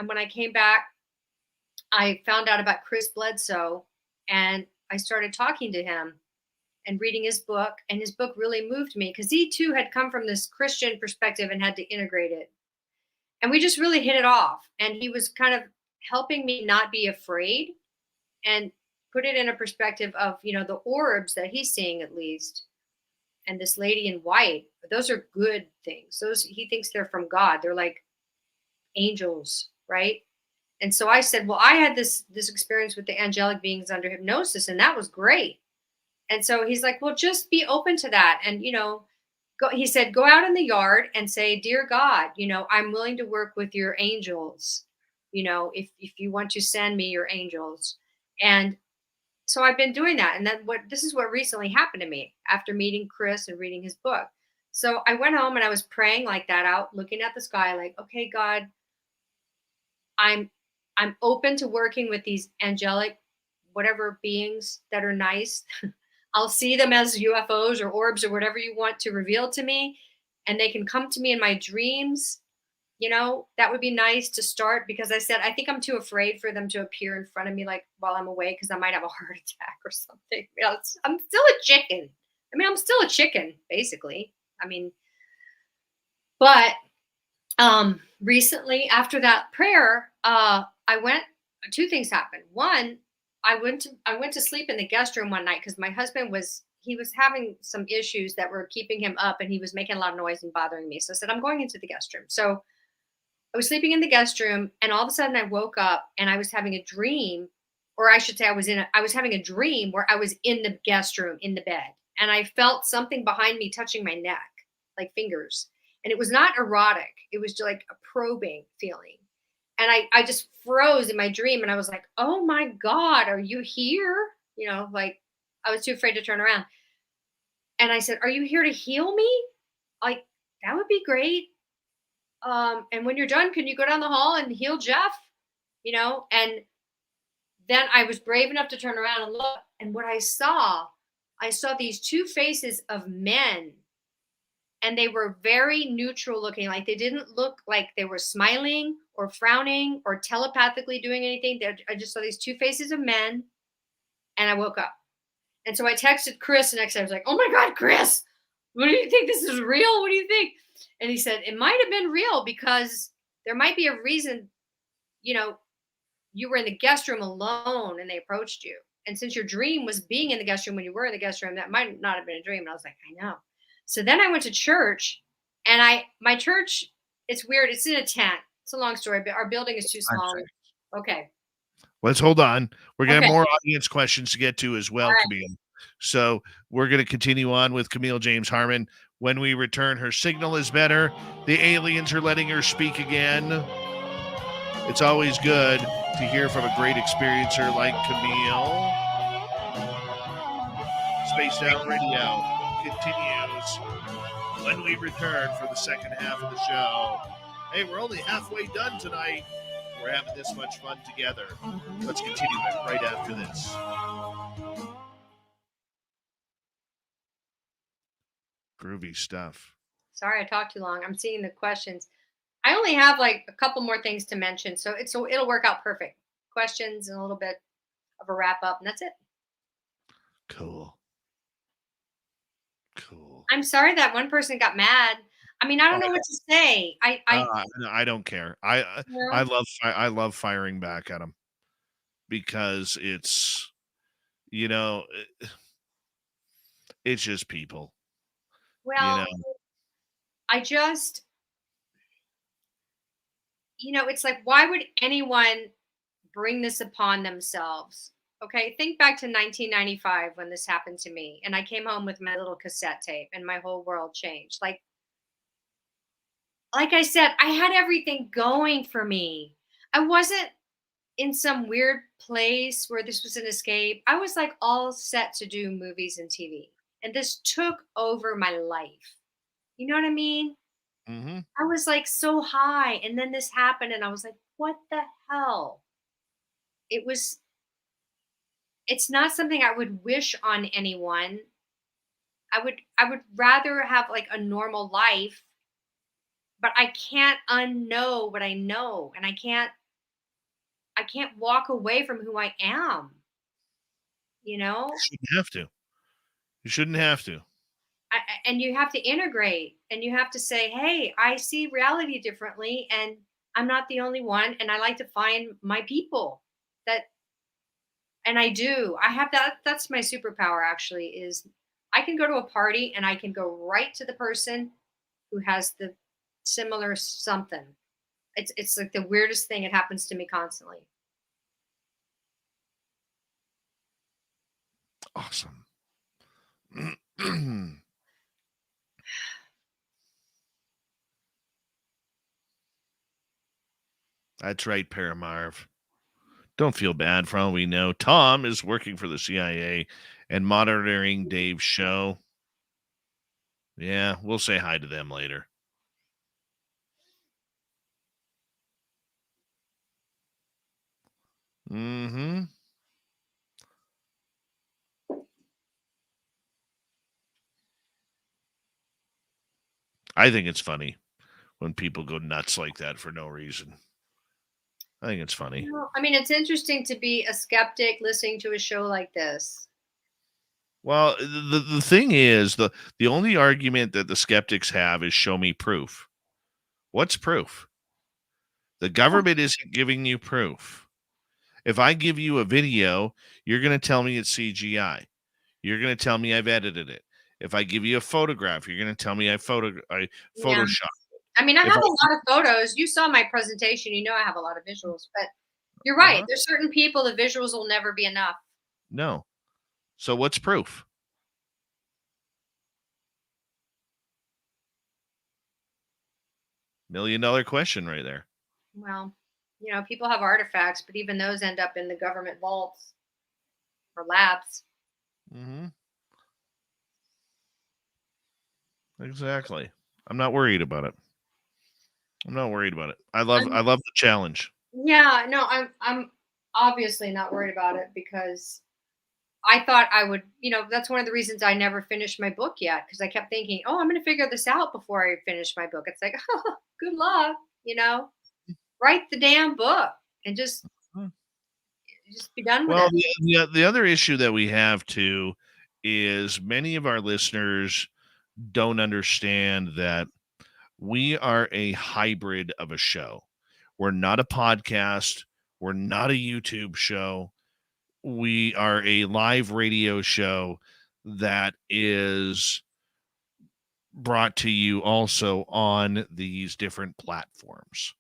when I came back, I found out about Chris Bledsoe, and I started talking to him and reading his book, and his book really moved me because he too had come from this Christian perspective and had to integrate it. And we just really hit it off. And he was kind of helping me not be afraid and put it in a perspective of, the orbs that he's seeing at least. And this lady in white, those are good things. Those, he thinks they're from God. They're like angels, right? And so I said, well, I had this experience with the angelic beings under hypnosis, and that was great. And so he's like, well, just be open to that. And, he said, go out in the yard and say, dear God, I'm willing to work with your angels, if you want to send me your angels. And so I've been doing that. And this is what recently happened to me after meeting Chris and reading his book. So I went home and I was praying like that out, looking at the sky, like, okay, God, I'm open to working with these angelic, whatever beings that are nice. I'll see them as UFOs or orbs or whatever you want to reveal to me. And they can come to me in my dreams. That would be nice to start, because I said, I think I'm too afraid for them to appear in front of me, like while I'm awake, because I might have a heart attack or something. I'm still a chicken. I'm still a chicken, basically. But recently after that prayer, two things happened. One, I went to sleep in the guest room one night because my husband was having some issues that were keeping him up, and he was making a lot of noise and bothering me. So I said, I'm going into the guest room. So I was sleeping in the guest room, and all of a sudden I woke up and I was having a dream, or I should say I was having a dream where I was in the guest room in the bed, and I felt something behind me touching my neck, like fingers. And it was not erotic. It was just like a probing feeling. And I just froze in my dream, and I was like, oh my God, are you here? Like I was too afraid to turn around. And I said, are you here to heal me? Like, that would be great. And when you're done, can you go down the hall and heal Jeff? And then I was brave enough to turn around and look. And what I saw these two faces of men. And they were very neutral looking. Like, they didn't look like they were smiling or frowning or telepathically doing anything. I just saw these two faces of men, and I woke up. And so I texted Chris the next day. I was like, oh my God, Chris, what do you think? This is real? What do you think? And he said, it might have been real because there might be a reason, you were in the guest room alone and they approached you. And since your dream was being in the guest room when you were in the guest room, that might not have been a dream. And I was like, I know. So then I went to church, and my church, it's weird. It's in a tent. It's a long story, but our building is too small. Okay. Let's hold on. We're going to Okay. have more audience questions to get to as well, All right. Camille. So we're going to continue on with Camille James Harman. When we return, her signal is better. The aliens are letting her speak again. It's always good to hear from a great experiencer like Camille. Spaced Out Radio continues when we return for the second half of the show. Hey, we're only halfway done tonight. We're having this much fun together. Let's continue it right after this. Groovy stuff. Sorry, I talked too long. I'm seeing the questions. I only have like a couple more things to mention, so it'll work out perfect. Questions and a little bit of a wrap up, and that's it. Cool. Cool. I'm sorry that one person got mad. I mean, I don't know what to say. I don't care. I You I love firing back at them because it's, you know, it's just people. well, You know, I just, it's like, why would anyone bring this upon themselves? Okay, think back to 1995 when this happened to me, and I came home with my little cassette tape, and my whole world changed. Like I said, I had everything going for me. I wasn't in some weird place where this was an escape. I was like all set to do movies and TV, and this took over my life. You know what I mean? mm-hmm. I was like so high, and then this happened, and I was like, what the hell? It's not something I would wish on anyone. I would rather have like a normal life, but I can't unknow what I know, and I can't walk away from who I am, you know? You shouldn't have to. You shouldn't have to. And you have to integrate, and you have to say, hey, I see reality differently, and I'm not the only one, and I like to find my people that, and I do. I have that. That's my superpower, actually, is I can go to a party and I can go right to the person who has the similar something. It's like the weirdest thing. It happens to me constantly. Awesome. That's right, Paramarv. Don't feel bad for all we know. Tom is working for the CIA and monitoring Dave's show. Yeah, we'll say hi to them later. Mm-hmm. I think it's funny when people go nuts like that for no reason. I think it's funny. I mean, it's interesting to be a skeptic listening to a show like this. Well, the thing is, the only argument that the skeptics have is show me proof. What's proof? The government isn't giving you proof. If I give you a video, you're going to tell me it's CGI. You're going to tell me I've edited it. If I give you a photograph, you're going to tell me I photoshopped. I mean, I have a lot of photos. You saw my presentation. You know I have a lot of visuals. But you're right. There's certain people, the visuals will never be enough. No. So what's proof? $1 million question right there. Well, people have artifacts, but even those end up in the government vaults or labs. Mm-hmm. Exactly. I'm not worried about it. I love the challenge. Yeah, no, I'm obviously not worried about it because I thought I would, that's one of the reasons I never finished my book yet, because I kept thinking, oh, I'm going to figure this out before I finish my book. It's like, oh, good luck, write the damn book and just be done with it. Well, the other issue that we have too is many of our listeners don't understand that we are a hybrid of a show. We're not a podcast. We're not a YouTube show. We are a live radio show that is brought to you also on these different platforms.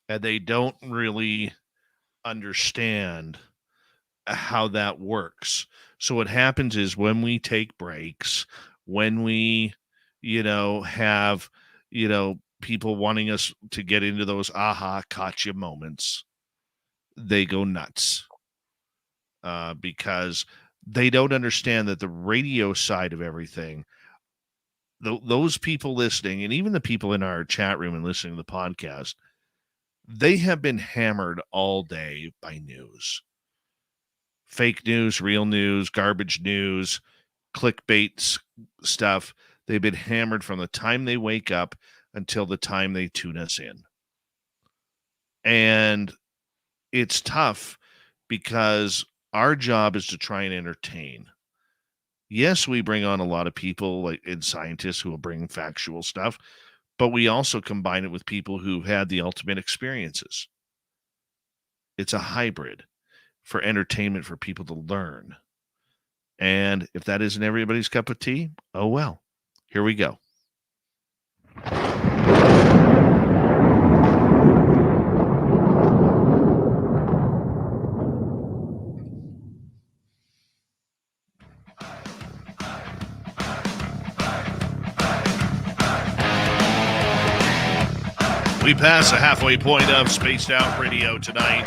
And they don't really understand how that works. So what happens is when we take breaks, when we, have, people wanting us to get into those aha gotcha moments, they go nuts because they don't understand that the radio side of everything, those people listening, and even the people in our chat room and listening to the podcast, they have been hammered all day by news. Fake news, real news, garbage news, clickbait stuff. They've been hammered from the time they wake up until the time they tune us in. And it's tough because our job is to try and entertain. Yes, we bring on a lot of people and scientists who will bring factual stuff, but we also combine it with people who had the ultimate experiences. It's a hybrid for entertainment for people to learn. And if that isn't everybody's cup of tea, oh well. Here we go. We pass the halfway point of Spaced Out Radio tonight.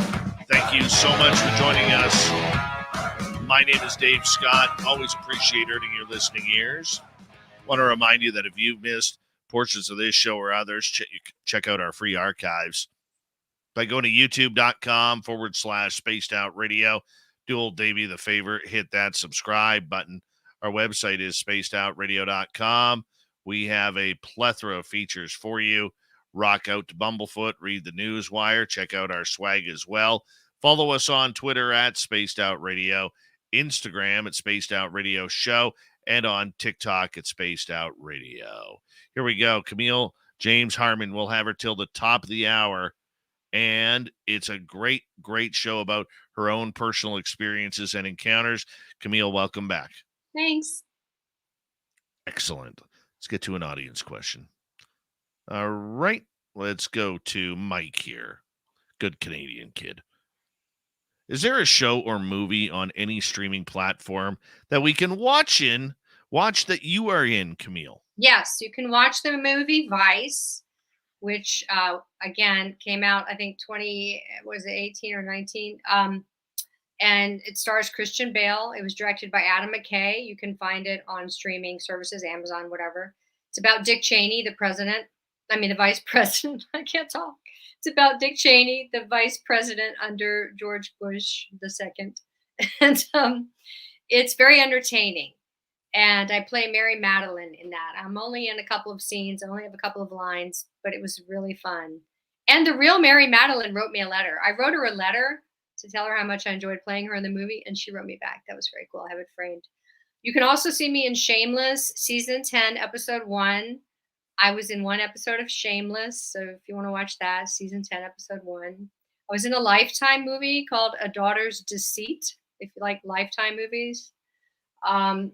Thank you so much for joining us. My name is Dave Scott. Always appreciate earning your listening ears. Want to remind you that if you've missed portions of this show or others, check out our free archives by going to youtube.com/Spaced Out Radio. Do old Davey the favor, hit that subscribe button. Our website is spacedoutradio.com. We have a plethora of features for you. Rock out to Bumblefoot, read the news wire, check out our swag as well. Follow us on Twitter at Spaced Out Radio, Instagram at Spaced Out Radio Show, and on TikTok at Spaced Out Radio. Here we go. CAMILLE James Harman. We'll have her till the top of the hour. And it's a great, great show about her own personal experiences and encounters. CAMILLE, welcome back. Thanks. Excellent. Let's get to an audience question. All right. Let's go to Mike here. Good Canadian kid. Is there a show or movie on any streaming platform that we can watch that you are in, CAMILLE? Yes, you can watch the movie Vice, which again came out, I think 18 or 19? And it stars Christian Bale. It was directed by Adam McKay. You can find it on streaming services, Amazon, whatever. It's about Dick Cheney, the vice president. I can't talk. It's about Dick Cheney, the vice president under George Bush II. And it's very entertaining. And I play Mary Madeline in that. I'm only in a couple of scenes. I only have a couple of lines, but it was really fun. And the real Mary Madeline wrote me a letter. I wrote her a letter to tell her how much I enjoyed playing her in the movie, and she wrote me back. That was very cool. I have it framed. You can also see me in Shameless, Season 10, Episode 1. I was in one episode of Shameless, so if you want to watch that, Season 10, Episode 1. I was in a Lifetime movie called A Daughter's Deceit, if you like Lifetime movies. And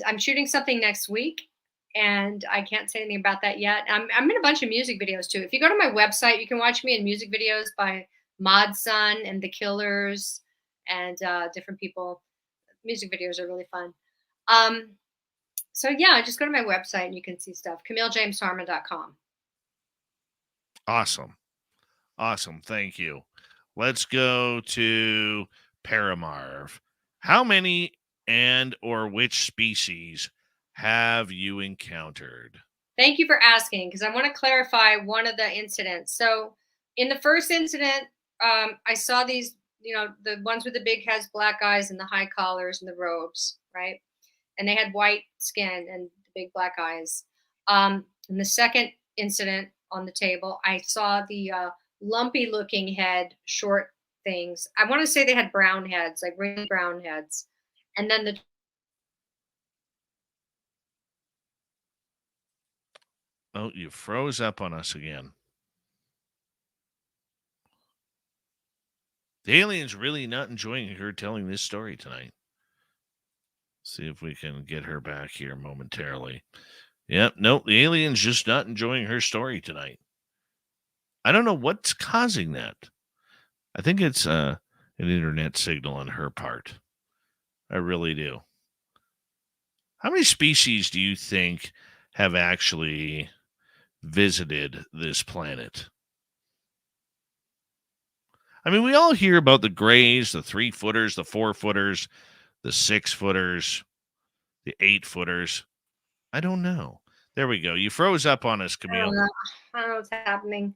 I'm shooting something next week, and I can't say anything about that yet. I'm in a bunch of music videos, too. If you go to my website, you can watch me in music videos by Mod Sun and The Killers and different people. Music videos are really fun. So yeah, just go to my website and you can see stuff. CAMILLEJamesHarman.com. Awesome. Thank you. Let's go to Paramarv. How many and or which species have you encountered? Thank you for asking, because I want to clarify one of the incidents. So in the first incident, I saw these, the ones with the big heads, black eyes, and the high collars and the robes, right? And they had white skin and big black eyes. In the second incident on the table, I saw the lumpy looking head, short things. I want to say they had brown heads, like really brown heads. And then Oh, you froze up on us again. The alien's really not enjoying her telling this story tonight. See if we can get her back here momentarily. Yep, nope, the alien's just not enjoying her story tonight. I don't know what's causing that. I think it's an internet signal on her part. I really do. How many species do you think have actually visited this planet? I mean, we all hear about the grays, the 3-footers, the 4-footers, the 6-footers, the 8-footers. I don't know. There we go. You froze up on us, I Camille. don't know. I don't know what's happening.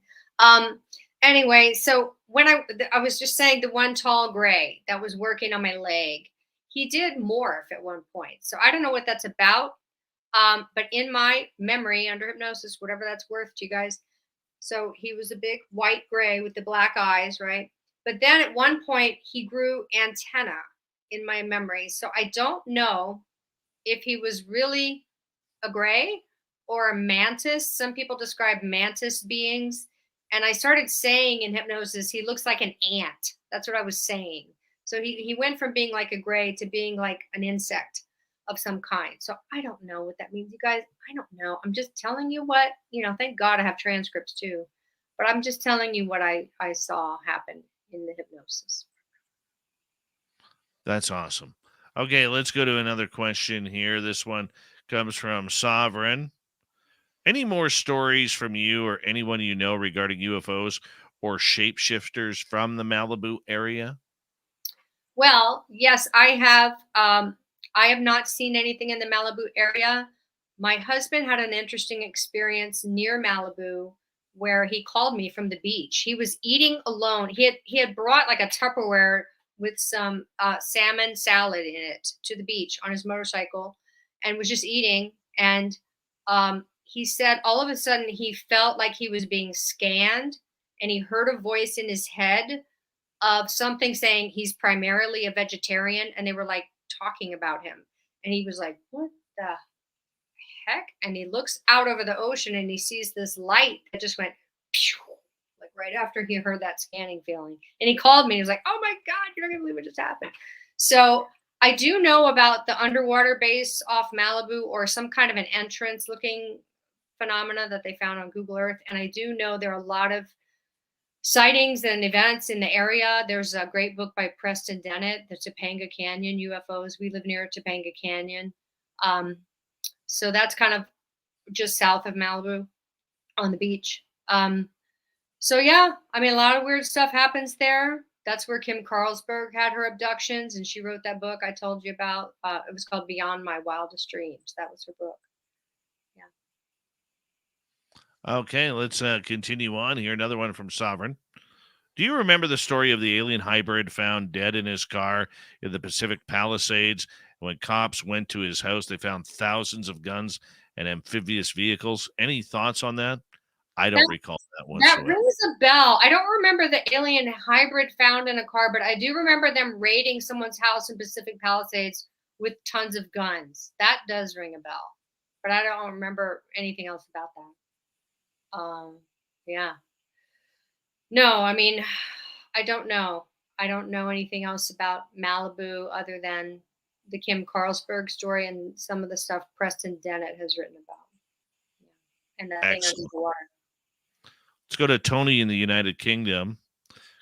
Anyway, so when I was just saying the one tall gray that was working on my leg, he did morph at one point. So I don't know what that's about. But in my memory, under hypnosis, whatever that's worth to you guys, so he was a big white gray with the black eyes, right? But then at one point he grew antenna in my memory. So I don't know if he was really a gray or a mantis. Some people describe mantis beings. And I started saying in hypnosis, he looks like an ant. That's what I was saying. So he went from being like a gray to being like an insect of some kind. So I don't know what that means, you guys. I don't know. I'm just telling you what, thank God I have transcripts too. But I'm just telling you what I saw happen in the hypnosis. That's awesome. Okay, let's go to another question here. This one comes from Sovereign. Any more stories from you or anyone you know regarding UFOs or shapeshifters from the Malibu area? Well, yes, I have. I have not seen anything in the Malibu area. My husband had an interesting experience near Malibu where he called me from the beach. He was eating alone. He had brought like a Tupperware with some salmon salad in it to the beach on his motorcycle, and was just eating. And he said all of a sudden he felt like he was being scanned, and he heard a voice in his head of something saying he's primarily a vegetarian, and they were like talking about him. And he was like, what the heck? And he looks out over the ocean and he sees this light that just went pew, like right after he heard that scanning feeling. And he called me. He was like, oh my God, you're not gonna believe what just happened. So I do know about the underwater base off Malibu, or some kind of an entrance looking phenomena that they found on Google Earth. And I do know there are a lot of sightings and events in the area. There's a great book by Preston Dennett, the Topanga Canyon UFOs. We live near Topanga Canyon. So that's kind of just south of Malibu on the beach. So yeah, I mean, a lot of weird stuff happens there. That's where Kim Carlsberg had her abductions, and she wrote that book I told you about. It was called Beyond My Wildest Dreams. That was her book. Okay, let's continue on here. Another one from Sovereign. Do you remember the story of the alien hybrid found dead in his car in the Pacific Palisades? When cops went to his house, they found thousands of guns and amphibious vehicles. Any thoughts on that? I don't recall that one. That rings a bell. I don't remember the alien hybrid found in a car, but I do remember them raiding someone's house in Pacific Palisades with tons of guns. That does ring a bell, but I don't remember anything else about that. Yeah. No, I mean, I don't know. I don't know anything else about Malibu other than the Kim Carlsberg story and some of the stuff Preston Dennett has written about. Yeah. And that thing under the water. Let's go to Tony in the United Kingdom.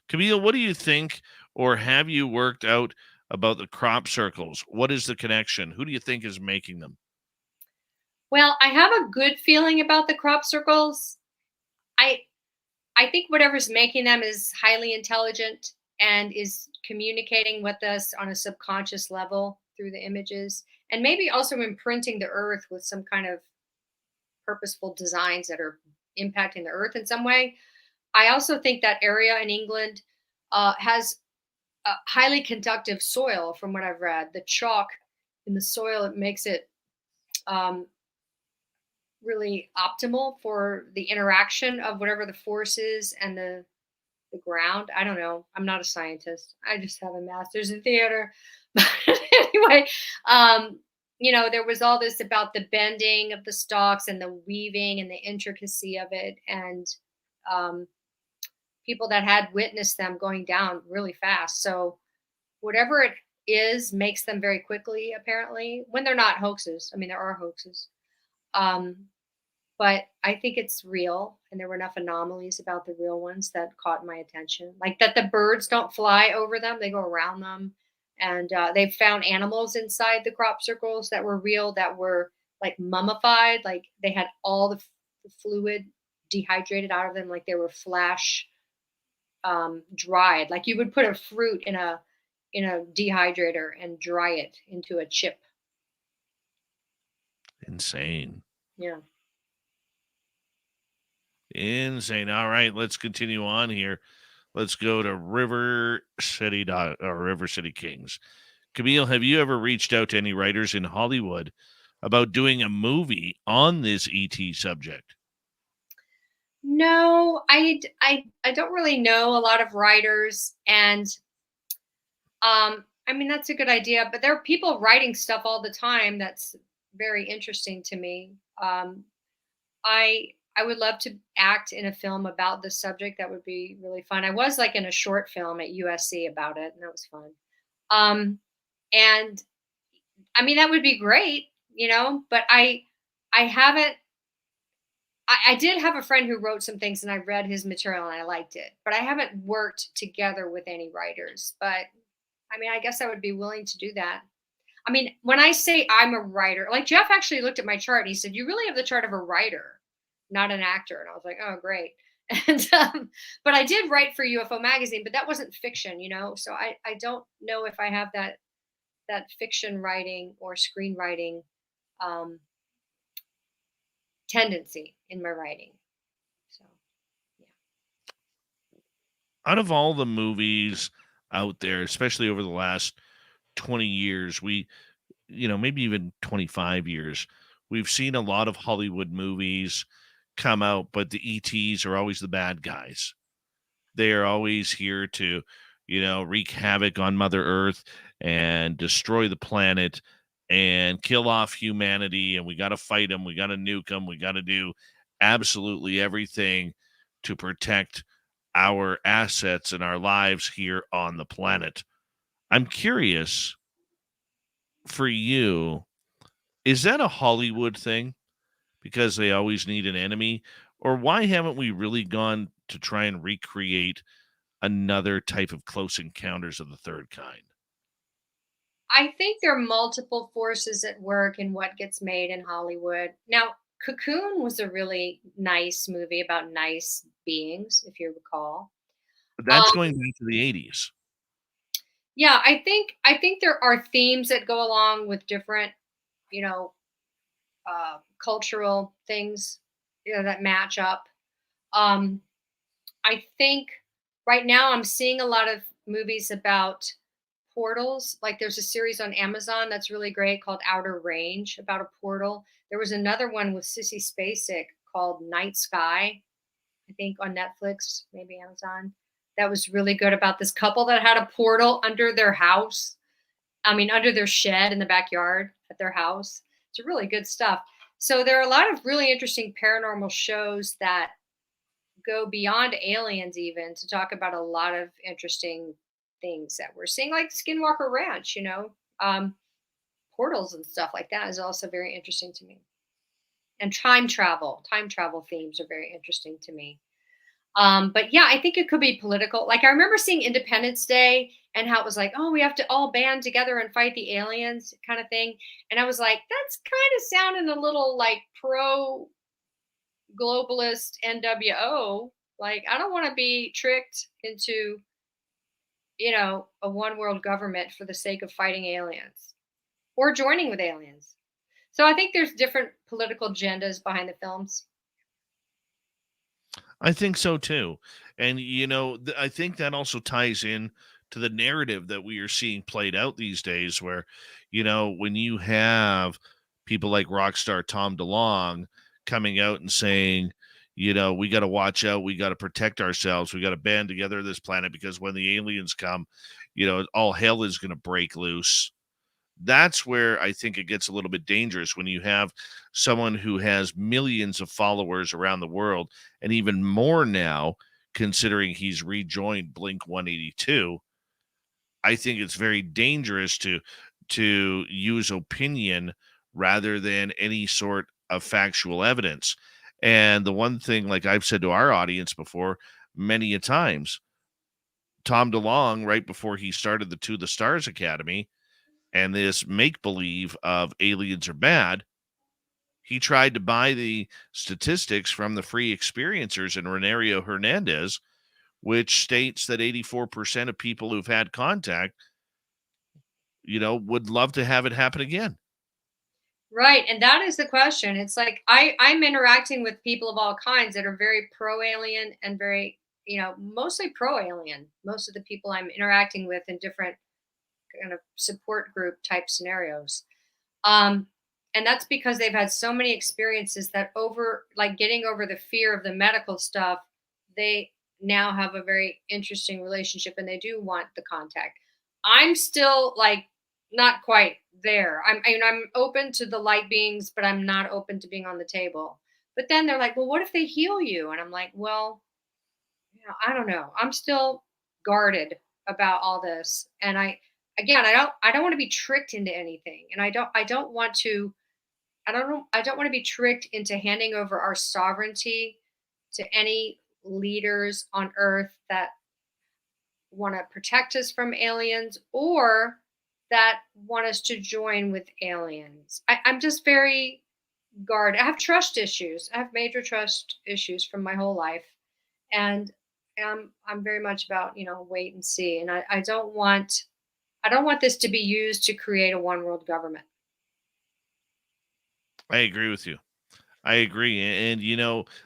Camille, what do you think, or have you worked out about the crop circles? What is the connection? Who do you think is making them? Well, I have a good feeling about the crop circles. I think whatever's making them is highly intelligent and is communicating with us on a subconscious level through the images, and maybe also imprinting the earth with some kind of purposeful designs that are impacting the earth in some way. I also think that area in England has a highly conductive soil, from what I've read. The chalk in the soil, it makes it really optimal for the interaction of whatever the force is and the ground. I don't know. I'm not a scientist. I just have a master's in theater. But anyway, there was all this about the bending of the stalks and the weaving and the intricacy of it, and people that had witnessed them going down really fast. So whatever it is makes them very quickly, apparently, when they're not hoaxes. I mean, there are hoaxes. but I think it's real, and there were enough anomalies about the real ones that caught my attention. Like that the birds don't fly over them, they go around them. And they've found animals inside the crop circles that were real, that were like mummified, like they had all the fluid dehydrated out of them, like they were flash dried. Like you would put a fruit in a dehydrator and dry it into a chip. Insane. Yeah. Insane. All right, let's continue on here. Let's go to River City or River City Kings. Camille, have you ever reached out to any writers in Hollywood about doing a movie on this ET subject? No, I don't really know a lot of writers, and I mean that's a good idea, but there are people writing stuff all the time that's very interesting to me. I would love to act in a film about this subject. That would be really fun. I was like in a short film at USC about it, and that was fun. And I mean that would be great, but I haven't. I did have a friend who wrote some things, and I read his material and I liked it, but I haven't worked together with any writers. But I mean, I guess I would be willing to do that. I mean, when I say I'm a writer, like Jeff actually looked at my chart and he said, "You really have the chart of a writer, not an actor." And I was like, "Oh, great." And but I did write for UFO magazine, but that wasn't fiction, So I don't know if I have that fiction writing or screenwriting um, tendency in my writing. So yeah. Out of all the movies out there, especially over the last 20 years, maybe even 25 years, we've seen a lot of Hollywood movies come out, but the ETs are always the bad guys. They are always here to, wreak havoc on Mother Earth and destroy the planet and kill off humanity. And we got to fight them. We got to nuke them. We got to do absolutely everything to protect our assets and our lives here on the planet. I'm curious for you, is that a Hollywood thing because they always need an enemy? Or why haven't we really gone to try and recreate another type of close encounters of the third kind? I think there are multiple forces at work in what gets made in Hollywood. Now, Cocoon was a really nice movie about nice beings, if you recall. That's Um, going back to the 80s. yeah, I think there are themes that go along with different, you know, cultural things, that match up. Um, I think right now I'm seeing a lot of movies about portals. Like there's a series on Amazon that's really great called Outer Range about a portal. There was another one with Sissy Spacek called Night Sky, I think on Netflix, maybe Amazon. That was really good about this couple that had a portal under their house. I mean, under their shed in the backyard at their house. It's really good stuff. So there are a lot of really interesting paranormal shows that go beyond aliens even to talk about a lot of interesting things that we're seeing, like Skinwalker Ranch, portals and stuff like that is also very interesting to me. And time travel themes are very interesting to me. But yeah, I think it could be political. Like I remember seeing Independence Day and how it was like, oh, we have to all band together and fight the aliens kind of thing. And I was like, that's kind of sounding a little like pro globalist NWO. Like, I don't want to be tricked into, a one world government for the sake of fighting aliens or joining with aliens. So I think there's different political agendas behind the films. I think so too. And, I think that also ties in to the narrative that we are seeing played out these days, where, when you have people like rock star Tom DeLonge coming out and saying, we got to watch out, we got to protect ourselves, we got to band together this planet because when the aliens come, all hell is going to break loose. That's where I think it gets a little bit dangerous when you have someone who has millions of followers around the world, and even more now, considering he's rejoined Blink 182. I think it's very dangerous to use opinion rather than any sort of factual evidence. And the one thing, like I've said to our audience before many a times, Tom DeLonge, right before he started the To the Stars Academy and this make-believe of aliens are bad, he tried to buy the statistics from the free experiencers in Renario Hernandez, which states that 84% of people who've had contact, would love to have it happen again. Right. And that is the question. It's like I'm interacting with people of all kinds that are very pro alien and very, mostly pro alien. Most of the people I'm interacting with in different kind of support group type scenarios. And that's because they've had so many experiences that getting over the fear of the medical stuff, they now have a very interesting relationship and they do want the contact. I'm still not quite there. I'm open to the light beings, but I'm not open to being on the table. But then they're like, well, what if they heal you? And I'm like, well, I don't know. I'm still guarded about all this. And I don't want to be tricked into anything. And I don't want to be tricked into handing over our sovereignty to any leaders on earth that want to protect us from aliens or that want us to join with aliens. I'm just very guarded. I have trust issues. I have major trust issues from my whole life. And I'm very much about, wait and see. And I don't want this to be used to create a one world government. I agree with you. I agree. And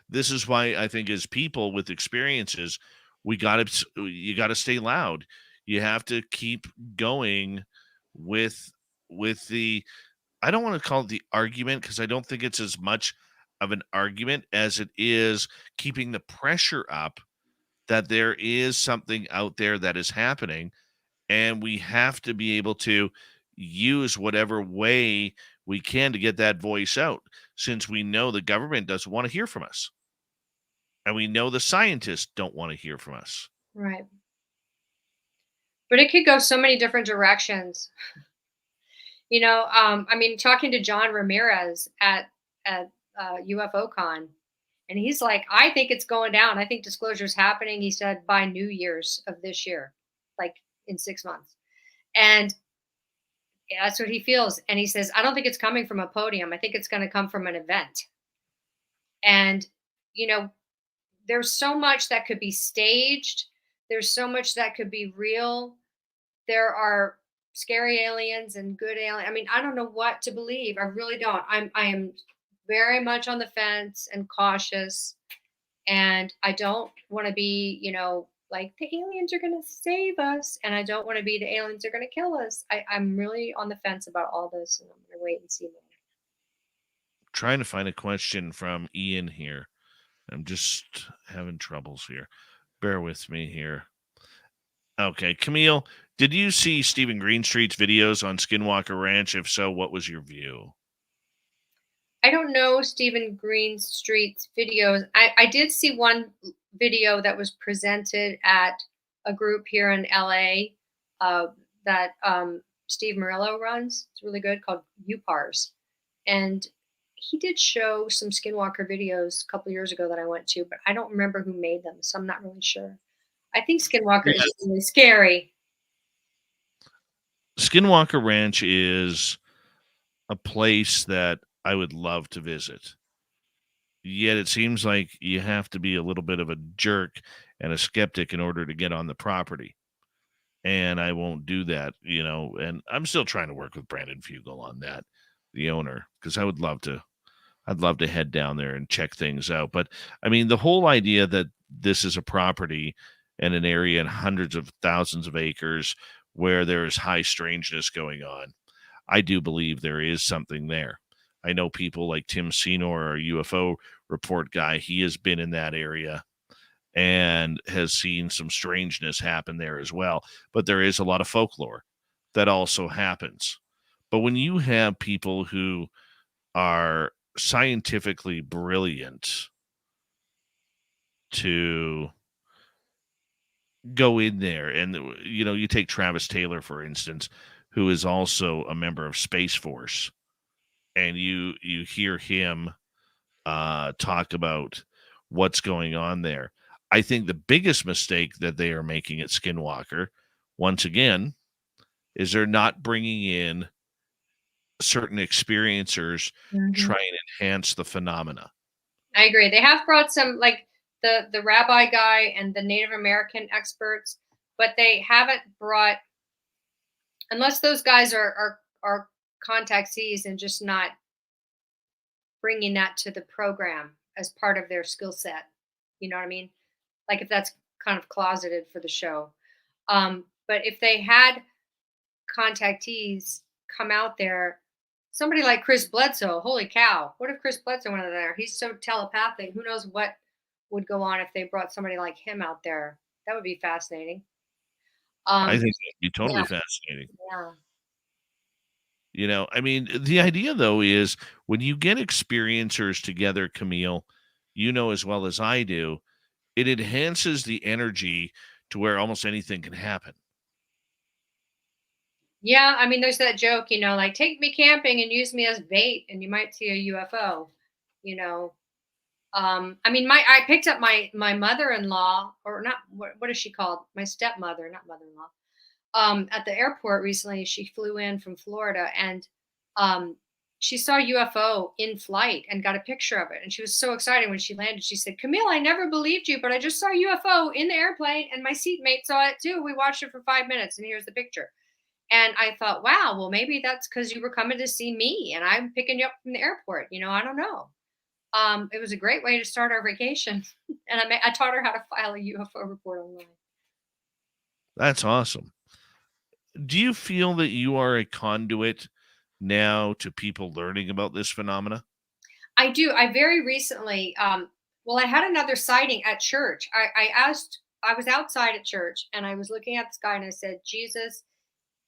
this is why I think as people with experiences, you got to stay loud. You have to keep going with the, I don't want to call it the argument, because I don't think it's as much of an argument as it is keeping the pressure up that there is something out there that is happening, and we have to be able to use whatever way we can to get that voice out, since we know the government doesn't want to hear from us. And we know the scientists don't want to hear from us. Right. But it could go so many different directions. Talking to John Ramirez at UFO Con, and he's like, I think it's going down. I think disclosure is happening. He said by New Year's of this year, like in 6 months. And that's what he feels. And he says, I don't think it's coming from a podium. I think it's going to come from an event. And, there's so much that could be staged. There's so much that could be real. There are scary aliens and good aliens. I mean, I don't know what to believe. I really don't. I am very much on the fence and cautious. And I don't want to be, like the aliens are going to save us. And I don't want to be the aliens are going to kill us. I'm really on the fence about all this. And I'm going to wait and see more. Trying to find a question from Ian here. I'm just having troubles here. Bear with me here. Okay, Camille, did you see Stephen Greenstreet's videos on Skinwalker Ranch? If so, what was your view? I don't know Stephen Greenstreet's videos. I did see one video that was presented at a group here in LA that Steve Murillo runs. It's really good, called UPARS. And he did show some Skinwalker videos a couple years ago that I went to, but I don't remember who made them, so I'm not really sure. I think Skinwalker is really scary. Skinwalker Ranch is a place that I would love to visit. Yet it seems like you have to be a little bit of a jerk and a skeptic in order to get on the property. And I won't do that, and I'm still trying to work with Brandon Fugel on that, the owner, because I'd love to head down there and check things out. But I mean, the whole idea that this is a property and an area and hundreds of thousands of acres where there is high strangeness going on, I do believe there is something there. I know people like Tim Senor, our UFO report guy. He has been in that area and has seen some strangeness happen there as well. But there is a lot of folklore that also happens. But when you have people who are scientifically brilliant to go in there, and you take Travis Taylor, for instance, who is also a member of Space Force, and you hear him talk about what's going on there. I think the biggest mistake that they are making at Skinwalker, once again, is they're not bringing in certain experiencers try and enhance the phenomena. I agree. They have brought some, like the rabbi guy and the Native American experts, but they haven't brought, unless those guys are contactees and just not bringing that to the program as part of their skill set. You know what I mean? Like if that's kind of closeted for the show. But if they had contactees come out there, somebody like Chris Bledsoe, holy cow, what if Chris Bledsoe went out there? He's so telepathic. Who knows what would go on if they brought somebody like him out there? That would be fascinating. I think it'd be totally fascinating. Yeah. You know, I mean, the idea though is when you get experiencers together, Camille, you know as well as I do, it enhances the energy to where almost anything can happen. Yeah, I mean, there's that joke, like take me camping and use me as bait, and you might see a UFO. You know, I mean, I picked up my mother-in-law, or not. What is she called? My stepmother, not mother-in-law. At the airport recently, she flew in from Florida, and she saw a UFO in flight and got a picture of it. And she was so excited when she landed. She said, "Camille, I never believed you, but I just saw a UFO in the airplane, and my seatmate saw it too. We watched it for 5 minutes, and here's the picture." And I thought, wow, well, maybe that's because you were coming to see me and I'm picking you up from the airport. I don't know. It was a great way to start our vacation. And I taught her how to file a UFO report online. That's awesome. Do you feel that you are a conduit now to people learning about this phenomena? I do. I very recently, well, I had another sighting at church. I was outside at church and I was looking at the sky and I said, Jesus,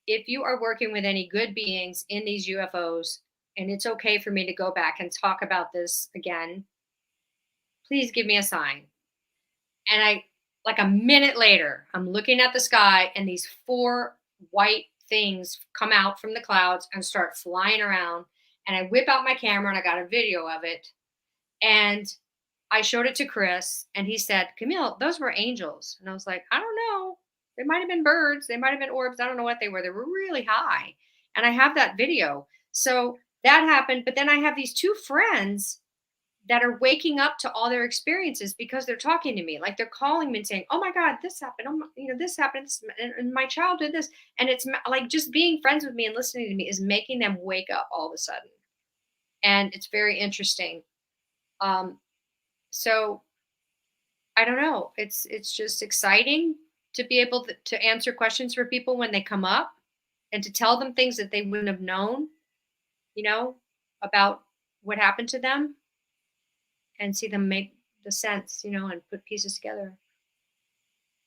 if you are working with any good beings in these UFOs, and it's okay for me to go back and talk about this again, please give me a sign. And like a minute later, I'm looking at the sky and these 4 white things come out from the clouds and start flying around. And I whip out my camera and I got a video of it. And I showed it to Chris and he said, Camille, those were angels. And I was like, I don't know. They might have been birds. They might have been orbs. I don't know what they were. They were really high. And I have that video. So that happened. But then I have these 2 friends that are waking up to all their experiences because they're talking to me. Like they're calling me and saying, oh my God, this happened. Oh my, this happened. And my child did this. And it's like just being friends with me and listening to me is making them wake up all of a sudden. And it's very interesting. So I don't know. It's just exciting to be able to answer questions for people when they come up and to tell them things that they wouldn't have known, about what happened to them and see them make the sense, and put pieces together.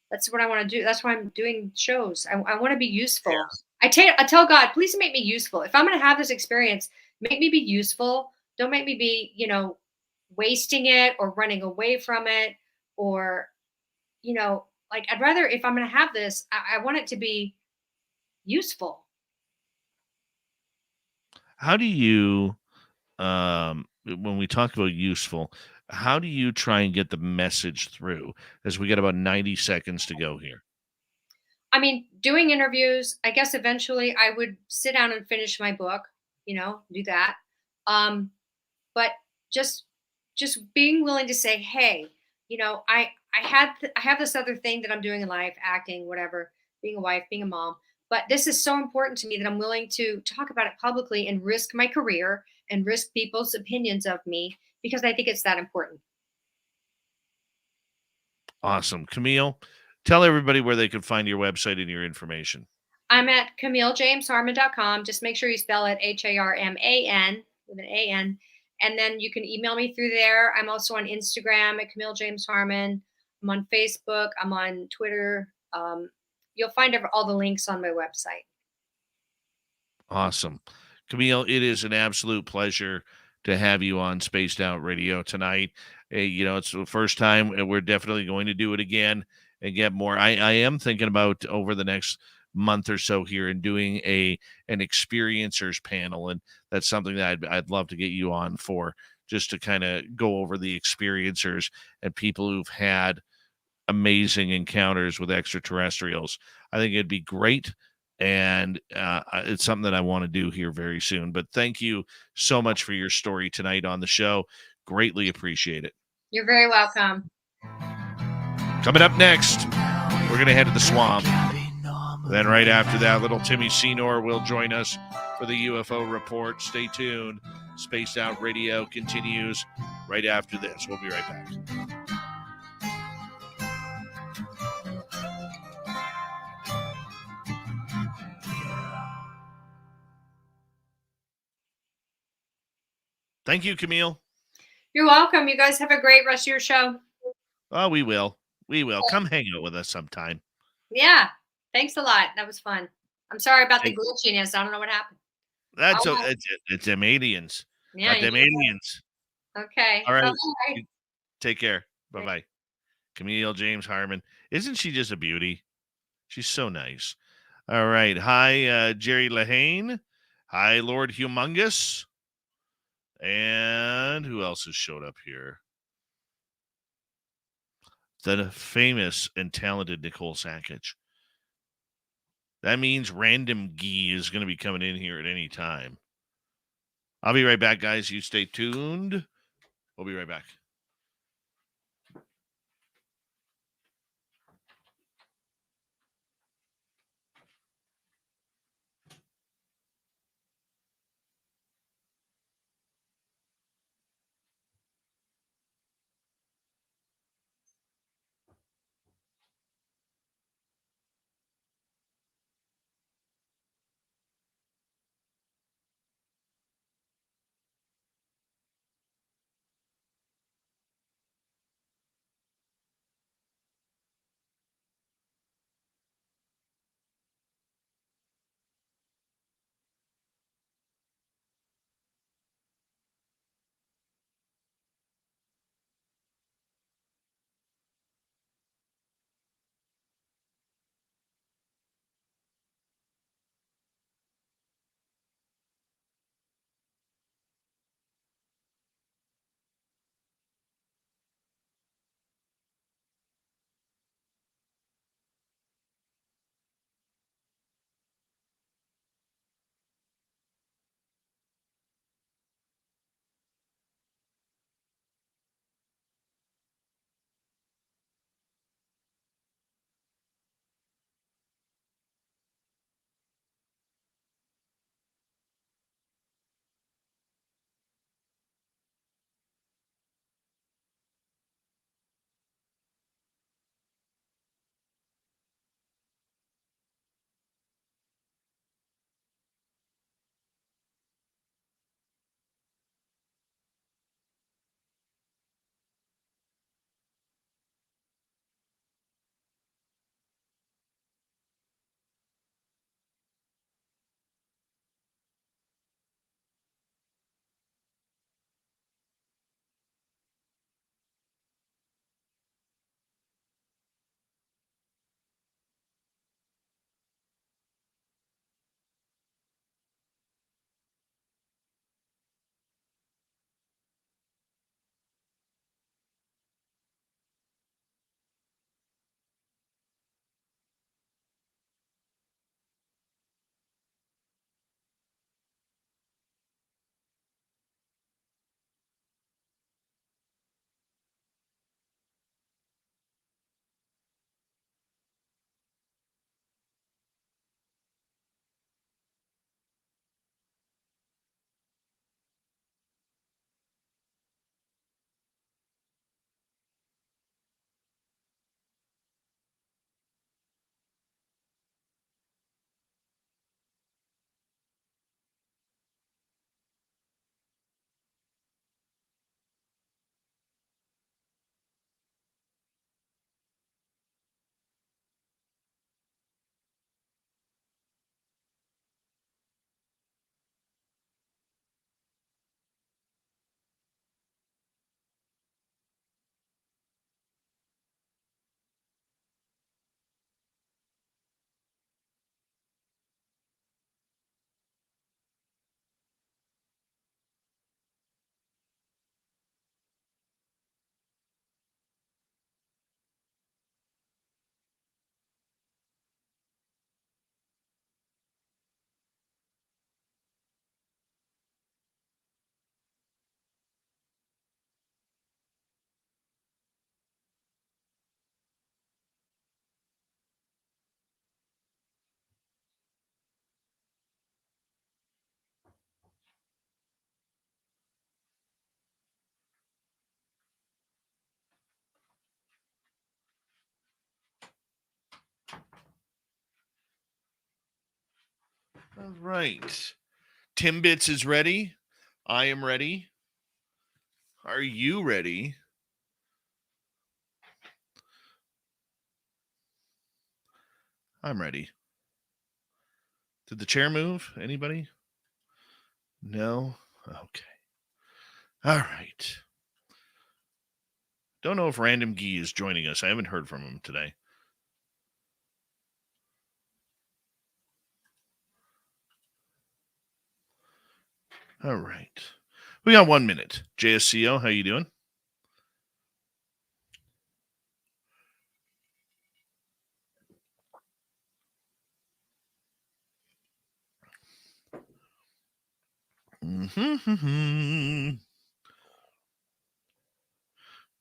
That's what I want to do. That's why I'm doing shows. I want to be useful. Yeah. I tell God, please make me useful. If I'm going to have this experience, make me be useful. Don't make me be, wasting it or running away from it or, like I'd rather, if I'm going to have this, I want it to be useful. How do you, when we talk about useful, how do you try and get the message through as we get about 90 seconds to go here? I mean, doing interviews, I guess eventually I would sit down and finish my book, do that. But just being willing to say, hey, I have this other thing that I'm doing in life, acting, whatever, being a wife, being a mom. But this is so important to me that I'm willing to talk about it publicly and risk my career and risk people's opinions of me because I think it's that important. Awesome. Camille, tell everybody where they can find your website and your information. I'm at CAMILLEJamesHarman.com. Just make sure you spell it HARMAN with an AN. And then you can email me through there. I'm also on Instagram at Camille James Harman. I'm on Facebook. I'm on Twitter. You'll find all the links on my website. Awesome. Camille, it is an absolute pleasure to have you on Spaced Out Radio tonight. It's the first time, and we're definitely going to do it again and get more. I am thinking about over the next month or so here and doing an experiencers panel, and that's something that I'd love to get you on for just to kind of go over the experiencers and people who've had amazing encounters with extraterrestrials. I think it'd be great. And it's something that I want to do here very soon. But thank you so much for your story tonight on the show. Greatly appreciate it. You're very welcome. Coming up next, we're going to head to the swamp. Then right after that, little Timmy Senor will join us for the UFO report. Stay tuned. Spaced Out Radio continues right after this. We'll be right back. Thank you, Camille. You're welcome. You guys have a great rest of your show. Oh, we will. We will. Come hang out with us sometime. Yeah. Thanks a lot. That was fun. I'm sorry about the glitchiness. I don't know what happened. That's it's them aliens. Yeah. Not them aliens. Okay. All right. Bye-bye. Take care. Bye-bye. Camille James Harman. Isn't she just a beauty? She's so nice. All right. Hi, Jerry Lahane. Hi, Lord Humongous. And who else has showed up here? The famous and talented Nicole Sackage. That means Random Gee is going to be coming in here at any time. I'll be right back, guys. You stay tuned. We'll be right back. All right. Timbits is ready. I am ready. Are you ready? I'm ready. Did the chair move? Anybody? No? Okay. All right. Don't know if Random Gee is joining us. I haven't heard from him today. All right. We got 1 minute. JSCO, how you doing?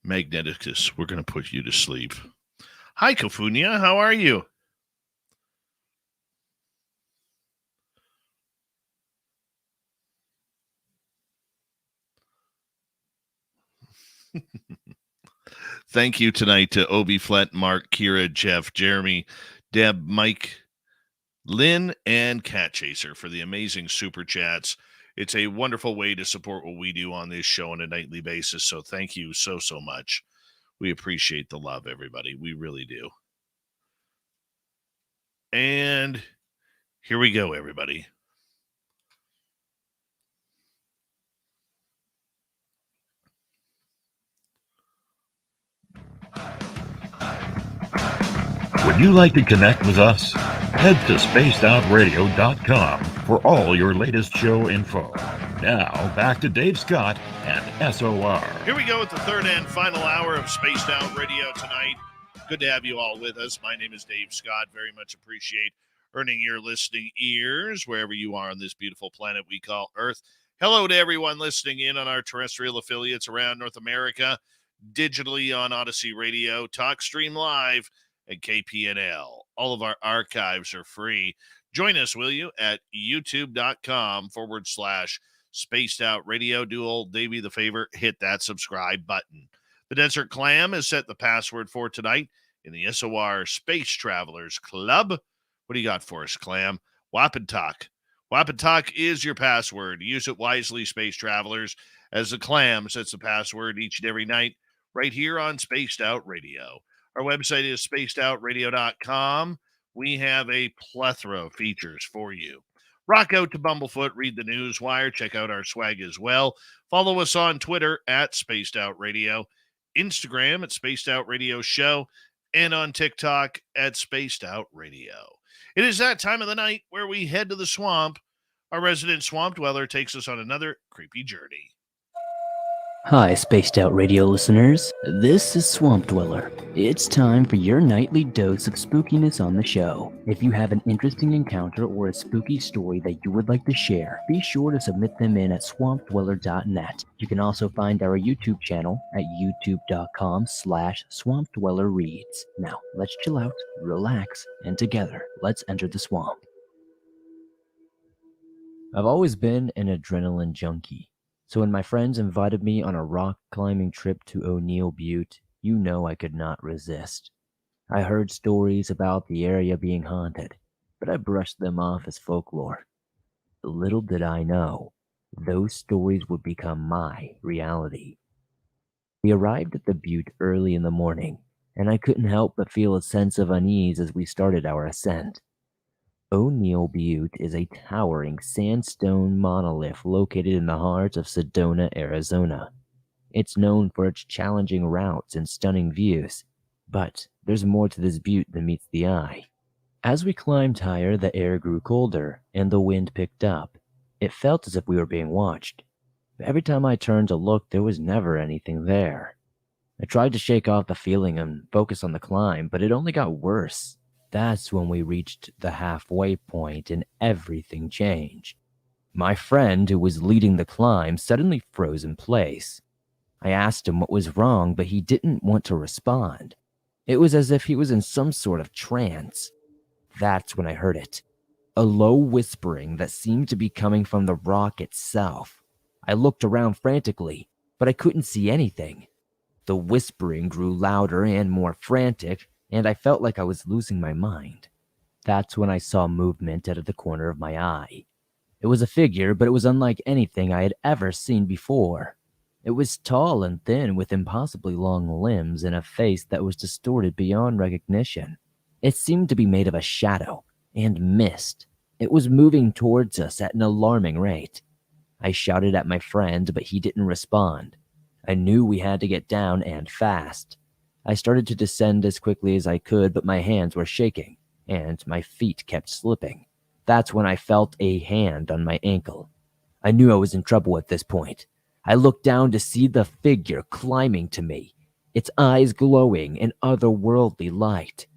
Magneticus, we're going to put you to sleep. Hi, Kofunia. How are you? Thank you tonight to Obi Flett, Mark, Kira, Jeff, Jeremy, Deb, Mike, Lynn, and Cat Chaser for the amazing super chats. It's a wonderful way to support what we do on this show on a nightly basis. So thank you so much. We appreciate the love, everybody. We really do. And here we go, everybody. Would you like to connect with us? Head to spacedoutradio.com for all your latest show info. Now, back to Dave Scott and SOR. Here we go with the third and final hour of Spaced Out Radio tonight. Good to have you all with us. My name is Dave Scott. Very much appreciate earning your listening ears wherever you are on this beautiful planet we call Earth. Hello to everyone listening in on our terrestrial affiliates around North America, digitally on Odyssey Radio, TalkStream Live, and KPNL. All of our archives are free. Join us, will you, at youtube.com/Spaced Out Radio. Do old Davey the favor, hit that subscribe button. The Desert Clam has set the password for tonight in the SOR Space Travelers Club. What do you got for us, Clam? Wapantalk. Wapantalk is your password. Use it wisely, Space Travelers, as the Clam sets the password each and every night right here on Spaced Out Radio. Our website is spacedoutradio.com. We have a plethora of features for you. Rock out to Bumblefoot, read the news wire, check out our swag as well. Follow us on Twitter at Spaced Out Radio, Instagram at Spaced Out Radio Show, and on TikTok at Spaced Out Radio. It is that time of the night where we head to the swamp. Our resident swamp dweller takes us on another creepy journey. Hi, Spaced Out Radio listeners. This is Swamp Dweller. It's time for your nightly dose of spookiness on the show. If you have an interesting encounter or a spooky story that you would like to share, be sure to submit them in at swampdweller.net. You can also find our YouTube channel at youtube.com/swampdwellerreads. Now, let's chill out, relax, and together, let's enter the swamp. I've always been an adrenaline junkie. So when my friends invited me on a rock climbing trip to O'Neill Butte, you know I could not resist. I heard stories about the area being haunted, but I brushed them off as folklore. Little did I know, those stories would become my reality. We arrived at the butte early in the morning, and I couldn't help but feel a sense of unease as we started our ascent. O'Neill Butte is a towering sandstone monolith located in the heart of Sedona, Arizona. It's known for its challenging routes and stunning views, but there's more to this butte than meets the eye. As we climbed higher, the air grew colder and the wind picked up. It felt as if we were being watched, but every time I turned to look, there was never anything there. I tried to shake off the feeling and focus on the climb, but it only got worse. That's when we reached the halfway point and everything changed. My friend, who was leading the climb, suddenly froze in place. I asked him what was wrong, but he didn't want to respond. It was as if he was in some sort of trance. That's when I heard it. A low whispering that seemed to be coming from the rock itself. I looked around frantically, but I couldn't see anything. The whispering grew louder and more frantic, and I felt like I was losing my mind. That's when I saw movement out of the corner of my eye. It was a figure, but it was unlike anything I had ever seen before. It was tall and thin with impossibly long limbs and a face that was distorted beyond recognition. It seemed to be made of a shadow and mist. It was moving towards us at an alarming rate. I shouted at my friend, but he didn't respond. I knew we had to get down and fast. I started to descend as quickly as I could, but my hands were shaking, and my feet kept slipping. That's when I felt a hand on my ankle. I knew I was in trouble at this point. I looked down to see the figure climbing to me, its eyes glowing in otherworldly light.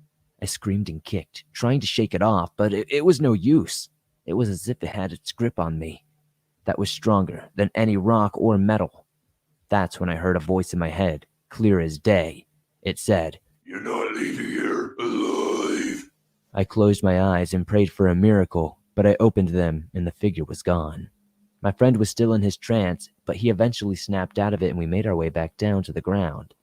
I screamed and kicked, trying to shake it off, but it was no use. It was as if it had its grip on me. That was stronger than any rock or metal. That's when I heard a voice in my head, clear as day. It said, "You're not leaving here alive." I closed my eyes and prayed for a miracle, but I opened them and the figure was gone. My friend was still in his trance, but he eventually snapped out of it and we made our way back down to the ground.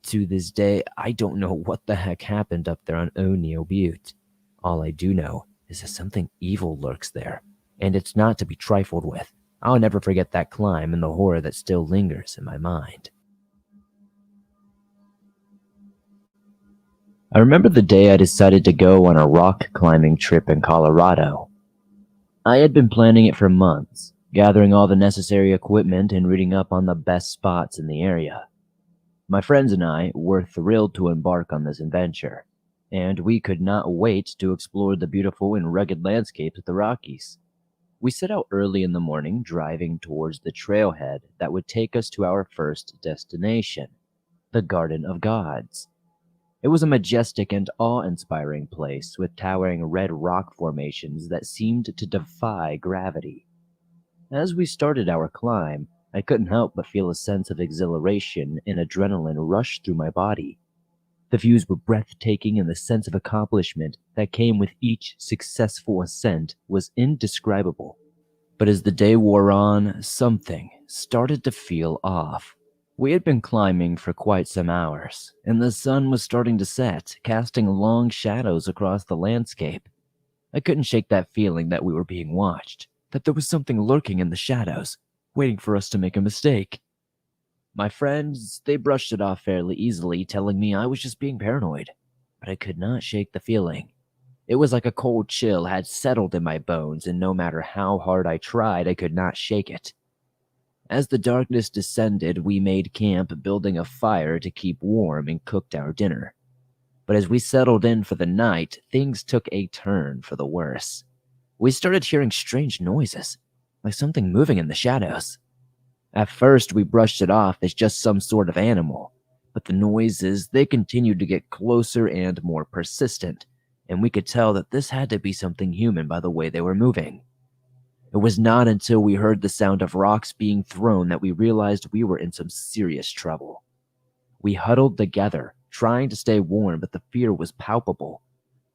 To this day, I don't know what the heck happened up there on O'Neill Butte. All I do know is that something evil lurks there, and it's not to be trifled with. I'll never forget that climb and the horror that still lingers in my mind. I remember the day I decided to go on a rock climbing trip in Colorado. I had been planning it for months, gathering all the necessary equipment and reading up on the best spots in the area. My friends and I were thrilled to embark on this adventure, and we could not wait to explore the beautiful and rugged landscapes of the Rockies. We set out early in the morning, driving towards the trailhead that would take us to our first destination, the Garden of Gods. It was a majestic and awe-inspiring place with towering red rock formations that seemed to defy gravity. As we started our climb, I couldn't help but feel a sense of exhilaration and adrenaline rush through my body. The views were breathtaking and the sense of accomplishment that came with each successful ascent was indescribable. But as the day wore on, something started to feel off. We had been climbing for quite some hours, and the sun was starting to set, casting long shadows across the landscape. I couldn't shake that feeling that we were being watched, that there was something lurking in the shadows, waiting for us to make a mistake. My friends, they brushed it off fairly easily, telling me I was just being paranoid, but I could not shake the feeling. It was like a cold chill had settled in my bones, and no matter how hard I tried, I could not shake it. As the darkness descended, we made camp, building a fire to keep warm, and cooked our dinner. But as we settled in for the night, things took a turn for the worse. We started hearing strange noises, like something moving in the shadows. At first, we brushed it off as just some sort of animal, but the noises, they continued to get closer and more persistent, and we could tell that this had to be something human by the way they were moving. It was not until we heard the sound of rocks being thrown that we realized we were in some serious trouble. We huddled together, trying to stay warm, but the fear was palpable.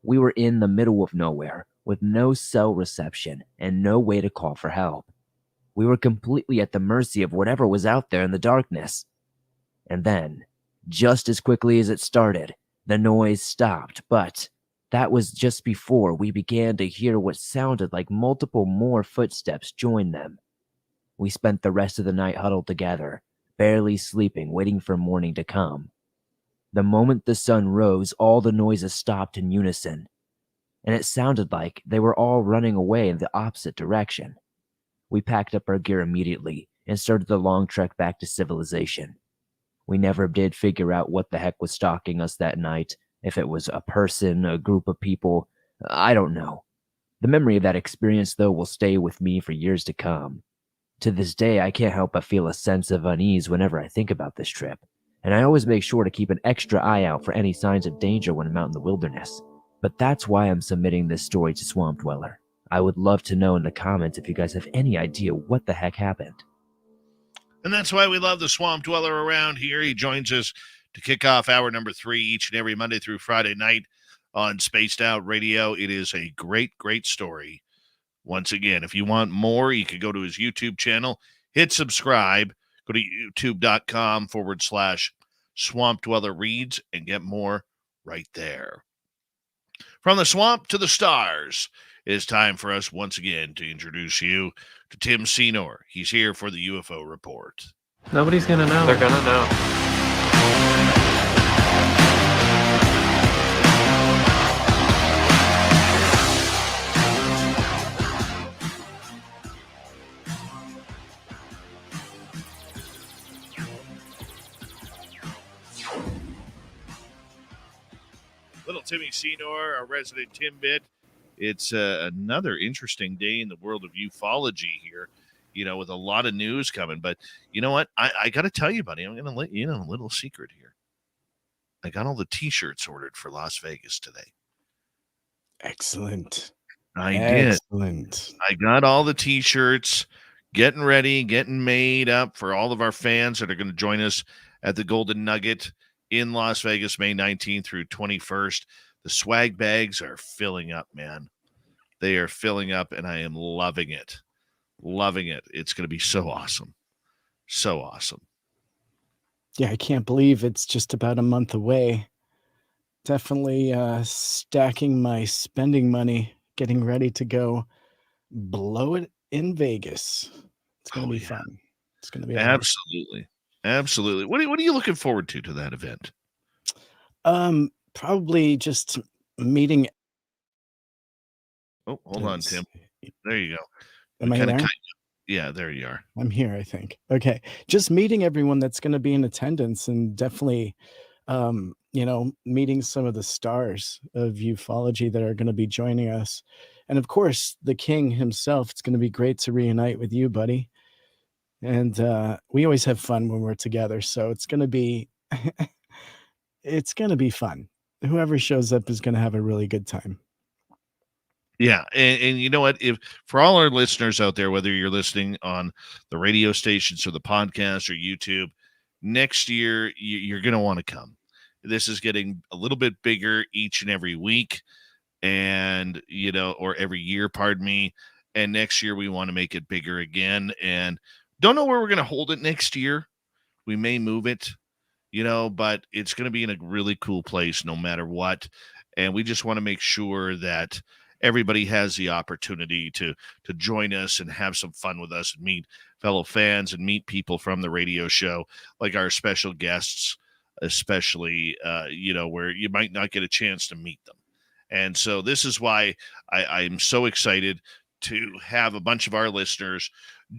We were in the middle of nowhere, with no cell reception and no way to call for help. We were completely at the mercy of whatever was out there in the darkness. And then, just as quickly as it started, the noise stopped, but that was just before we began to hear what sounded like multiple more footsteps join them. We spent the rest of the night huddled together, barely sleeping, waiting for morning to come. The moment the sun rose, all the noises stopped in unison, and it sounded like they were all running away in the opposite direction. We packed up our gear immediately and started the long trek back to civilization. We never did figure out what the heck was stalking us that night. If it was a person, a group of people, I don't know. The memory of that experience, though, will stay with me for years to come. To this day, I can't help but feel a sense of unease whenever I think about this trip, and I always make sure to keep an extra eye out for any signs of danger when I'm out in the wilderness. But that's why I'm submitting this story to Swamp Dweller. I would love to know in the comments if you guys have any idea what the heck happened. And that's why we love the Swamp Dweller around here. He joins us to kick off hour number 3 each and every Monday through Friday night on Spaced Out Radio. It is a great, great story. Once again, if you want more, you can go to his YouTube channel, hit subscribe, go to youtube.com/Swamp Dweller Reads and get more right there. From the swamp to the stars, it's time for us once again to introduce you to Tim Senor. He's here for the UFO report. Nobody's gonna know. They're gonna know. Little Timmy Senor, our resident Timbit. It's another interesting day in the world of ufology here, with a lot of news coming. But you know what? I got to tell you, buddy, I'm going to let you know a little secret here. I got all the T-shirts ordered for Las Vegas today. Excellent. I did. Excellent. I got all the T-shirts getting ready, getting made up for all of our fans that are going to join us at the Golden Nugget in Las Vegas, May 19th through 21st. The swag bags are filling up, man. They are filling up, and I am loving it. Loving it. It's going to be so awesome. So awesome. Yeah, I can't believe it's just about a month away. Definitely stacking my spending money, getting ready to go blow it in Vegas. It's going to be fun. It's going to be absolutely. Absolutely. What are you looking forward to that event? Probably just meeting. Oh, hold on, Tim. There you go. Am I there? Yeah, there you are. I'm here, I think. Okay. Just meeting everyone that's going to be in attendance, and definitely, meeting some of the stars of ufology that are going to be joining us. And of course, the king himself. It's going to be great to reunite with you, buddy. And we always have fun when we're together. So it's going to be, it's going to be fun. Whoever shows up is going to have a really good time. Yeah. And you know what? If for all our listeners out there, whether you're listening on the radio stations or the podcast or YouTube, next year, you're going to want to come. This is getting a little bit bigger each and every week and, or every year, pardon me. And next year we want to make it bigger again. And don't know where we're going to hold it next year. We may move it, but it's going to be in a really cool place no matter what. And we just want to make sure that everybody has the opportunity to join us and have some fun with us and meet fellow fans and meet people from the radio show, like our special guests, especially, where you might not get a chance to meet them. And so this is why I'm so excited to have a bunch of our listeners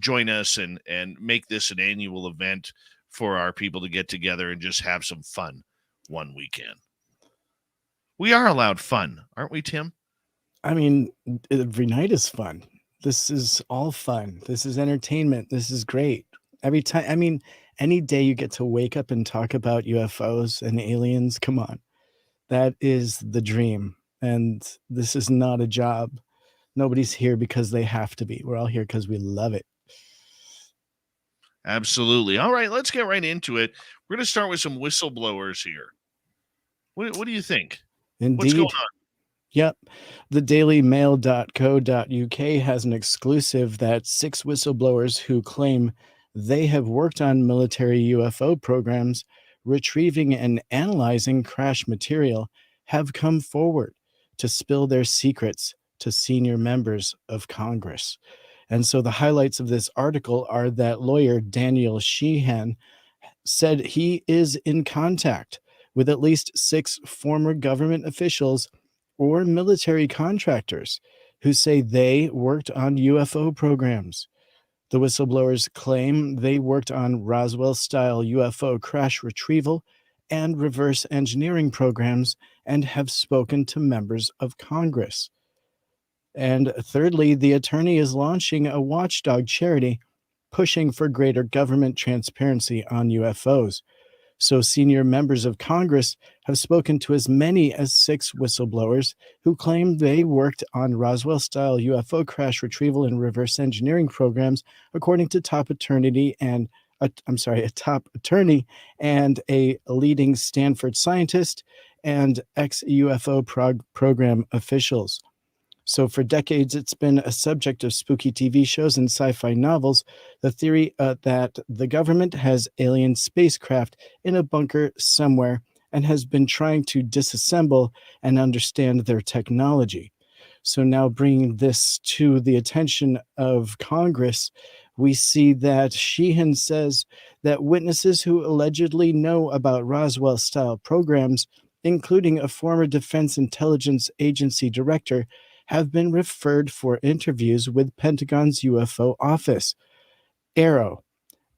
join us and make this an annual event for our people to get together and just have some fun one weekend. We are allowed fun, aren't we, Tim? I mean, every night is fun. This is all fun. This is entertainment. This is great. Every time, any day you get to wake up and talk about UFOs and aliens, come on. That is the dream. And this is not a job. Nobody's here because they have to be. We're all here because we love it. Absolutely. All right, let's get right into it. We're going to start with some whistleblowers here. What do you think? Indeed. What's going on? Yep. The dailymail.co.uk has an exclusive that 6 whistleblowers who claim they have worked on military UFO programs, retrieving and analyzing crash material, have come forward to spill their secrets to senior members of Congress. And so the highlights of this article are that lawyer Daniel Sheehan said he is in contact with at least 6 former government officials or military contractors who say they worked on UFO programs. The whistleblowers claim they worked on Roswell-style UFO crash retrieval and reverse engineering programs and have spoken to members of Congress. And thirdly, the attorney is launching a watchdog charity pushing for greater government transparency on UFOs. So senior members of Congress have spoken to as many as 6 whistleblowers who claim they worked on Roswell-style UFO crash retrieval and reverse engineering programs, according to a top attorney and a leading Stanford scientist and ex-UFO program officials. So for decades, it's been a subject of spooky TV shows and sci-fi novels, the theory that the government has alien spacecraft in a bunker somewhere and has been trying to disassemble and understand their technology. So now bringing this to the attention of Congress, we see that Sheehan says that witnesses who allegedly know about Roswell-style programs, including a former Defense Intelligence Agency director, have been referred for interviews with Pentagon's UFO office. Arrow,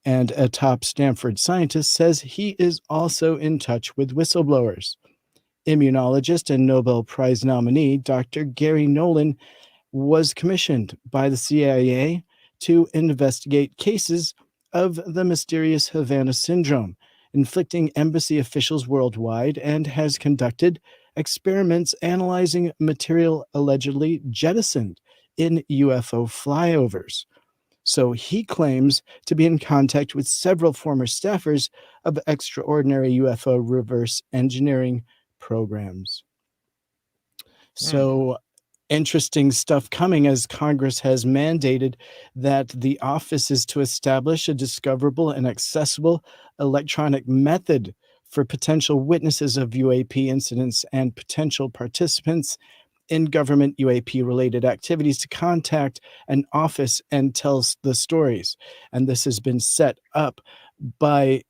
and a top Stanford scientist, says he is also in touch with whistleblowers. Immunologist and Nobel Prize nominee Dr. Gary Nolan was commissioned by the CIA to investigate cases of the mysterious Havana syndrome, inflicting embassy officials worldwide, and has conducted experiments analyzing material allegedly jettisoned in UFO flyovers. So he claims to be in contact with several former staffers of extraordinary UFO reverse engineering programs. So interesting stuff coming, as Congress has mandated that the office is to establish a discoverable and accessible electronic method for potential witnesses of UAP incidents and potential participants in government UAP-related activities to contact an office and tell the stories. And this has been set up by,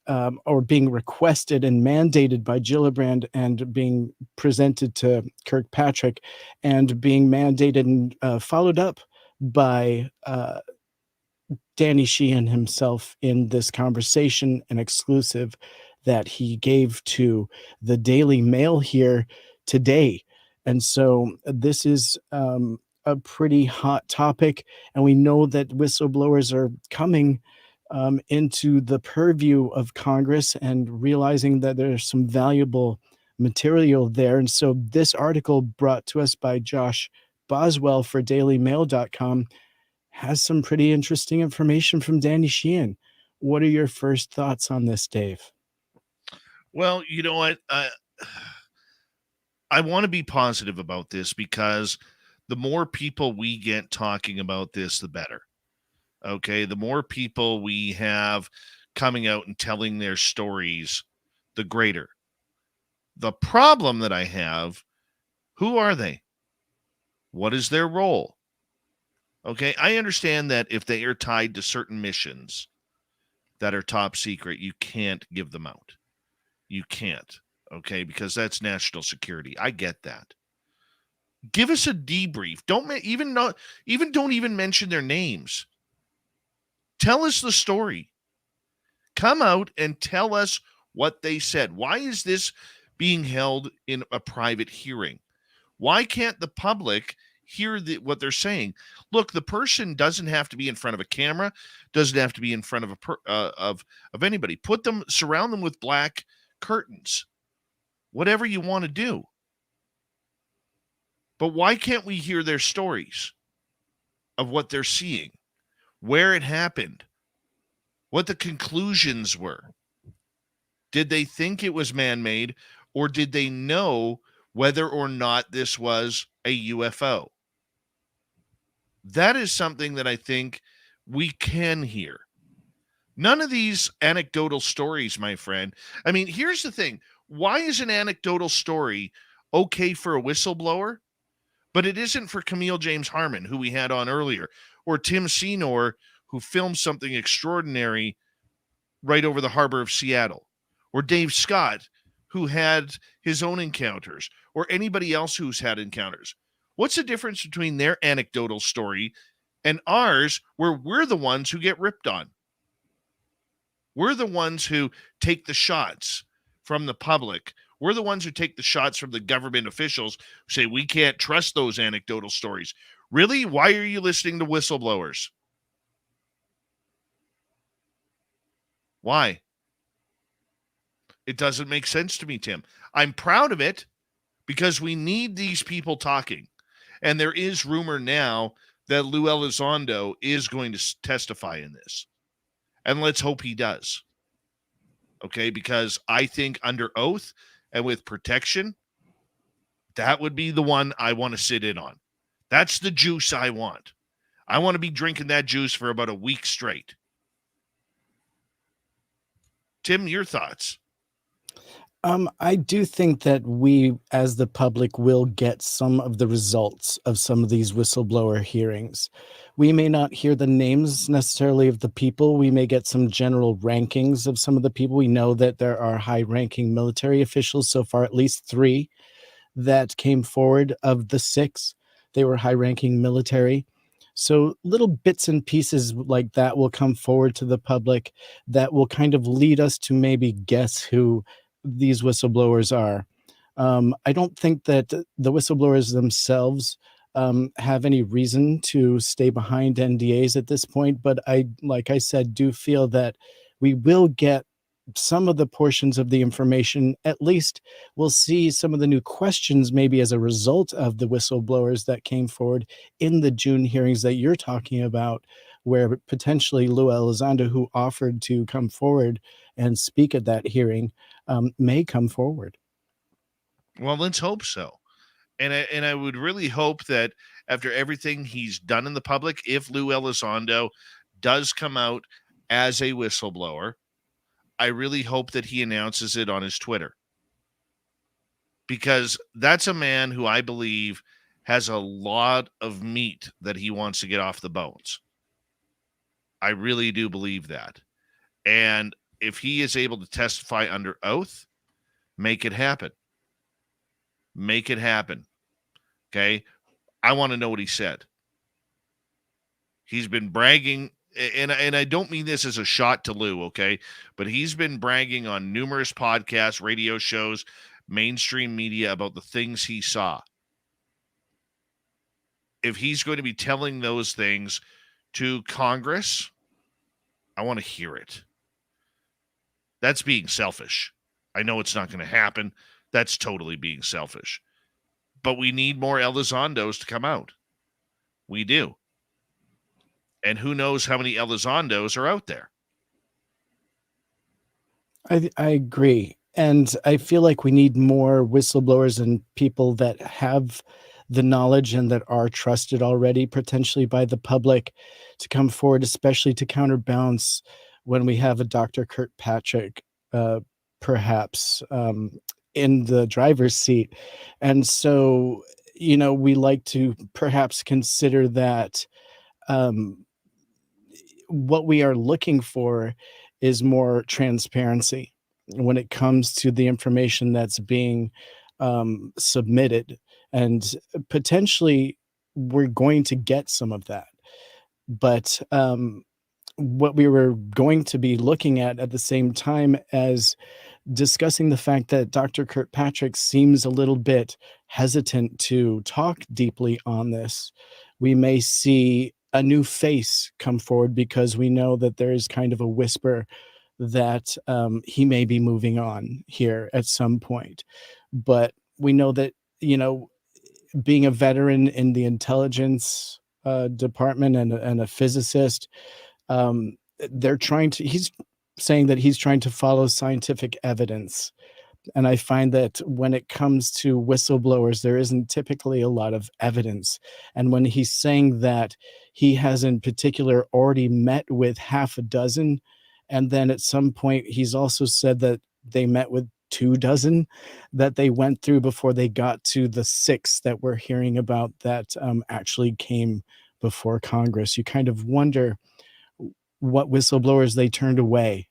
or being requested and mandated by Gillibrand, and being presented to Kirkpatrick, and being mandated and followed up by Danny Sheehan himself in this conversation, an exclusive that he gave to the Daily Mail here today. And so this is a pretty hot topic, and we know that whistleblowers are coming into the purview of Congress and realizing that there's some valuable material there. And so this article, brought to us by Josh Boswell for dailymail.com, has some pretty interesting information from Danny Sheehan. What are your first thoughts on this, Dave? Well, you know what? I want to be positive about this, because the more people we get talking about this, the better. Okay. The more people we have coming out and telling their stories, the greater. The problem that I have, who are they? What is their role? Okay. I understand that if they are tied to certain missions that are top secret, you can't give them out. You can't. Okay, because that's national security. I get that. Give us a debrief. Don't mention their names. Tell us the story. Come out and tell us what they said. Why is this being held in a private hearing? Why can't the public hear what they're saying? Look, the person doesn't have to be in front of a camera, doesn't have to be in front of of anybody. Surround them with black curtains. Whatever you want to do. But why can't we hear their stories of what they're seeing, where it happened, what the conclusions were? Did they think it was man-made, or did they know whether or not this was a UFO? That is something that I think we can hear. None of these anecdotal stories, my friend. I mean, here's the thing. Why is an anecdotal story okay for a whistleblower, but it isn't for CAMILLE James Harman, who we had on earlier, or Tim Senor, who filmed something extraordinary right over the harbor of Seattle, or Dave Scott, who had his own encounters, or anybody else who's had encounters? What's the difference between their anecdotal story and ours, where we're the ones who get ripped on? We're the ones who take the shots from the public. We're the ones who take the shots from the government officials who say we can't trust those anecdotal stories. Really? Why are you listening to whistleblowers? Why? It doesn't make sense to me, Tim. I'm proud of it because we need these people talking. And there is rumor now that Lou Elizondo is going to testify in this. And let's hope he does. Okay, because I think under oath and with protection, that would be the one I want to sit in on. That's the juice I want. I want to be drinking that juice for about a week straight. Tim, your thoughts? I do think that we, as the public, will get some of the results of some of these whistleblower hearings. We may not hear the names necessarily of the people. We may get some general rankings of some of the people. We know that there are high-ranking military officials, so far at least 3 that came forward of the 6. They were high-ranking military. So little bits and pieces like that will come forward to the public that will kind of lead us to maybe guess who these whistleblowers are. I don't think that the whistleblowers themselves have any reason to stay behind NDAs at this point, but like I said, do feel that we will get some of the portions of the information. At least we'll see some of the new questions maybe as a result of the whistleblowers that came forward in the June hearings that you're talking about, where potentially Lou Elizondo, who offered to come forward and speak at that hearing, may come forward. Well, let's hope so. And I would really hope that after everything he's done in the public, if Lou Elizondo does come out as a whistleblower, I really hope that he announces it on his Twitter. Because that's a man who I believe has a lot of meat that he wants to get off the bones. I really do believe that. And if he is able to testify under oath, make it happen. Make it happen. Okay? I want to know what he said. He's been bragging, and I don't mean this as a shot to Lou, okay? But he's been bragging on numerous podcasts, radio shows, mainstream media about the things he saw. If he's going to be telling those things to Congress, I want to hear it. That's being selfish. I know it's not going to happen. That's totally being selfish. But we need more Elizondos to come out. We do. And who knows how many Elizondos are out there. I agree. And I feel like we need more whistleblowers and people that have the knowledge and that are trusted already, potentially by the public, to come forward, especially to counterbalance when we have a Dr. Kirkpatrick, perhaps, in the driver's seat. And so, we like to perhaps consider that what we are looking for is more transparency when it comes to the information that's being submitted. And potentially we're going to get some of that. But what we were going to be looking at the same time as discussing the fact that Dr. Kirkpatrick seems a little bit hesitant to talk deeply on this, we may see a new face come forward, because we know that there is kind of a whisper that he may be moving on here at some point. But we know that, being a veteran in the intelligence department and a physicist, he's saying that he's trying to follow scientific evidence. And I find that when it comes to whistleblowers, there isn't typically a lot of evidence. And when he's saying that he has in particular already met with half a dozen, and then at some point he's also said that they met with 24 that they went through before they got to the 6 that we're hearing about that actually came before Congress. You kind of wonder what whistleblowers they turned away.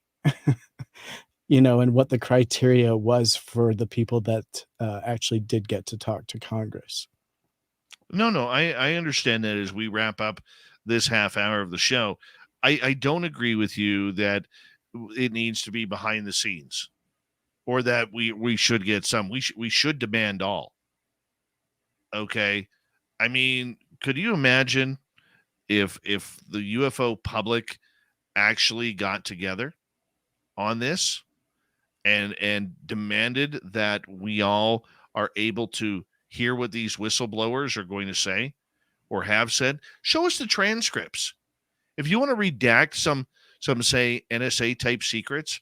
And what the criteria was for the people that actually did get to talk to Congress. No, I understand that as we wrap up this half hour of the show. I don't agree with you that it needs to be behind the scenes, or that we should get some. We should demand all. Okay? I mean, could you imagine if the UFO public actually got together on this and demanded that we all are able to hear what these whistleblowers are going to say or have said? Show us the transcripts. If you want to redact some say NSA type secrets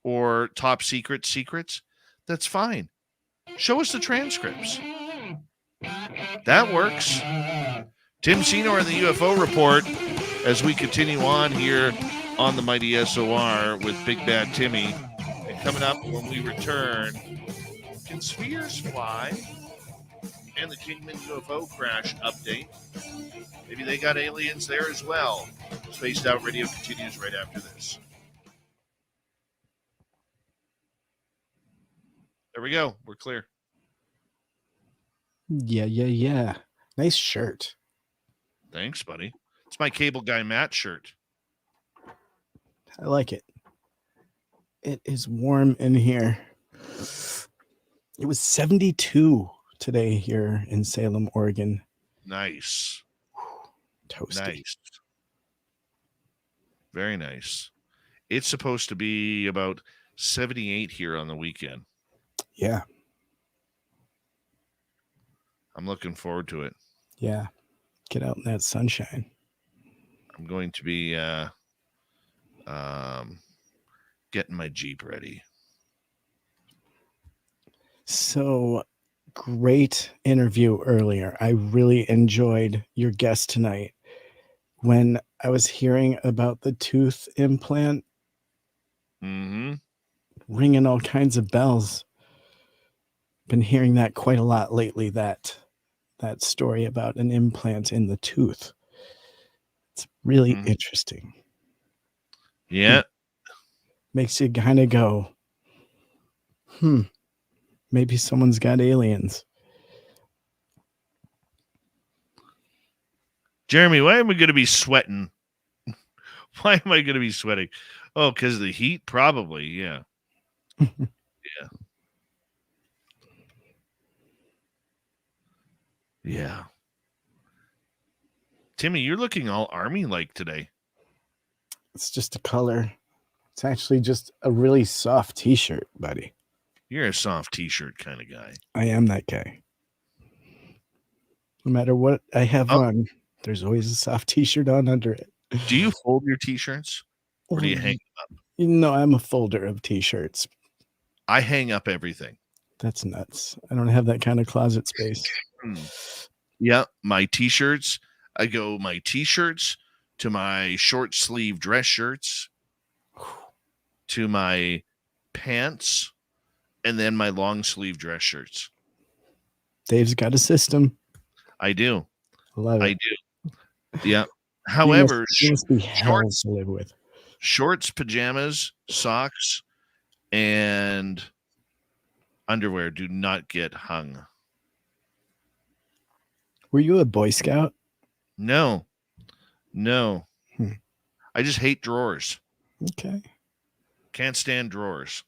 or top secrets, that's fine. Show us the transcripts. That works. Tim Senor in the UFO Report, as we continue on here on the Mighty SOR with Big Bad Timmy. Coming up when we return, can spheres fly? And the Kingman UFO crash update. Maybe they got aliens there as well. Spaced Out Radio continues right after this. There we go. We're clear. Yeah. Nice shirt. Thanks, buddy. It's my Cable Guy Matt shirt. I like it. It is warm in here. It was 72 today here in Salem, Oregon. Nice. Toasty. Nice. Very nice. It's supposed to be about 78 here on the weekend. Yeah. I'm looking forward to it. Yeah. Get out in that sunshine. I'm going to be getting my Jeep ready. So great interview earlier. I really enjoyed your guest tonight. When I was hearing about the tooth implant, ringing all kinds of bells. Been hearing that quite a lot lately, that story about an implant in the tooth. It's really interesting. Yeah. Makes you kind of go, maybe someone's got aliens. Jeremy, why am I going to be sweating? Why am I going to be sweating? Oh, because of the heat? Probably, yeah. Yeah. Yeah. Timmy, you're looking all army-like today. It's just a color. It's actually just a really soft t-shirt, buddy. You're a soft t-shirt kind of guy. I am that guy. No matter what I have on, there's always a soft t-shirt on under it. Do you fold your t-shirts? Or do you hang them up? No, I'm a folder of t-shirts. I hang up everything. That's nuts. I don't have that kind of closet space. Yeah, my t-shirts. I go my t-shirts to my short sleeve dress shirts to my pants and then my long sleeve dress shirts. Dave's got a system. I do. Love it. I do. Yeah. However, you must be hell to live with. Shorts, pajamas, socks, and underwear do not get hung. Were you a Boy Scout? No. I just hate drawers. Okay. Can't stand drawers.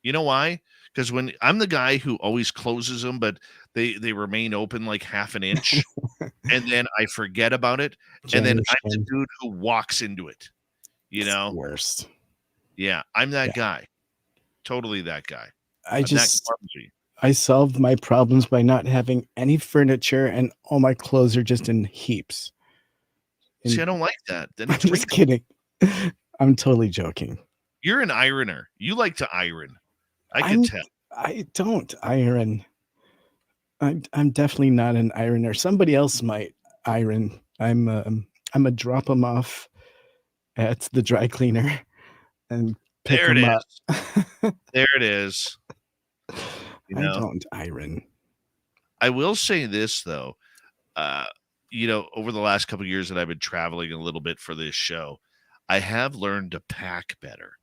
You know why? Because when I'm the guy who always closes them, but they remain open like half an inch, and then I forget about it, and then I'm the dude who walks into it. You know, it's the worst. Yeah, I'm that guy. Totally that guy. I solved my problems by not having any furniture, and all my clothes are just in heaps. See, I don't like that. Then I'm just kidding. I'm totally joking. You're an ironer. You like to iron. I can tell. I don't iron. I'm definitely not an ironer. Somebody else might iron. I'm a drop them off at the dry cleaner and pick them up. There it is. I don't iron. I will say this though. Over the last couple of years that I've been traveling a little bit for this show, I have learned to pack better.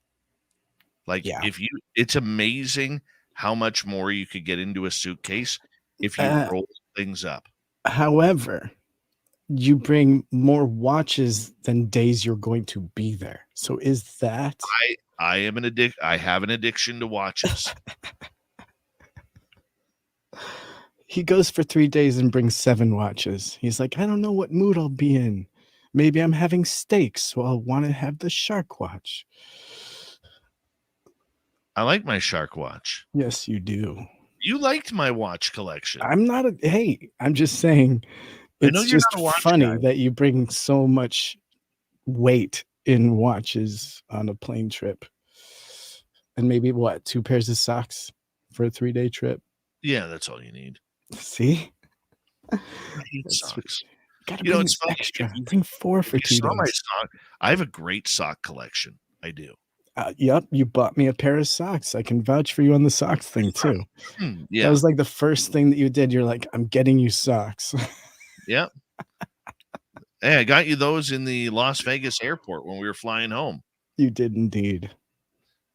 It's amazing how much more you could get into a suitcase if you roll things up. However, you bring more watches than days you're going to be there. So is that? I am I have an addiction to watches. He goes for 3 days and brings 7 watches. He's like, I don't know what mood I'll be in. Maybe I'm having steaks, so I'll want to have the shark watch. I like my shark watch. Yes, you do. You liked my watch collection. I'm just saying it's just funny that you bring so much weight in watches on a plane trip. And maybe 2 pairs of socks for a 3-day trip? Yeah, that's all you need. See? I hate socks. Gotta bring extra. Bring 4 for 2 days. My sock. I have a great sock collection. I do. Yep, you bought me a pair of socks. I can vouch for you on the socks thing too. That Yeah. was like the first thing that you did. You're like, I'm getting you socks. Yeah. Hey, I got you those in the Las Vegas airport when we were flying home. You did indeed.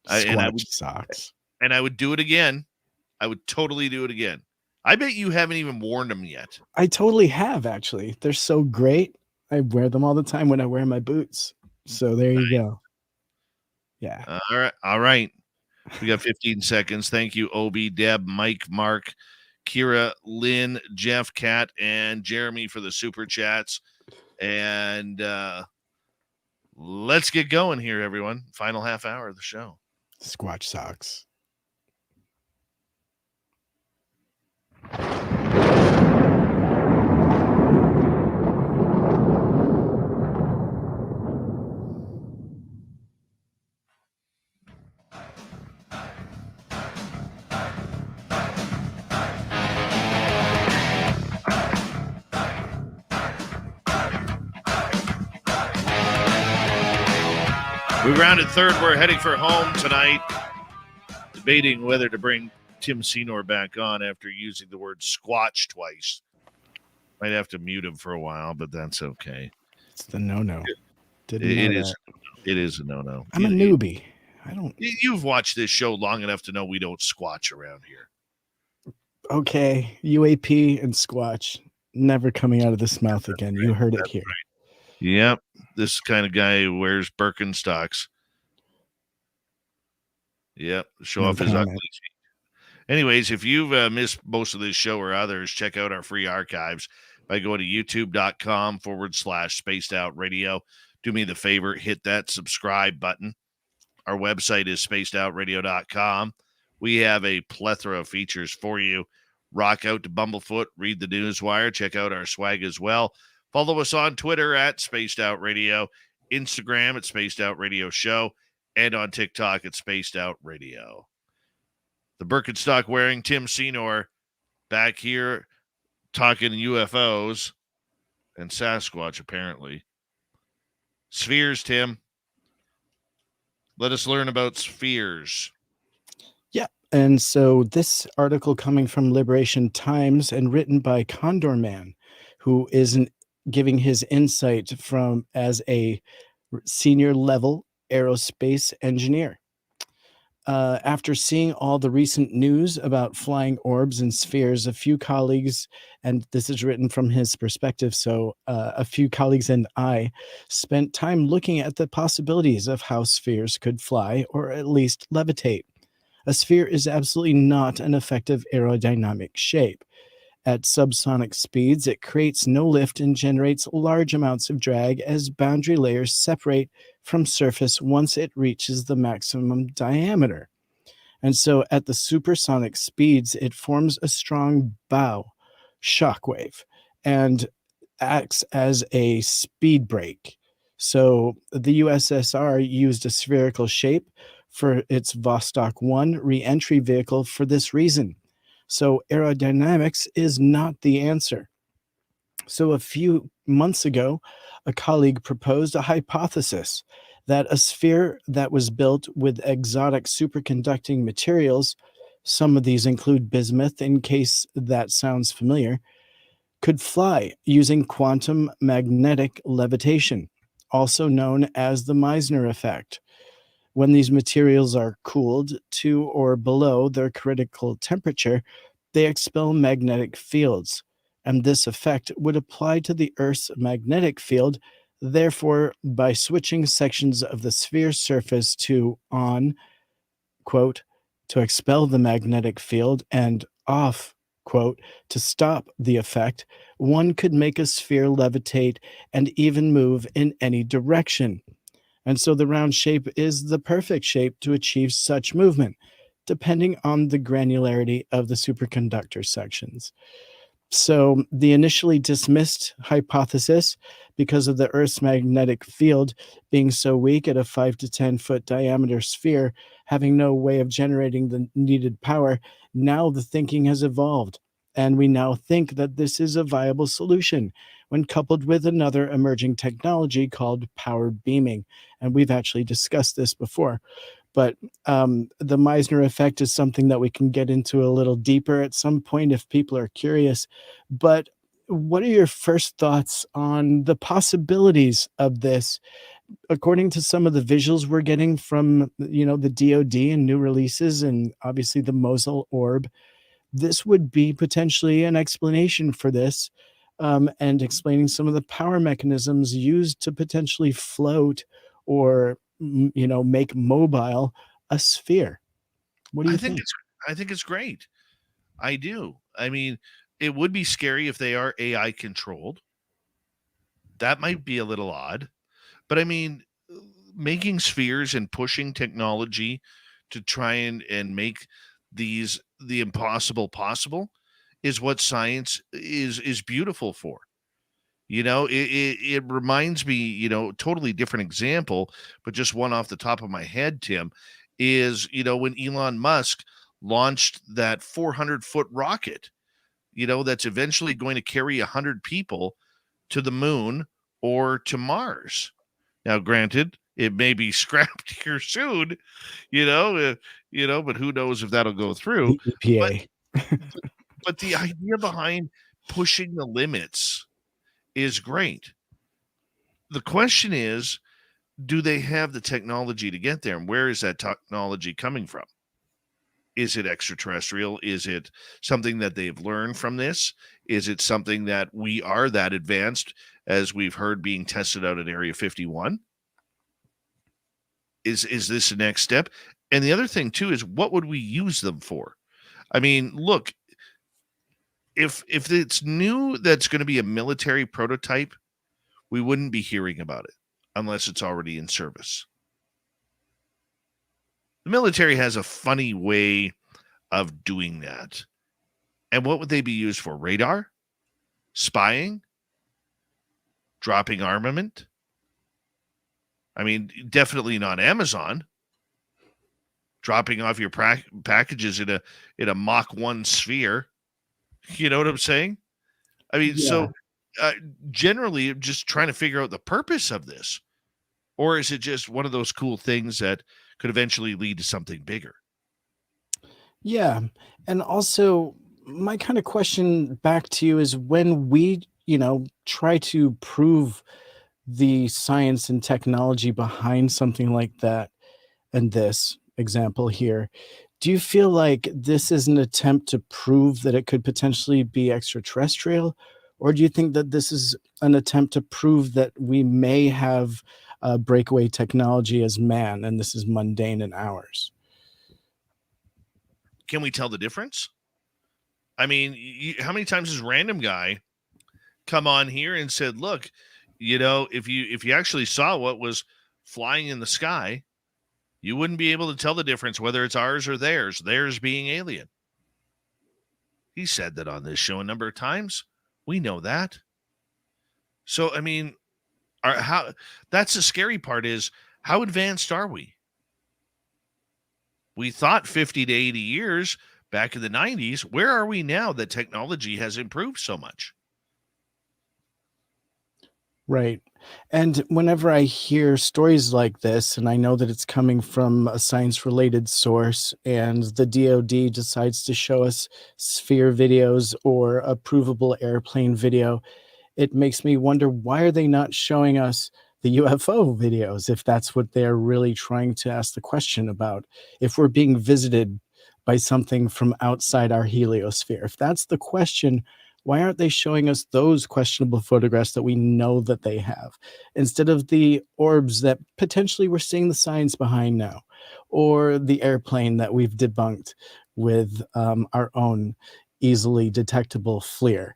And I Squatch socks. And I would do it again. I would totally do it again. I bet you haven't even worn them yet. I totally have, actually. They're so great. I wear them all the time when I wear my boots. So there you go. Yeah. All right. All right. We got 15 seconds. Thank you, Obi, Deb, Mike, Mark, Kira, Lynn, Jeff, Kat, and Jeremy for the super chats. And let's get going here, everyone. Final half hour of the show. Squatch socks. We rounded third. We're heading for home tonight, debating whether to bring Tim Senor back on after using the word squatch twice. Might have to mute him for a while, but that's okay. It's the no-no. It is a no-no. I'm a newbie. You've watched this show long enough to know we don't squatch around here. Okay, UAP and squatch never coming out of this mouth again. You heard it here. Right. Yep. This kind of guy who wears Birkenstocks. Yep. Show off his ugly feet. Anyways, if you've missed most of this show or others, check out our free archives by going to youtube.com/spaced out radio. Do me the favor, hit that subscribe button. Our website is spacedoutradio.com. We have a plethora of features for you. Rock out to Bumblefoot, read the Newswire, check out our swag as well. Follow us on Twitter at Spaced Out Radio, Instagram at Spaced Out Radio Show, and on TikTok at Spaced Out Radio. The Birkenstock wearing Tim Senor back here talking UFOs and Sasquatch, apparently. Spheres, Tim. Let us learn about spheres. Yeah. And so this article coming from Liberation Times and written by Condor Man, who is giving his insight from as a senior level aerospace engineer. After seeing all the recent news about flying orbs and spheres, a few colleagues, and this is written from his perspective, so a few colleagues and I spent time looking at the possibilities of how spheres could fly or at least levitate. A sphere is absolutely not an effective aerodynamic shape. At subsonic speeds, it creates no lift and generates large amounts of drag as boundary layers separate from surface once it reaches the maximum diameter. And so at the supersonic speeds, it forms a strong bow shockwave and acts as a speed brake. So the USSR used a spherical shape for its Vostok 1 re-entry vehicle for this reason. So aerodynamics is not the answer. So a few months ago, a colleague proposed a hypothesis that a sphere that was built with exotic superconducting materials, some of these include bismuth in case that sounds familiar, could fly using quantum magnetic levitation, also known as the Meissner effect. When these materials are cooled to or below their critical temperature, they expel magnetic fields, and this effect would apply to the Earth's magnetic field. Therefore, by switching sections of the sphere's surface to on, quote, to expel the magnetic field, and off, quote, to stop the effect, one could make a sphere levitate and even move in any direction. And so the round shape is the perfect shape to achieve such movement, depending on the granularity of the superconductor sections. So the initially dismissed hypothesis, because of the Earth's magnetic field being so weak at a 5 to 10 foot diameter sphere, having no way of generating the needed power, now the thinking has evolved. And we now think that this is a viable solution when coupled with another emerging technology called powered beaming. And we've actually discussed this before. But the Meissner effect is something that we can get into a little deeper at some point if people are curious. But what are your first thoughts on the possibilities of this? According to some of the visuals we're getting from, the DoD and new releases, and obviously the Mosul orb, this would be potentially an explanation for this, and explaining some of the power mechanisms used to potentially float or make mobile a sphere. What do you think? I think it's great. I do. I mean, it would be scary if they are AI controlled. That might be a little odd. But I mean, making spheres and pushing technology to try and make the impossible possible is what science is beautiful for. It reminds me, totally different example, but just one off the top of my head, Tim, is, when Elon Musk launched that 400-foot rocket, that's eventually going to carry 100 people to the moon or to Mars. Now, granted, it may be scrapped here soon, but who knows if that'll go through. The EPA. But the idea behind pushing the limits is great. The question is, do they have the technology to get there? And where is that technology coming from? Is it extraterrestrial? Is it something that they've learned from this? Is it something that we are that advanced, as we've heard being tested out at Area 51? Is this the next step? And the other thing, too, is what would we use them for? I mean, look, if it's new that's going to be a military prototype, we wouldn't be hearing about it unless it's already in service. The military has a funny way of doing that. And what would they be used for? Radar? Spying? Dropping armament? I mean, definitely not Amazon. Dropping off your packages in a Mach 1 sphere. You know what I'm saying? I mean, Yeah. So generally just trying to figure out the purpose of this. Or is it just one of those cool things that could eventually lead to something bigger? Yeah. And also, my kind of question back to you is, when we, try to prove the science and technology behind something like that, and this example here, do you feel like this is an attempt to prove that it could potentially be extraterrestrial? Or do you think that this is an attempt to prove that we may have breakaway technology as man, and this is mundane in ours? Can we tell the difference? I mean, how many times has random guy come on here and said, look, if you actually saw what was flying in the sky, you wouldn't be able to tell the difference whether it's ours or theirs being alien. He said that on this show a number of times. We know that. So, I mean, that's the scary part, is how advanced are we? We thought 50 to 80 years back in the 90s. Where are we now that technology has improved so much? Right. And whenever I hear stories like this, and I know that it's coming from a science-related source, and the DoD decides to show us sphere videos or a provable airplane video, it makes me wonder, why are they not showing us the UFO videos, if that's what they're really trying to ask the question about? If we're being visited by something from outside our heliosphere, if that's the question, why aren't they showing us those questionable photographs that we know that they have, instead of the orbs that potentially we're seeing the science behind now, or the airplane that we've debunked with our own easily detectable FLIR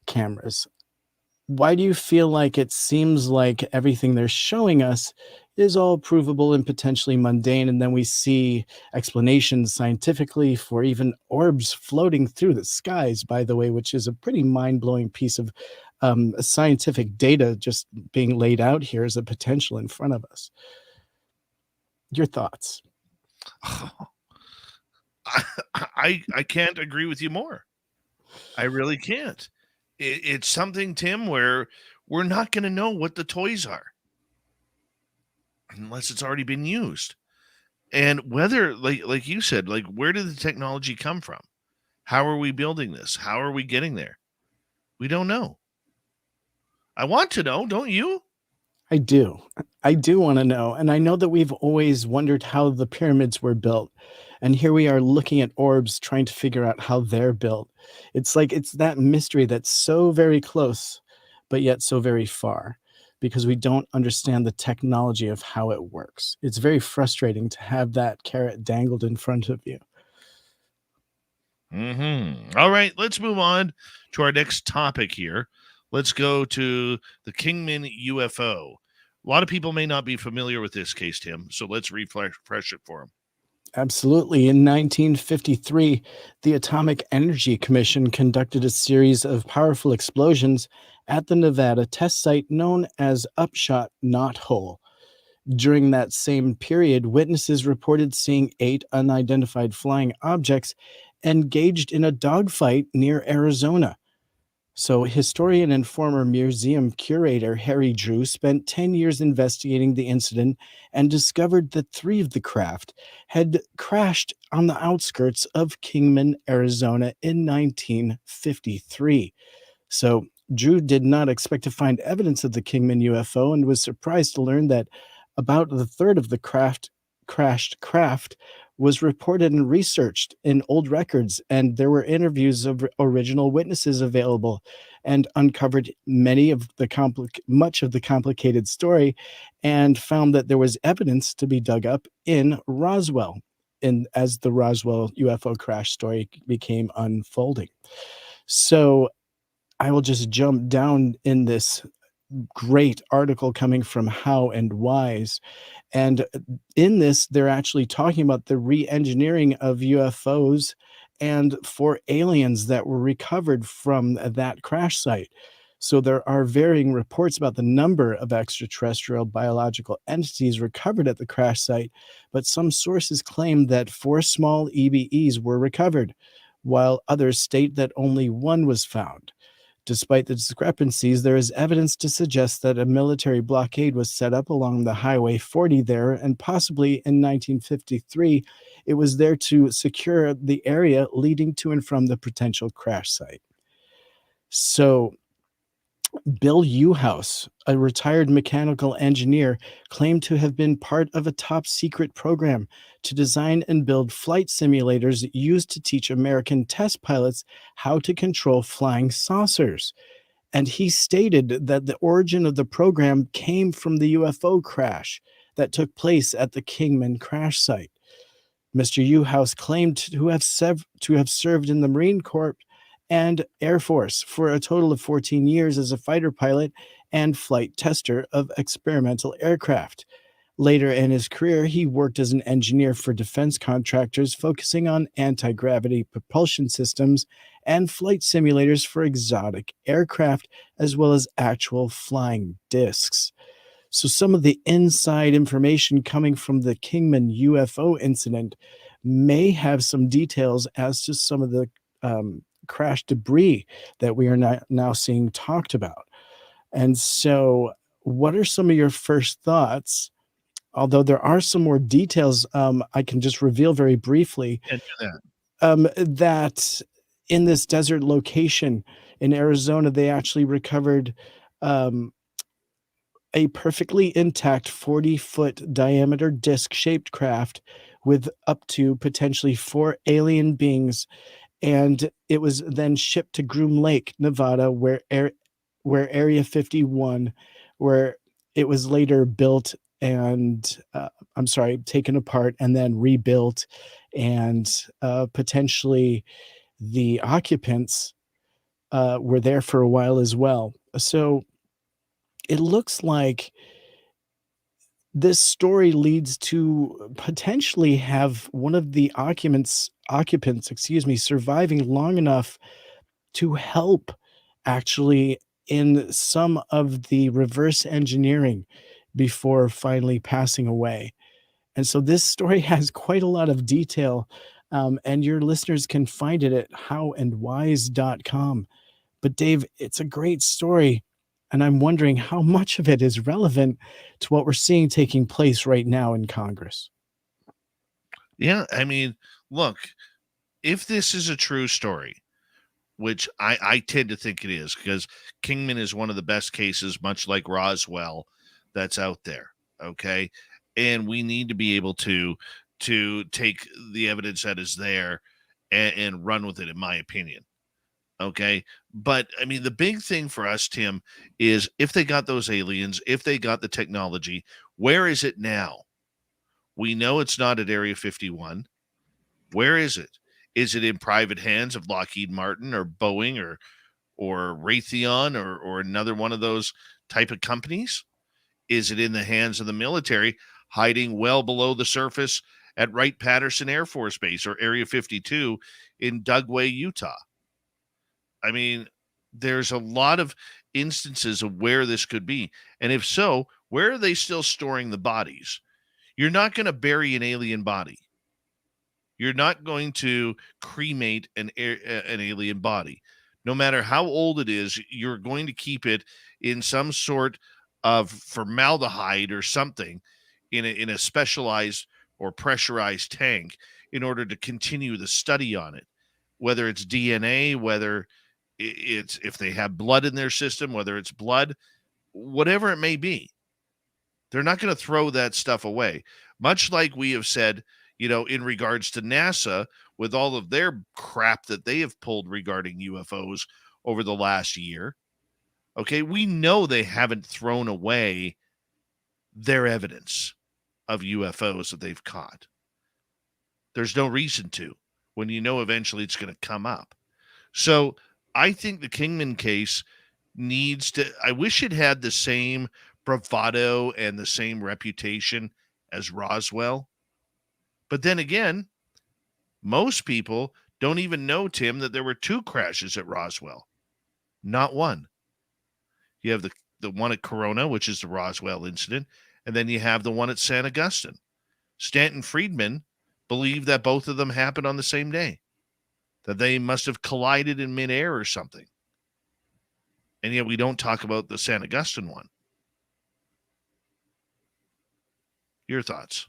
cameras? Why do you feel like it seems like everything they're showing us is all provable and potentially mundane, and then we see explanations scientifically for even orbs floating through the skies, by the way, which is a pretty mind-blowing piece of scientific data just being laid out here as a potential in front of us? Your thoughts? I can't agree with you more. I really can't. It's something, Tim, where we're not going to know what the toys are unless it's already been used. And whether, like you said, like, where did the technology come from? How are we building this? How are we getting there? We don't know. I want to know, don't you? I do. I do want to know. And I know that we've always wondered how the pyramids were built. And here we are looking at orbs, trying to figure out how they're built. It's like it's that mystery that's so very close, but yet so very far, because we don't understand the technology of how it works. It's very frustrating to have that carrot dangled in front of you. All right, let's move on to our next topic here. Let's go to the Kingman UFO. A lot of people may not be familiar with this case, Tim, so let's refresh it for them. Absolutely. In 1953, the Atomic Energy Commission conducted a series of powerful explosions at the Nevada test site known as Upshot Knot Hole. During that same period, witnesses reported seeing 8 unidentified flying objects engaged in a dogfight near Arizona. So, historian and former museum curator Harry Drew spent 10 years investigating the incident and discovered that 3 of the craft had crashed on the outskirts of Kingman, Arizona in 1953. So, Drew did not expect to find evidence of the Kingman UFO and was surprised to learn that about a third of the crashed craft was reported and researched in old records, and there were interviews of original witnesses available, and uncovered much of the complicated story, and found that there was evidence to be dug up in Roswell, as the Roswell UFO crash story became unfolding. So I will just jump down in this great article coming from How and Wise. And in this, they're actually talking about the re-engineering of UFOs and 4 aliens that were recovered from that crash site. So there are varying reports about the number of extraterrestrial biological entities recovered at the crash site, but some sources claim that 4 small EBEs were recovered, while others state that only 1 was found. Despite the discrepancies, there is evidence to suggest that a military blockade was set up along the Highway 40 there, and possibly in 1953, it was there to secure the area leading to and from the potential crash site. So, Bill Uhouse, a retired mechanical engineer, claimed to have been part of a top-secret program to design and build flight simulators used to teach American test pilots how to control flying saucers. And he stated that the origin of the program came from the UFO crash that took place at the Kingman crash site. Mr. Uhouse claimed to have served in the Marine Corps and Air Force for a total of 14 years as a fighter pilot and flight tester of experimental aircraft. Later in his career, he worked as an engineer for defense contractors, focusing on anti-gravity propulsion systems and flight simulators for exotic aircraft, as well as actual flying discs. So some of the inside information coming from the Kingman UFO incident may have some details as to some of the crash debris that we are now seeing talked about. And so what are some of your first thoughts? Although there are some more details, I can just reveal very briefly that in this desert location in Arizona, they actually recovered a perfectly intact 40-foot diameter disc-shaped craft with up to potentially 4 alien beings, and it was then shipped to Groom Lake, Nevada, where Area 51, where it was later built and taken apart and then rebuilt, and potentially the occupants were there for a while as well. So it looks like this story leads to potentially have one of the occupants, surviving long enough to help actually in some of the reverse engineering before finally passing away. And so this story has quite a lot of detail And your listeners can find it at howandwise.com. But Dave, it's a great story. And I'm wondering how much of it is relevant to what we're seeing taking place right now in Congress. Yeah, I mean, look, if this is a true story, which I tend to think it is, because Kingman is one of the best cases, much like Roswell, that's out there. Okay. And we need to be able to take the evidence that is there and run with it, in my opinion. Okay. But I mean, the big thing for us, Tim, is if they got those aliens, if they got the technology, where is it now? We know it's not at Area 51. Where is it? Is it in private hands of Lockheed Martin or Boeing or Raytheon or another one of those type of companies? Is it in the hands of the military hiding well below the surface at Wright-Patterson Air Force Base or Area 52 in Dugway, Utah? I mean, there's a lot of instances of where this could be. And if so, where are they still storing the bodies? You're not going to bury an alien body. You're not going to cremate an alien body. No matter how old it is, you're going to keep it in some sort of formaldehyde or something in a specialized or pressurized tank in order to continue the study on it. Whether it's DNA, whether it's if they have blood in their system, whether it's blood, whatever it may be. They're not going to throw that stuff away. Much like we have said, in regards to NASA, with all of their crap that they have pulled regarding UFOs over the last year. Okay, we know they haven't thrown away their evidence of UFOs that they've caught. There's no reason to, when eventually it's going to come up. So I think the Kingman case needs to, I wish it had the same bravado and the same reputation as Roswell. But then again, most people don't even know, Tim, that there were 2 crashes at Roswell, not one. You have the one at Corona, which is the Roswell incident, and then you have the one at San Augustine. Stanton Friedman believed that both of them happened on the same day, that they must have collided in midair or something. And yet we don't talk about the San Augustine one. Your thoughts?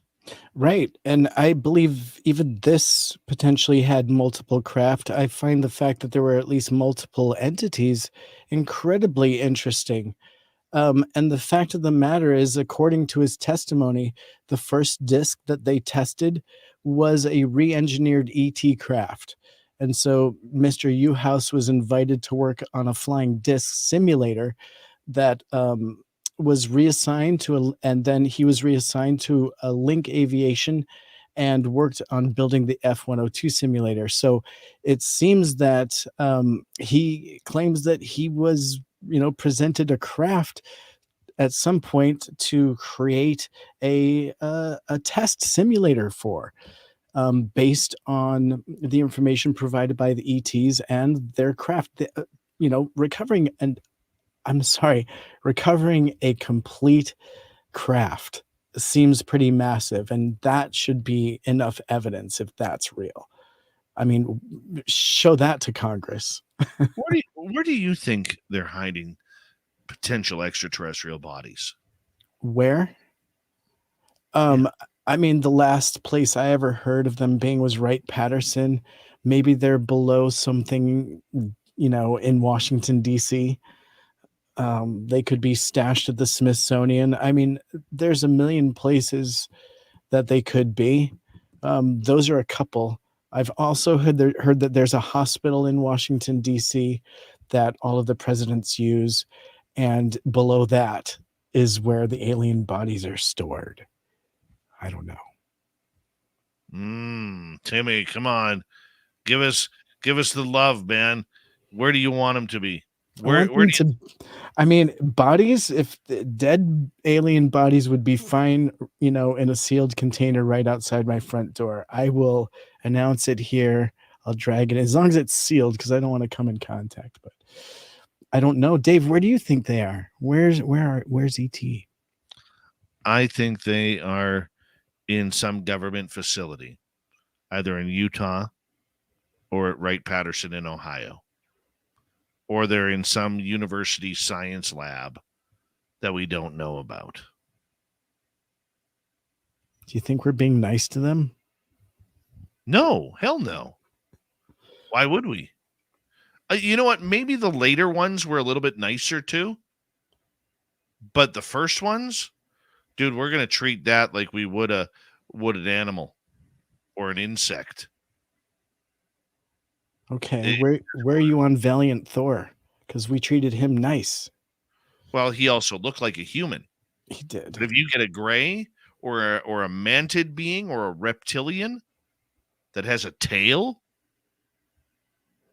Right. And I believe even this potentially had multiple craft. I find the fact that there were at least multiple entities incredibly interesting. And the fact of the matter is, according to his testimony, the first disc that they tested was a re-engineered ET craft. And so Mr. Uhouse was invited to work on a flying disc simulator that was reassigned to and then he was reassigned to a Link Aviation and worked on building the F-102 simulator. So it seems that he claims that he was, presented a craft at some point to create a test simulator for, based on the information provided by the ETs and their craft, recovering a complete craft seems pretty massive, and that should be enough evidence if that's real. I mean, show that to Congress. Where do you think they're hiding potential extraterrestrial bodies? Where? I mean, the last place I ever heard of them being was Wright-Patterson. Maybe they're below something, in Washington, D.C. They could be stashed at the Smithsonian. I mean, there's a million places that they could be. Those are a couple. I've also heard that there's a hospital in Washington, D.C. that all of the presidents use. And below that is where the alien bodies are stored. I don't know. Timmy, come on. Give us the love, man. Where do you want them to be? Bodies, if the dead alien bodies would be fine, in a sealed container right outside my front door. I will announce it here. I'll drag it as long as it's sealed because I don't want to come in contact. But I don't know. Dave, where do you think they are? Where's ET? I think they are in some government facility. either in Utah or at Wright-Patterson in Ohio, or they're in some university science lab that we don't know about. Do you think we're being nice to them? No, hell no. Why would we? You know what? Maybe the later ones were a little bit nicer too. But the first ones, dude, we're going to treat that like we would an animal or an insect. Okay, where are you on Valiant Thor? Because we treated him nice. Well, he also looked like a human. He did. But if you get a gray or a mantid being or a reptilian that has a tail,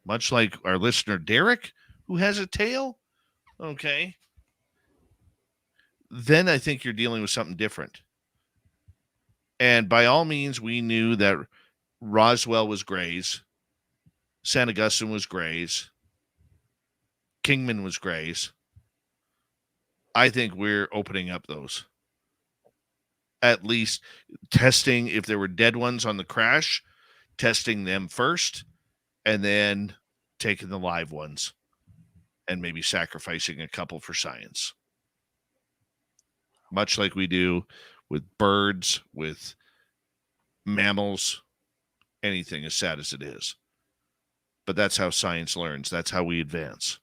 much like our listener Derek, who has a tail, okay, then I think you're dealing with something different. And by all means, we knew that Roswell was grays, San Augustine was grays, Kingman was grays. I think we're opening up those. At least testing if there were dead ones on the crash, testing them first, and then taking the live ones and maybe sacrificing a couple for science. Much like we do with birds, with mammals, anything as sad as it is. But that's how science learns. That's how we advance.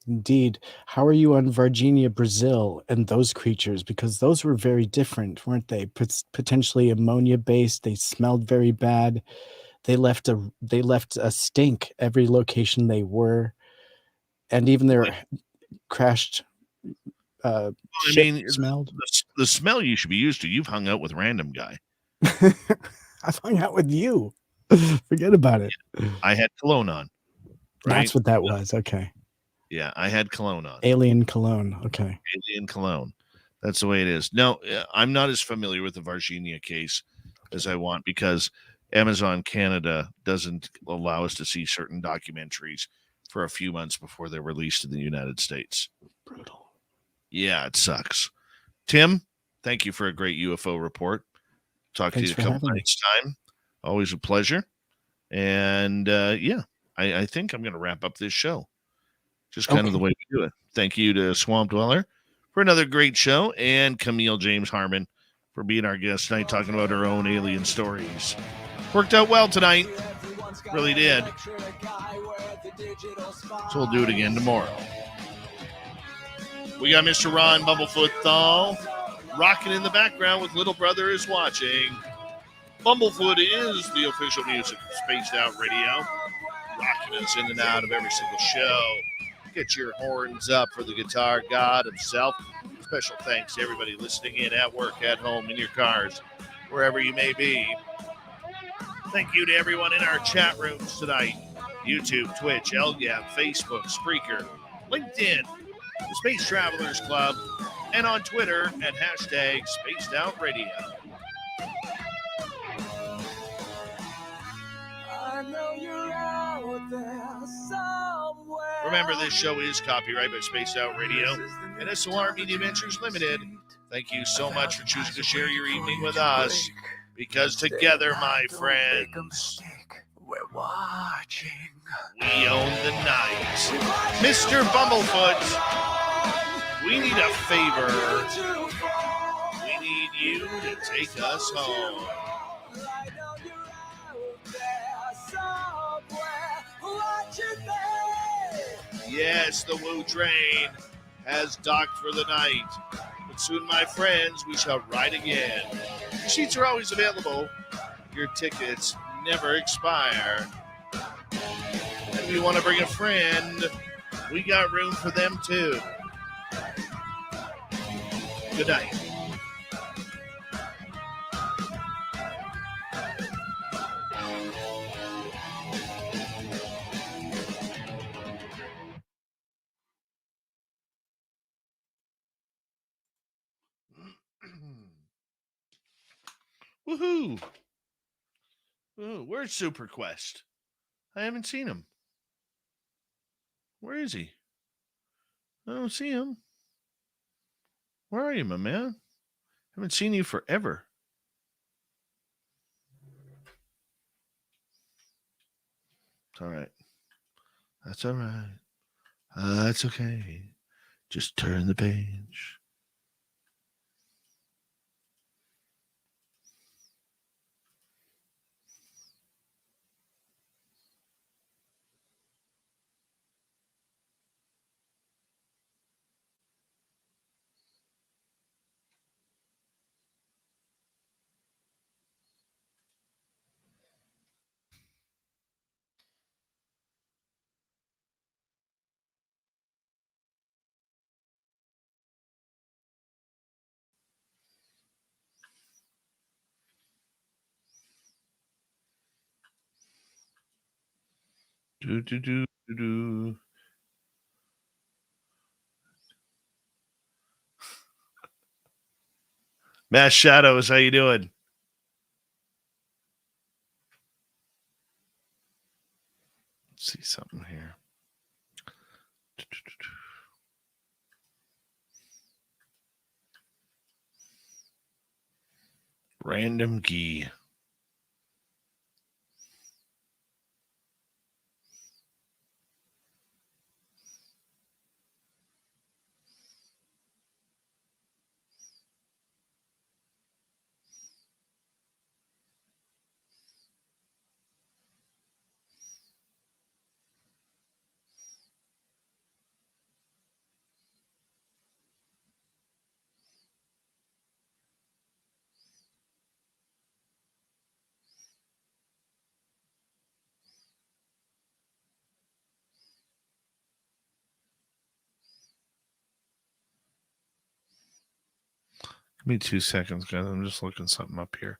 Indeed. How are you on Varginha, Brazil, and those creatures? Because those were very different, weren't they? Potentially ammonia-based. They smelled very bad. They left a stink every location they were, and even their crashed ship smelled. The smell you should be used to. You've hung out with random guy. I've hung out with you. Forget about it. I had cologne on. Right? That's what that was. Okay. Yeah, I had cologne on. Alien cologne. Okay. Alien cologne. That's the way it is. No, I'm not as familiar with the Varginha case as I want, because Amazon Canada doesn't allow us to see certain documentaries for a few months before they're released in the United States. Brutal. Yeah, it sucks. Tim, thank you for a great UFO report. Talk to you a couple nights time. Always a pleasure. And I think I'm going to wrap up this show. Just kind of the way we do it. Thank you to Swamp Dweller for another great show, and Camille James Harman for being our guest tonight, talking about her own alien stories. Worked out well tonight. Really did. So we'll do it again tomorrow. We got Mr. Ron Bumblefoot Thal rocking in the background with Little Brother is Watching. Bumblefoot is the official music of Spaced Out Radio, rocking us in and out of every single show. Get your horns up for the guitar god himself. Special thanks to everybody listening in at work, at home, in your cars, wherever you may be. Thank you to everyone in our chat rooms tonight. YouTube, Twitch, LGAP, Facebook, Spreaker, LinkedIn, the Space Travelers Club, and on Twitter at hashtag Spaced Out Radio. I know you're out there somewhere. Remember, this show is copyrighted by Spaced Out Radio and SLR Media Ventures Limited. Thank you so much for choosing to share your evening with us, because together, my friends, we're watching. We own the night. Mr. Bumblefoot, we need a favor. We need you to take us home. Yes, the Woo train has docked for the night. But soon, my friends, we shall ride again. The seats are always available. Your tickets never expire. And if you want to bring a friend, we got room for them too. Good night. Woohoo! Ooh, where's Super Quest? I haven't seen him. Where is he? I don't see him. Where are you, my man? Haven't seen you forever. It's all right. That's all right. That's okay. Just turn the page. Do do do do do. Mass Shadows, how you doing? Let's see something here. Random key. Give me 2 seconds, guys. I'm just looking something up here.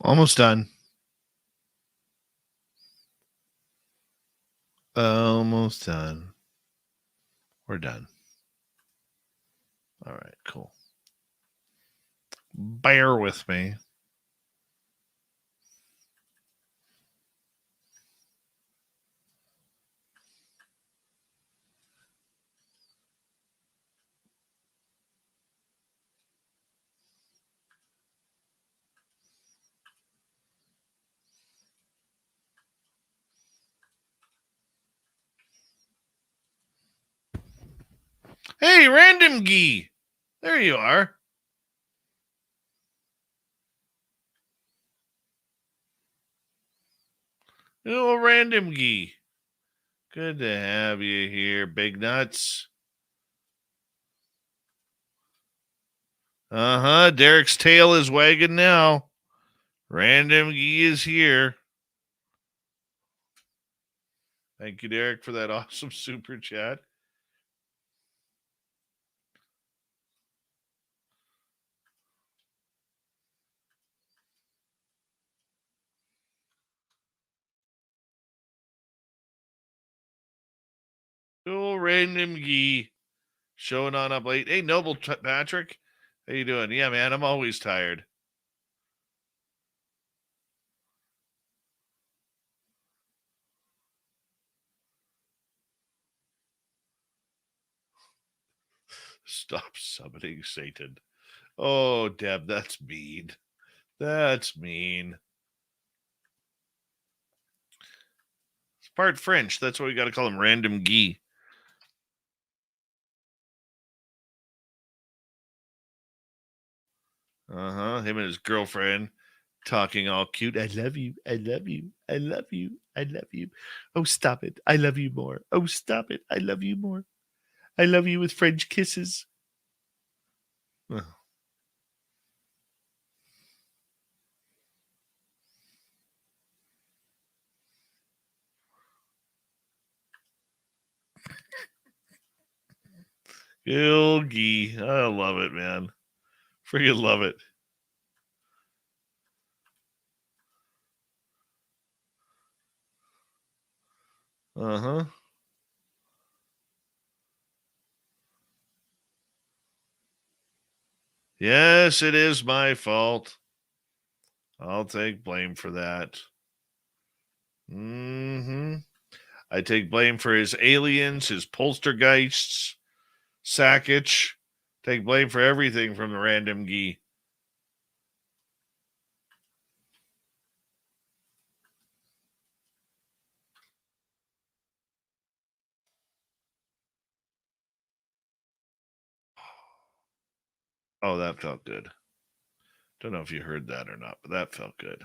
Almost done. Almost done. We're done. All right, cool. Bear with me. Hey, Random Gee. There you are. Little Random Gee. Good to have you here, Big Nuts. Uh-huh. Derek's tail is wagging now. Random Gee is here. Thank you, Derek, for that awesome super chat. Little Random Gee showing on up late. Hey, Noble Patrick. How you doing? Yeah, man, I'm always tired. Stop summoning Satan. Oh, Deb, that's mean. That's mean. It's part French. That's why we got to call him Random Guy. Him and his girlfriend talking all cute. I love you. I love you. I love you. I love you. Oh, stop it. I love you more. Oh, stop it. I love you more. I love you with French kisses. Oh. Gilgy. I love it, man. Freaking love it. Uh-huh. Yes, it is my fault. I'll take blame for that. I take blame for his aliens, his poltergeists, Sackage. Take blame for everything from the Random Guy. Oh, that felt good. Don't know if you heard that or not, but that felt good.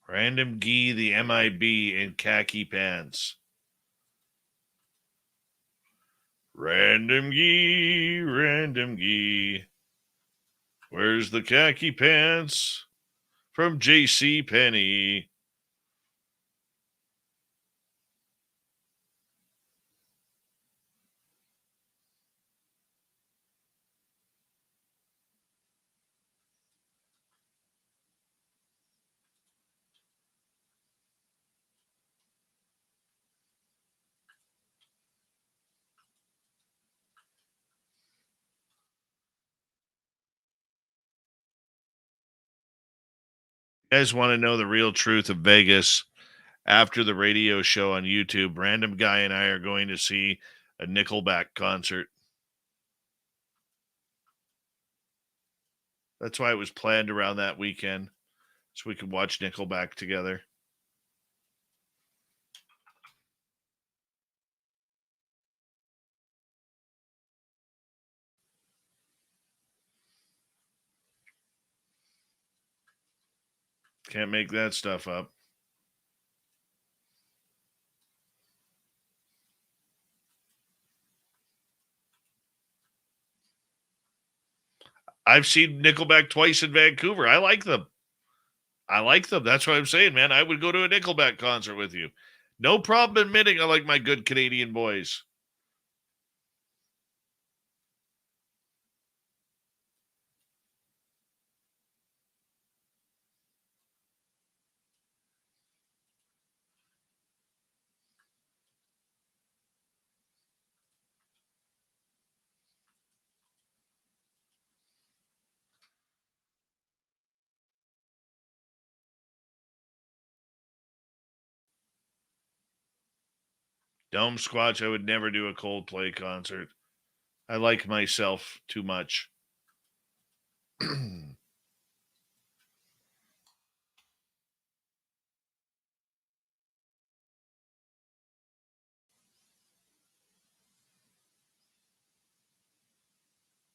Random Guy, the MIB in khaki pants. Random Guy. Where's the khaki pants from J.C. Penney? You guys want to know the real truth of Vegas? After the radio show on YouTube, Random Guy and I are going to see a Nickelback concert. That's why it was planned around that weekend, so we could watch Nickelback together. Can't make that stuff up. I've seen Nickelback twice in Vancouver. I like them. That's what I'm saying, man. I would go to a Nickelback concert with you. No problem admitting I like my good Canadian boys. Dome Squatch, I would never do a Coldplay concert. I like myself too much.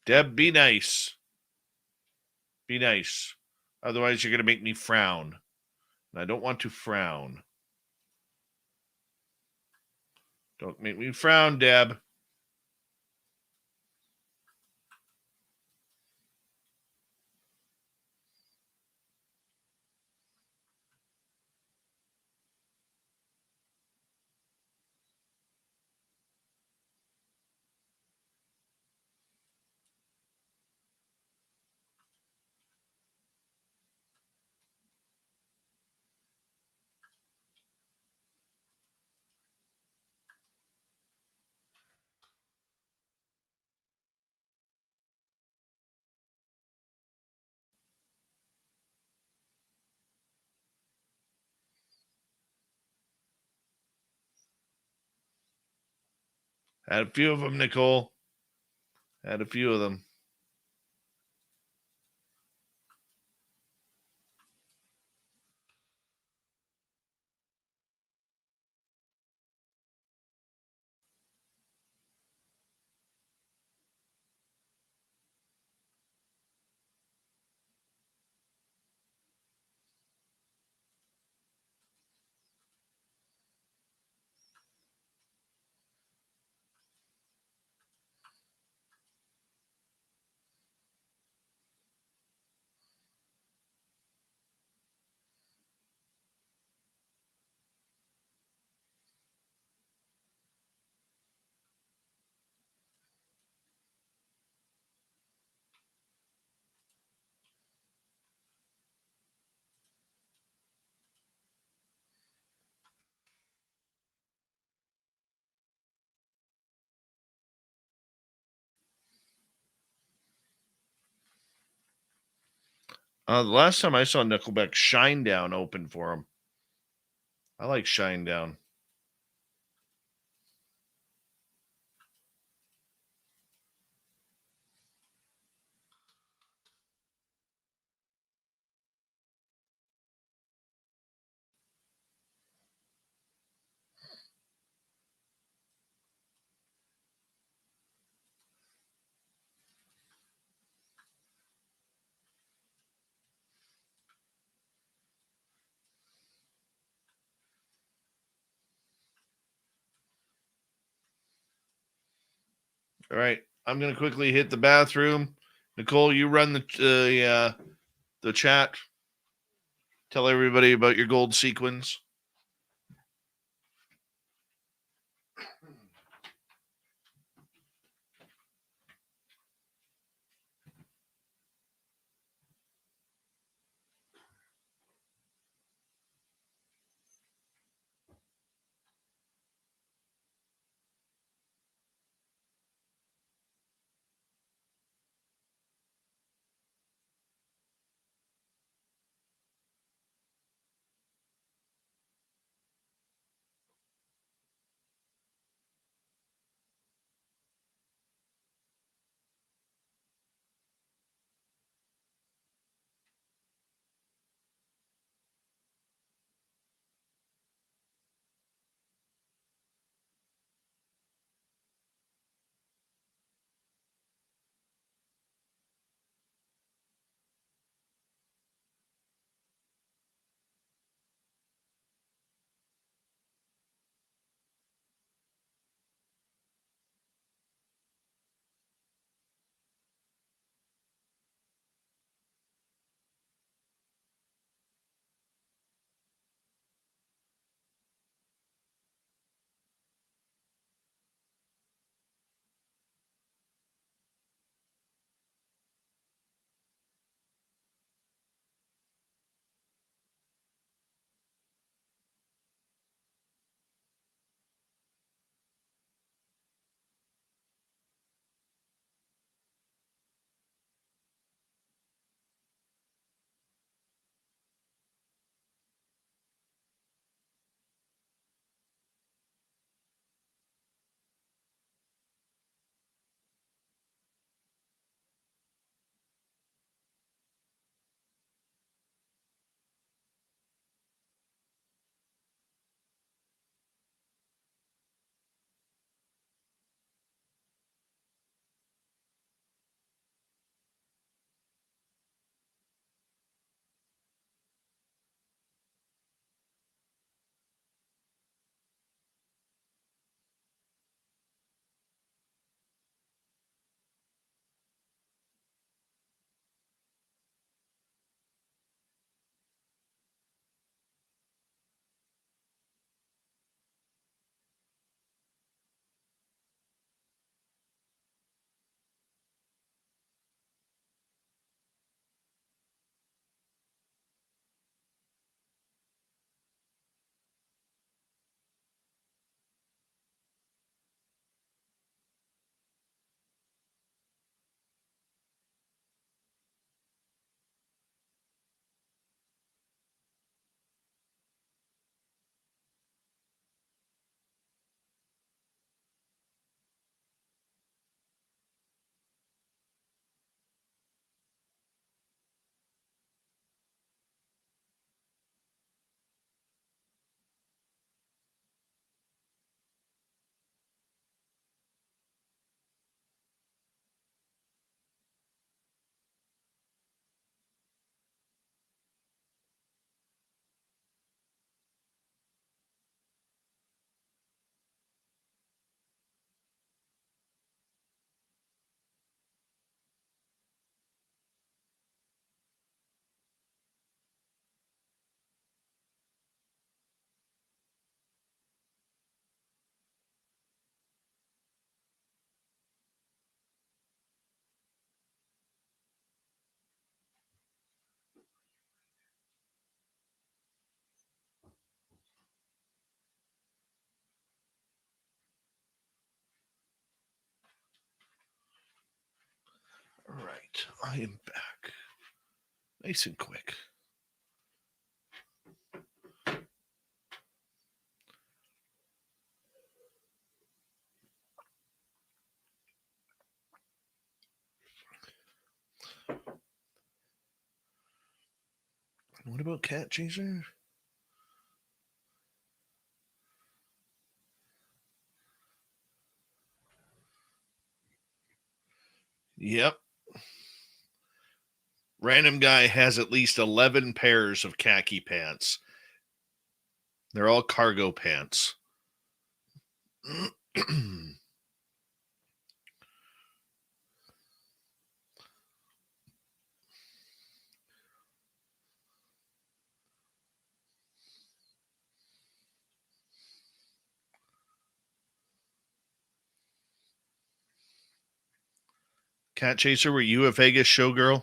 Deb, be nice. Be nice. Otherwise, you're going to make me frown. And I don't want to frown. Don't make me frown, Deb. Had a few of them, Nicole. Had a few of them. The last time I saw Nickelback, Shinedown opened for him. I like Shinedown. All right, I'm gonna quickly hit the bathroom. Nicole, you run the chat. Tell everybody about your gold sequins. I am back. Nice and quick. What about Cat Chaser? Yep. Random guy has at least 11 pairs of khaki pants. They're all cargo pants. Cat Chaser, were you a Vegas showgirl?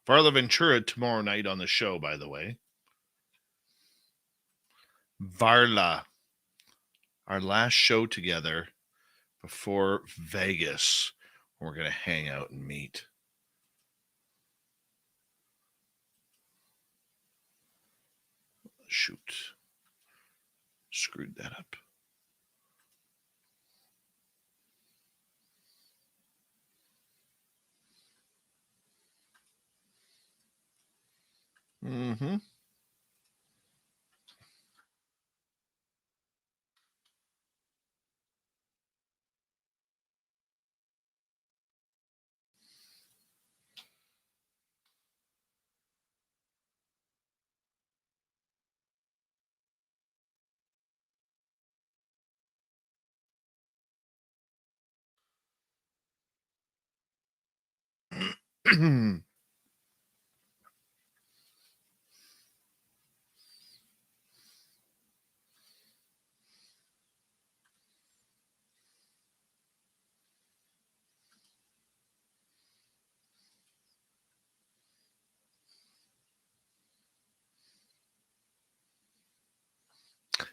Varla Ventura tomorrow night on the show, by the way. Varla. Our last show together before Vegas. We're going to hang out and meet. Shoot. Screwed that up. Mm-hmm.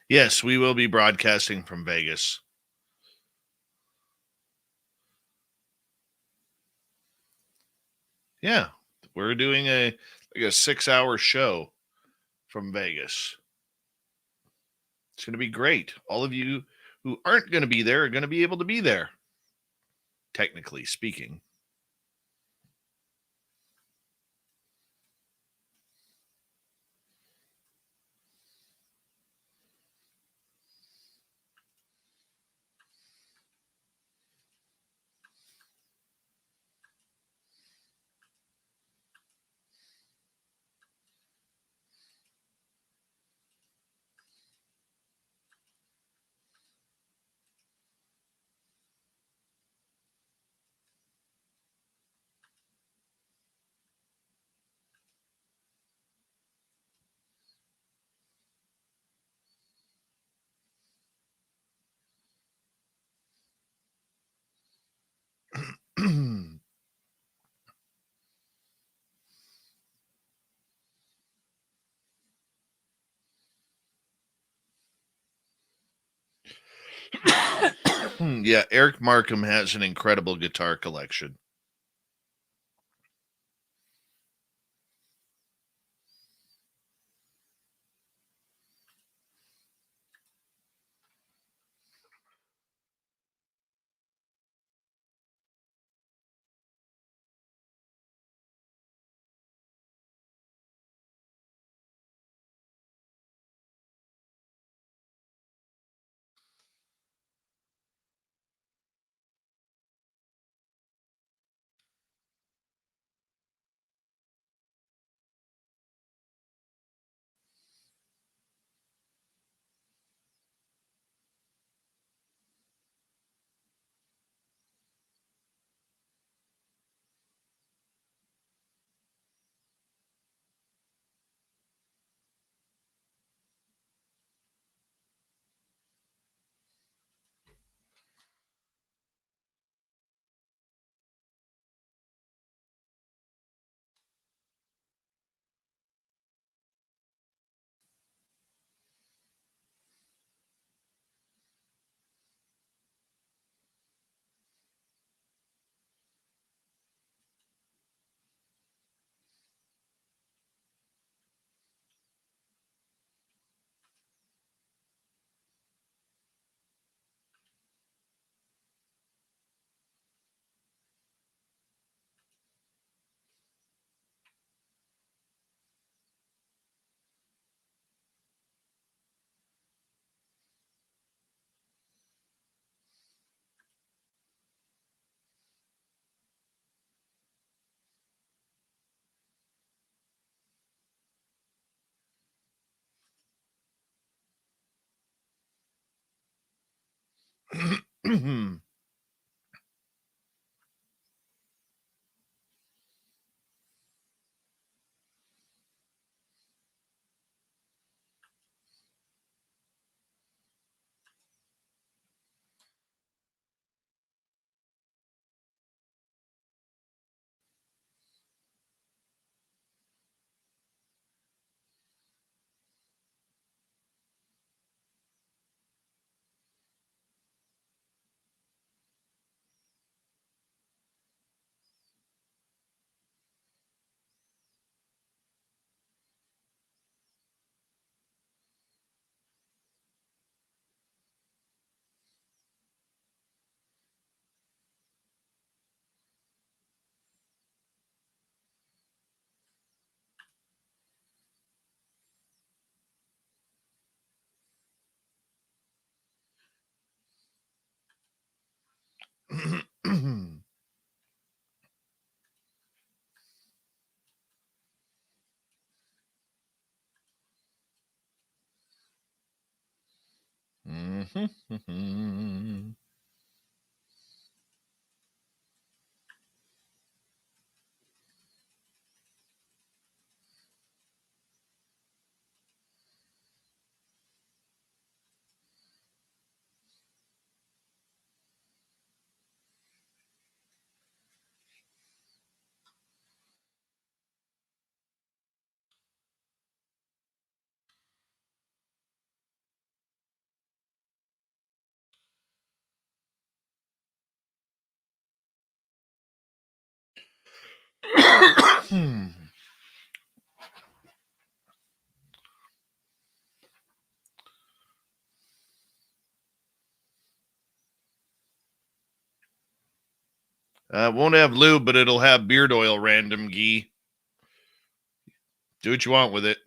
Yes, we will be broadcasting from Vegas. Yeah, we're doing a 6-hour show from Vegas. It's going to be great. All of you who aren't going to be there are going to be able to be there, technically speaking. Yeah, Eric Markham has an incredible guitar collection. Won't have lube, but it'll have beard oil random, Gee. Do what you want with it.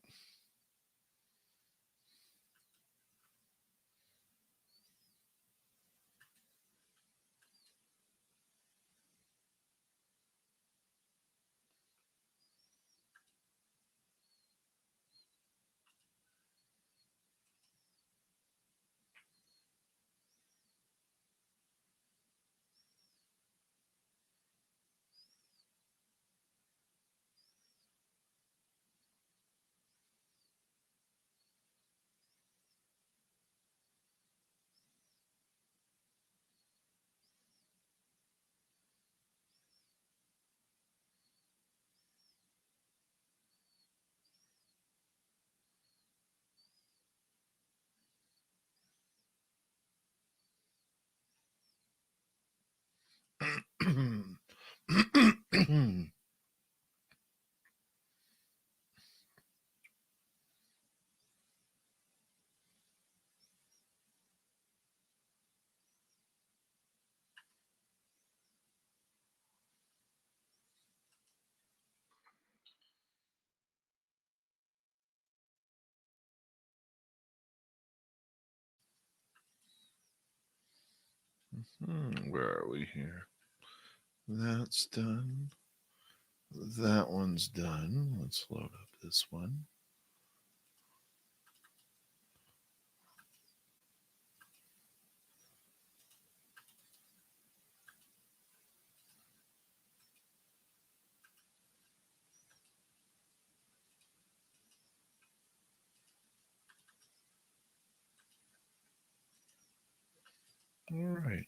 Where are we here? That's done. That one's done. Let's load up this one. All right.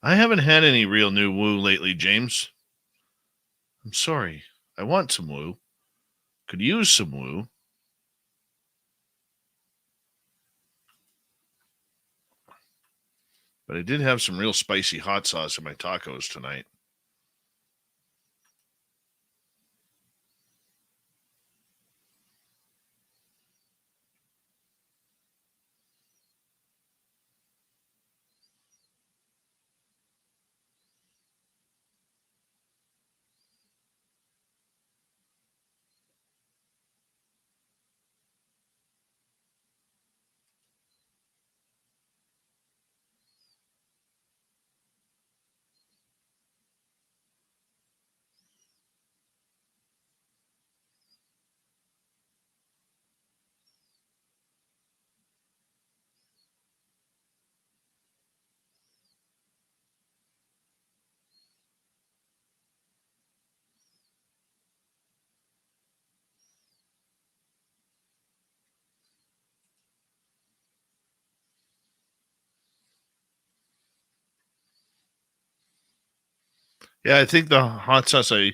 I haven't had any real new woo lately, James. I'm sorry. I want some woo. Could use some woo. But I did have some real spicy hot sauce in my tacos tonight. Yeah, I think the hot sauce I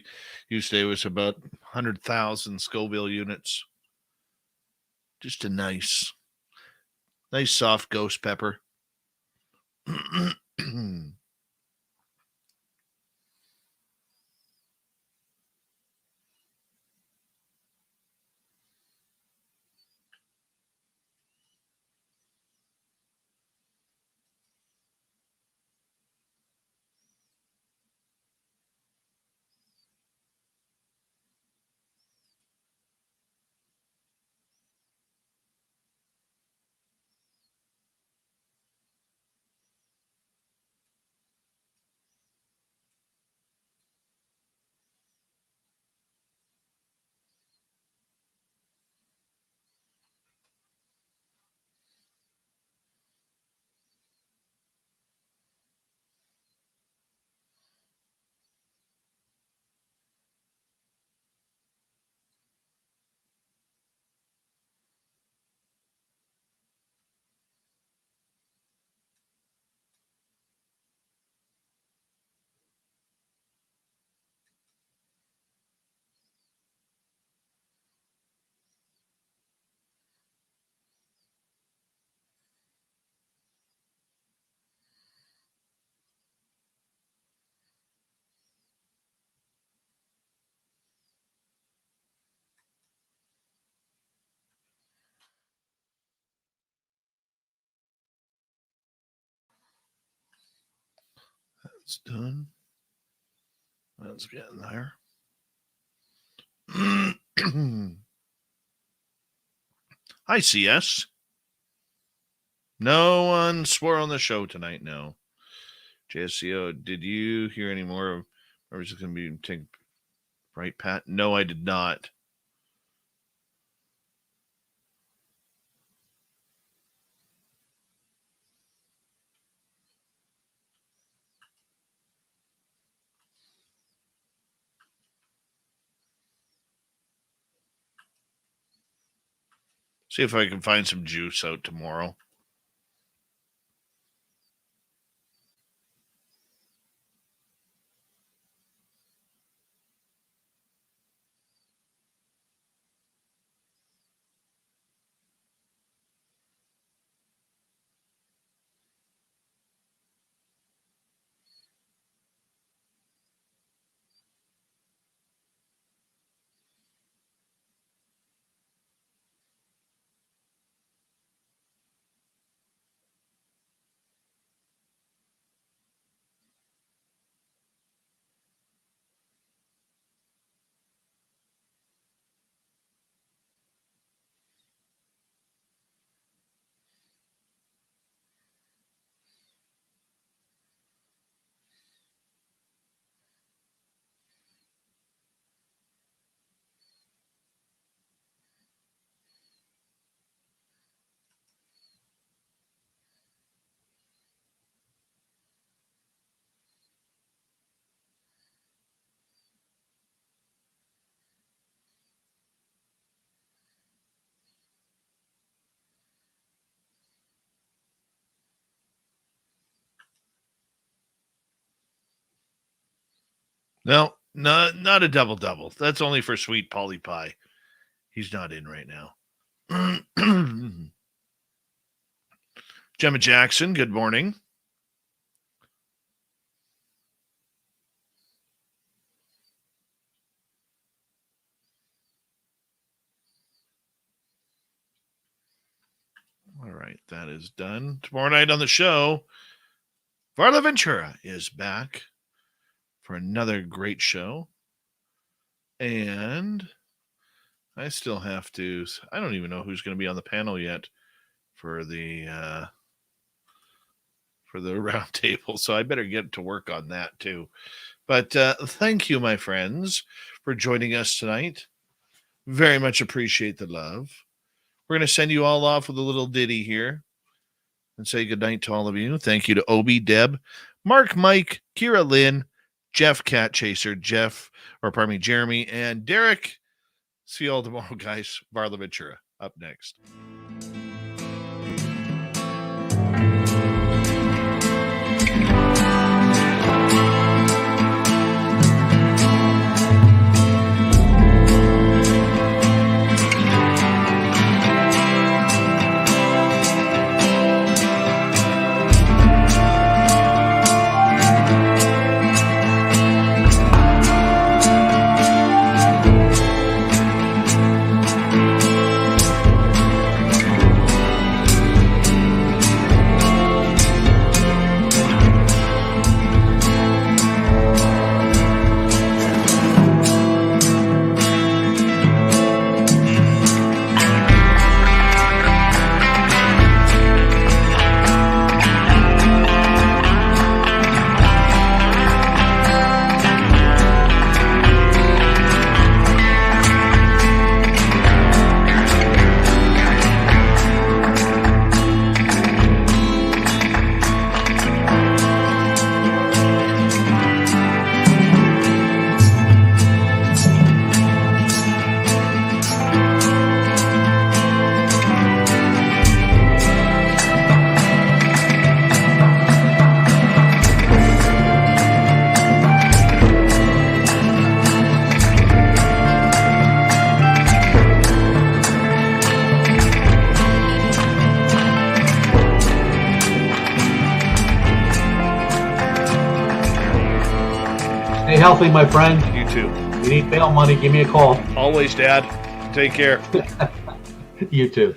used today was about 100,000 Scoville units. Just a nice soft ghost pepper. That's done. That's getting there. Hi, CS. No one swore on the show tonight, no. JSCO, did you hear any more of, or was it going to be take right, Pat? No, I did not. See if I can find some juice out tomorrow. No, not a double-double. That's only for Sweet Polly Pie. He's not in right now. Gemma Jackson, good morning. All right, that is done. Tomorrow night on the show, Varla Ventura is back for another great show. And I still have to, I don't even know who's going to be on the panel yet for the round table. So I better get to work on that too. But thank you, my friends, for joining us tonight. Very much appreciate the love. We're going to send you all off with a little ditty here and say goodnight to all of you. Thank you to Obi, Deb, Mark, Mike, Kira, Lynn, Jeff, Cat Chaser, Jeremy, and Derek. See you all tomorrow, guys. Varla Ventura up next. healthy, my friend. You too. You need bail money, give me a call. Always, Dad. Take care. You too.